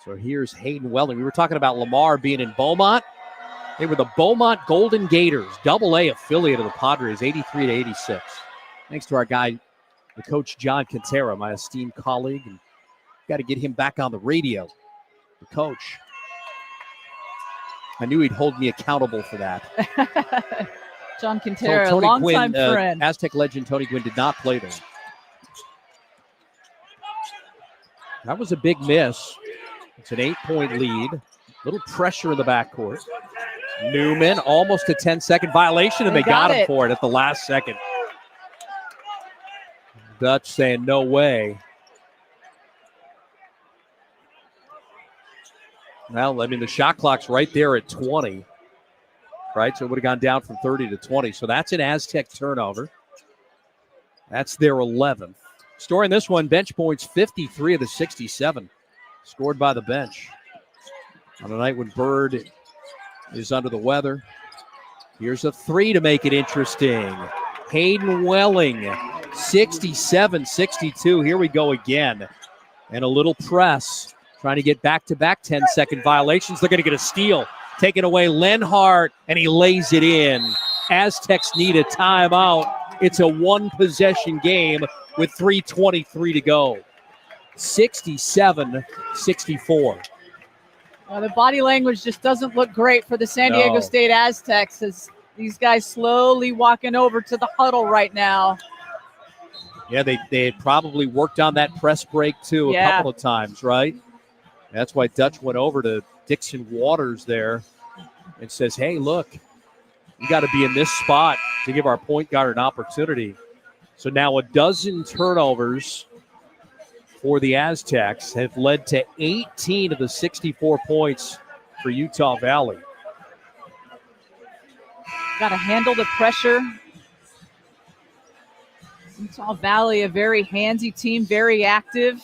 So here's Hayden Welling. We were talking about Lamar being in Beaumont. They were the Beaumont Golden Gators, AA affiliate of the Padres, 83-86. Thanks to our guy, the coach John Quintero, my esteemed colleague. And got to get him back on the radio, the coach. I knew he'd hold me accountable for that. John Quintero, so longtime friend. Aztec legend Tony Gwynn did not play there. That was a big miss. It's an 8-point lead. Little pressure in the backcourt. Newman, almost a 10-second violation, and they got him for it at the last second. Dutch saying no way. Well, I mean, the shot clock's right there at 20. Right, so it would have gone down from 30 to 20. So that's an Aztec turnover. That's their 11th. Story in this one, bench points 53 of the 67 scored by the bench. On a night when Bird is under the weather. Here's a 3 to make it interesting. Hayden Welling, 67-62. Here we go again. And a little press, trying to get back-to-back 10-second violations. They're going to get a steal. Taking away Lenhart, and he lays it in. Aztecs need a timeout. It's a one-possession game with 3:23 to go. 67-64. Well, the body language just doesn't look great for the San Diego State Aztecs as these guys slowly walking over to the huddle right now. Yeah, they had probably worked on that press break, too, a couple of times, right? That's why Dutch went over to Dixon Waters there and says, hey, look, we got to be in this spot to give our point guard an opportunity. So now a dozen turnovers for the Aztecs have led to 18 of the 64 points for Utah Valley. Got to handle the pressure. Utah Valley, a very handsy team, very active.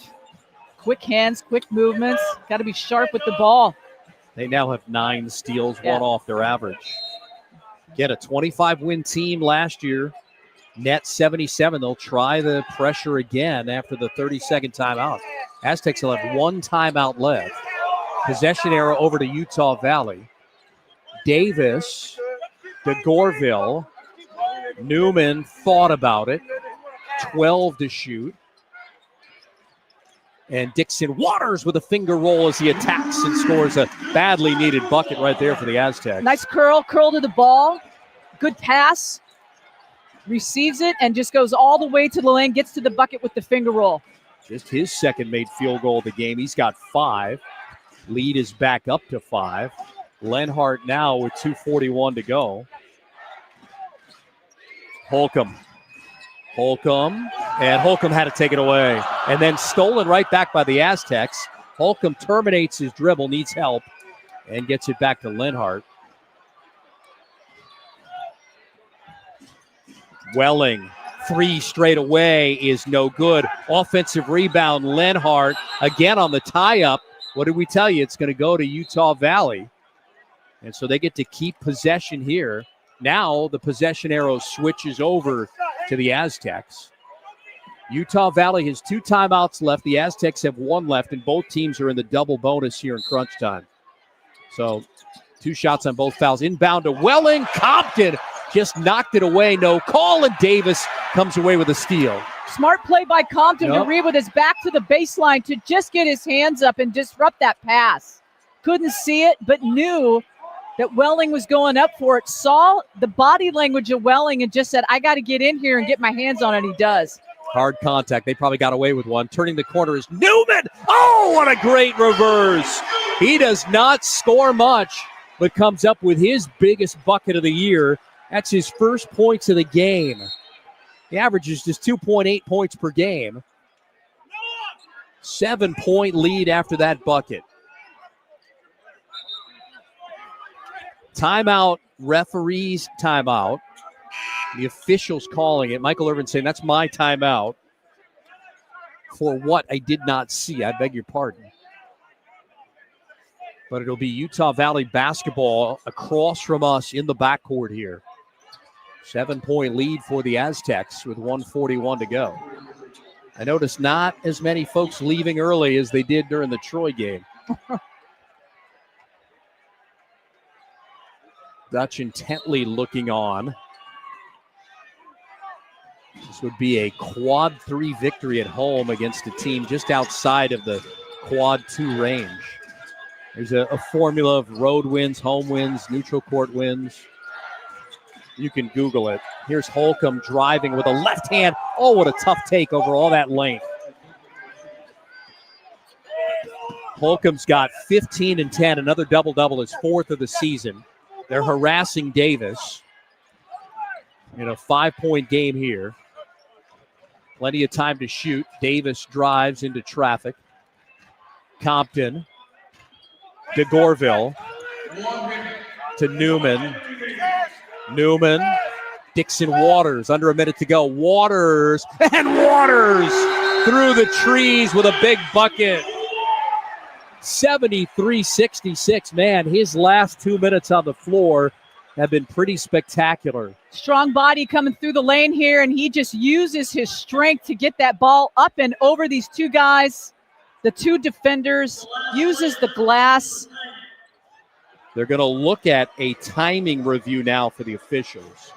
Quick hands, quick movements. Got to be sharp with the ball. They now have 9 steals, one off their average. Get a 25-win team last year. Net 77. They'll try the pressure again after the 30-second timeout. Aztecs will have 1 timeout left. Possession arrow over to Utah Valley. Davis to Goreville. Newman thought about it. 12 to shoot. And Dixon Waters with a finger roll as he attacks and scores a badly needed bucket right there for the Aztecs. Nice curl to the ball. Good pass. Receives it and just goes all the way to the lane, gets to the bucket with the finger roll. Just his second made field goal of the game. He's got 5. Lead is back up to 5. Lenhart now with 2:41 to go. Holcomb Holcomb, and Holcomb had to take it away. And then stolen right back by the Aztecs. Holcomb terminates his dribble, needs help, and gets it back to Lenhart. Welling, 3 straight away is no good. Offensive rebound, Lenhart again on the tie-up. What did we tell you? It's going to go to Utah Valley. And so they get to keep possession here. Now the possession arrow switches over to the Aztecs. Utah Valley has 2 timeouts left. The Aztecs have 1 left, and both teams are in the double bonus here in crunch time. So 2 shots on both fouls. Inbound to Welling. Compton just knocked it away. No call, and Davis comes away with a steal. Smart play by Compton to read with his back to the baseline to just get his hands up and disrupt that pass. Couldn't see it, but knew that Welling was going up for it. Saw the body language of Welling and just said, I got to get in here and get my hands on it. He does. Hard contact. They probably got away with one. Turning the corner is Newman. Oh, what a great reverse. He does not score much, but comes up with his biggest bucket of the year. That's his first points of the game. He averages just 2.8 points per game. 7-point lead after that bucket. Timeout, referees timeout. The officials calling it. Michael Irvin saying, that's my timeout. For what I did not see. I beg your pardon. But it'll be Utah Valley basketball across from us in the backcourt here. 7-point lead for the Aztecs with 1:41 to go. I noticed not as many folks leaving early as they did during the Troy game. Dutch intently looking on. This would be a quad 3 victory at home against a team just outside of the quad 2 range. There's a formula of road wins, home wins, neutral court wins. You can Google it. Here's Holcomb driving with a left hand. Oh, what a tough take over all that length. Holcomb's got 15 and 10, another double-double, his 4th of the season. They're harassing Davis in a 5-point game here. Plenty of time to shoot. Davis drives into traffic. Compton to Gorville to Newman. Newman, Dixon Waters, under a minute to go. Waters, and Waters through the trees with a big bucket. 73-66. Man, his last 2 minutes on the floor have been pretty spectacular. Strong body coming through the lane here, and he just uses his strength to get that ball up and over these 2 guys, the 2 defenders, uses the glass. They're going to look at a timing review now for the officials.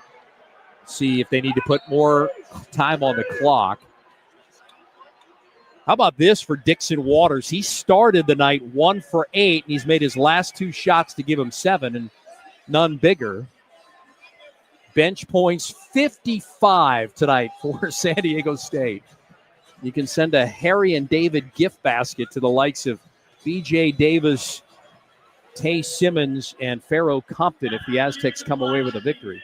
See if they need to put more time on the clock. How about this for Dixon Waters? He started the night 1 for 8, and he's made his last 2 shots to give him 7, and none bigger. Bench points 55 tonight for San Diego State. You can send a Harry and David gift basket to the likes of B.J. Davis, Tay Simmons, and Pharaoh Compton if the Aztecs come away with a victory.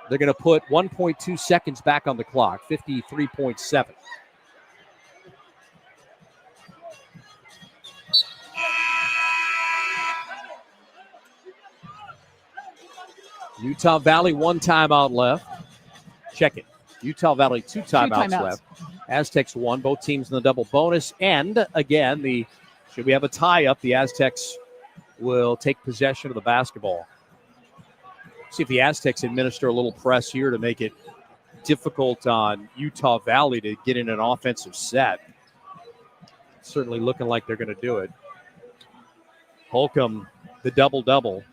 They're going to put 1.2 seconds back on the clock, 53.7. Utah Valley, 1 timeout left. Check it. Utah Valley, 2 timeouts left. Aztecs 1, both teams in the double bonus. And again, should we have a tie-up, the Aztecs will take possession of the basketball. See if the Aztecs administer a little press here to make it difficult on Utah Valley to get in an offensive set. Certainly looking like they're going to do it. Holcomb, the double-double.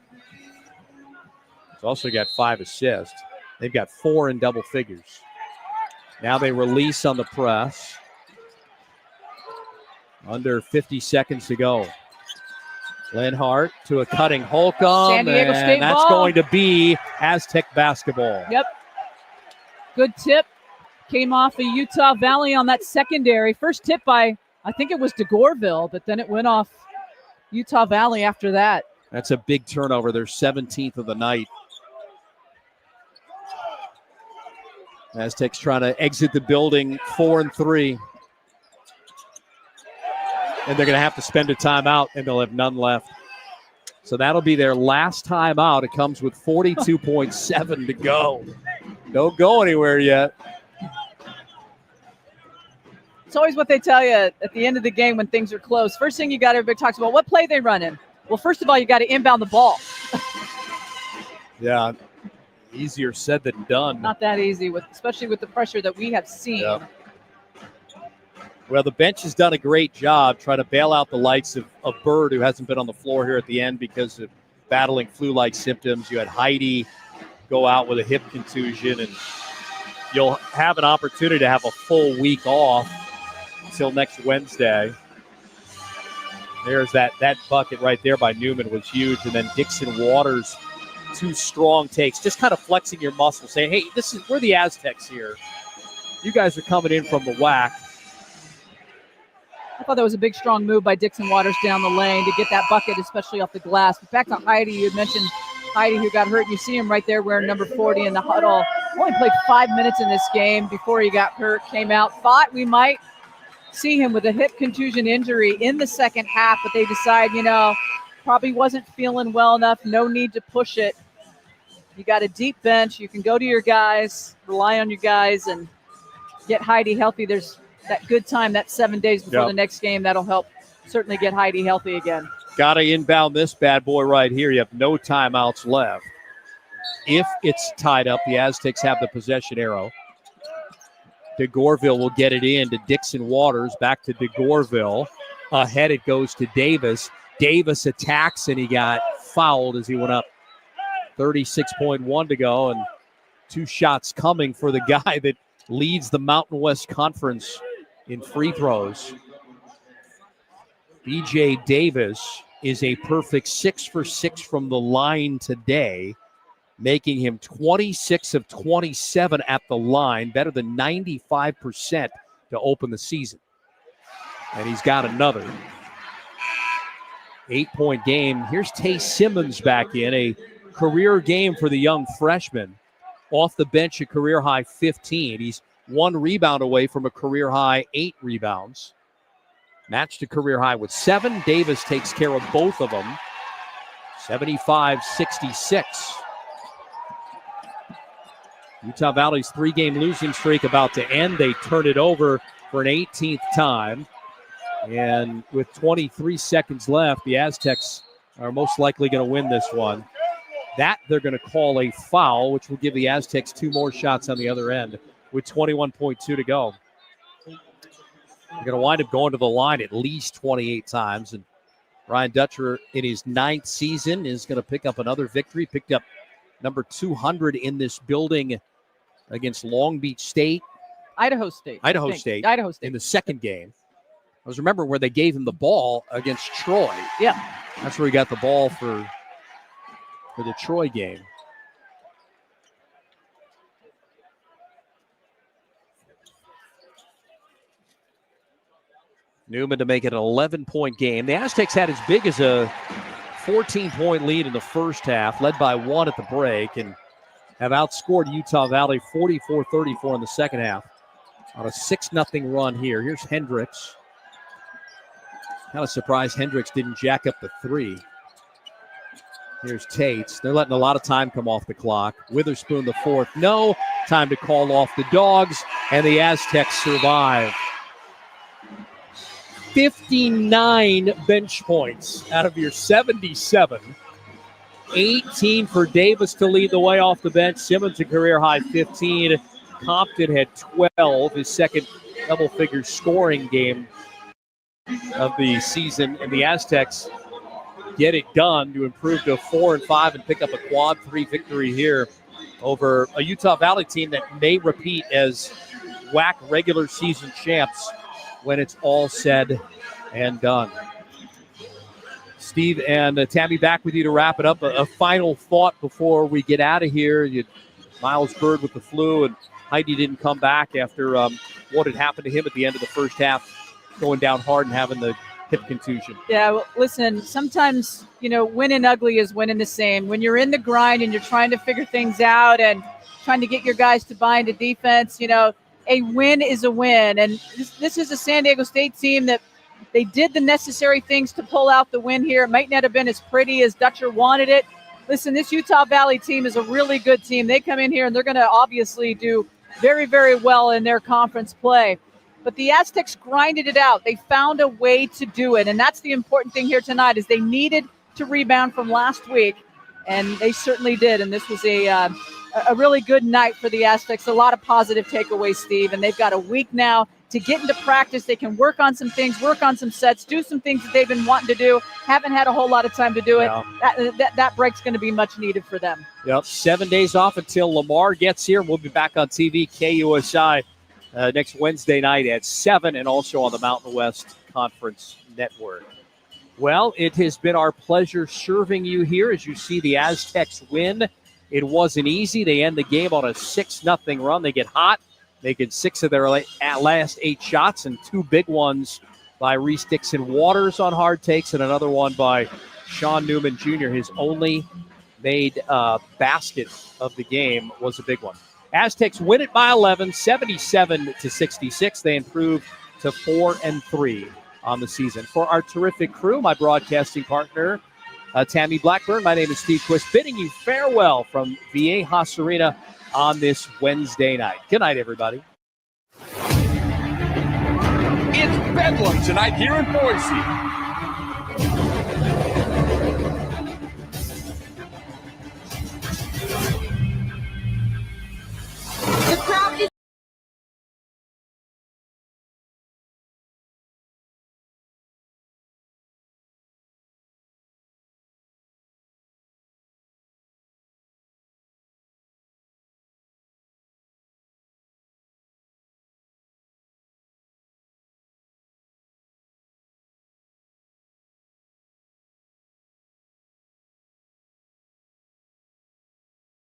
He's also got 5 assists. They've got 4 in double figures. Now they release on the press. Under 50 seconds to go. Lenhart to a cutting Holcomb. San Diego State and that's ball. going to be Aztec basketball. Yep. Good tip. Came off of Utah Valley on that secondary. First tip by, I think it was DeGorville, but then it went off Utah Valley after that. That's a big turnover. Their 17th of the night. Aztecs trying to exit the building 4-3. And they're going to have to spend a timeout, and they'll have none left. So that'll be their last timeout. It comes with 42.7 to go. Don't go anywhere yet. It's always what they tell you at the end of the game when things are close. First thing you got, everybody talks about what play they run in. Well, first of all, you got to inbound the ball. Yeah, easier said than done. Not that easy, especially with the pressure that we have seen. Yeah. Well, the bench has done a great job trying to bail out the likes of Bird, who hasn't been on the floor here at the end because of battling flu-like symptoms. You had Heidi go out with a hip contusion, and you'll have an opportunity to have a full week off until next Wednesday. There's that bucket right there by Newman was huge, and then Dixon Waters, 2 strong takes, just kind of flexing your muscles, saying, hey, we're the Aztecs here. You guys are coming in from the WAC. I thought that was a big, strong move by Dixon Waters down the lane to get that bucket, especially off the glass. But back to Heidi, you had mentioned Heidi who got hurt. You see him right there wearing number 40 in the huddle. Only played 5 minutes in this game before he got hurt, came out. Thought we might see him with a hip contusion injury in the second half, but they decide, probably wasn't feeling well enough. No need to push it. You got a deep bench. You can go to your guys, rely on your guys, and get Heidi healthy. There's that good time, that 7 days before the next game. That'll help certainly get Heidi healthy again. Got to inbound this bad boy right here. You have no timeouts left. If it's tied up, the Aztecs have the possession arrow. DeGorville will get it in to Dixon Waters. Back to DeGorville. Ahead it goes to Davis. Davis attacks, and he got fouled as he went up. 36.1 to go, and 2 shots coming for the guy that leads the Mountain West Conference in free throws. BJ Davis is a perfect 6 for 6 from the line today, making him 26 of 27 at the line, better than 95% to open the season. And he's got another 8-point game. Here's Tay Simmons back in, a career game for the young freshman. Off the bench, a career-high 15. He's 1 rebound away from a career-high 8 rebounds. Matched a career-high with 7. Davis takes care of both of them. 75-66. Utah Valley's 3-game losing streak about to end. They turn it over for an 18th time. And with 23 seconds left, the Aztecs are most likely going to win this one. That they're going to call a foul, which will give the Aztecs 2 more shots on the other end with 21.2 to go. They're going to wind up going to the line at least 28 times. And Ryan Dutcher, in his 9th season, is going to pick up another victory. Picked up number 200 in this building against Long Beach State. Idaho State. Idaho State in the second game. I was remembering where they gave him the ball against Troy. Yeah. That's where he got the ball for the Troy game. Newman to make it an 11-point game. The Aztecs had as big as a 14-point lead in the first half, led by 1 at the break, and have outscored Utah Valley 44-34 in the second half on a 6-0 run here. Here's Hendricks. Kind of surprised Hendricks didn't jack up the 3. Here's Tates. They're letting a lot of time come off the clock. Witherspoon the 4th. No time to call off the Dogs, and the Aztecs survive. 59 bench points out of your 77. 18 for Davis to lead the way off the bench. Simmons a career-high 15. Compton had 12, his second double-figure scoring game of the season, and the Aztecs get it done to improve to 4-5 and pick up a quad 3 victory here over a Utah Valley team that may repeat as WAC regular season champs when it's all said and done. Steve and Tammy back with you to wrap it up. A final thought before we get out of here. Miles Bird with the flu, and Heidi didn't come back after what had happened to him at the end of the first half, going down hard and having the hip contusion. Yeah, well, listen, sometimes, win and ugly is winning the same. When you're in the grind and you're trying to figure things out and trying to get your guys to buy into defense, a win is a win. And this is a San Diego State team that they did the necessary things to pull out the win here. It might not have been as pretty as Dutcher wanted it. Listen, this Utah Valley team is a really good team. They come in here and they're going to obviously do very, very well in their conference play. But the Aztecs grinded it out. They found a way to do it. And that's the important thing here tonight is they needed to rebound from last week, and they certainly did. And this was a really good night for the Aztecs. A lot of positive takeaways, Steve. And they've got a week now to get into practice. They can work on some things, work on some sets, do some things that they've been wanting to do. Haven't had a whole lot of time to do it. That break's going to be much needed for them. Yep, 7 days off until Lamar gets here. We'll be back on TV, KUSI. Next Wednesday night at 7 and also on the Mountain West Conference Network. Well, it has been our pleasure serving you here as you see the Aztecs win. It wasn't easy. They end the game on a 6-0 run. They get hot, making 6 of their last 8 shots and 2 big ones by Reese Dixon-Waters on hard takes and another one by Sean Newman Jr. His only made basket of the game was a big one. Aztecs win it by 11, 77-66. They improve to 4-3 on the season. For our terrific crew, my broadcasting partner, Tammy Blackburn, my name is Steve Quist, bidding you farewell from Viejas Arena on this Wednesday night. Good night, everybody. It's Bedlam tonight here in Boise.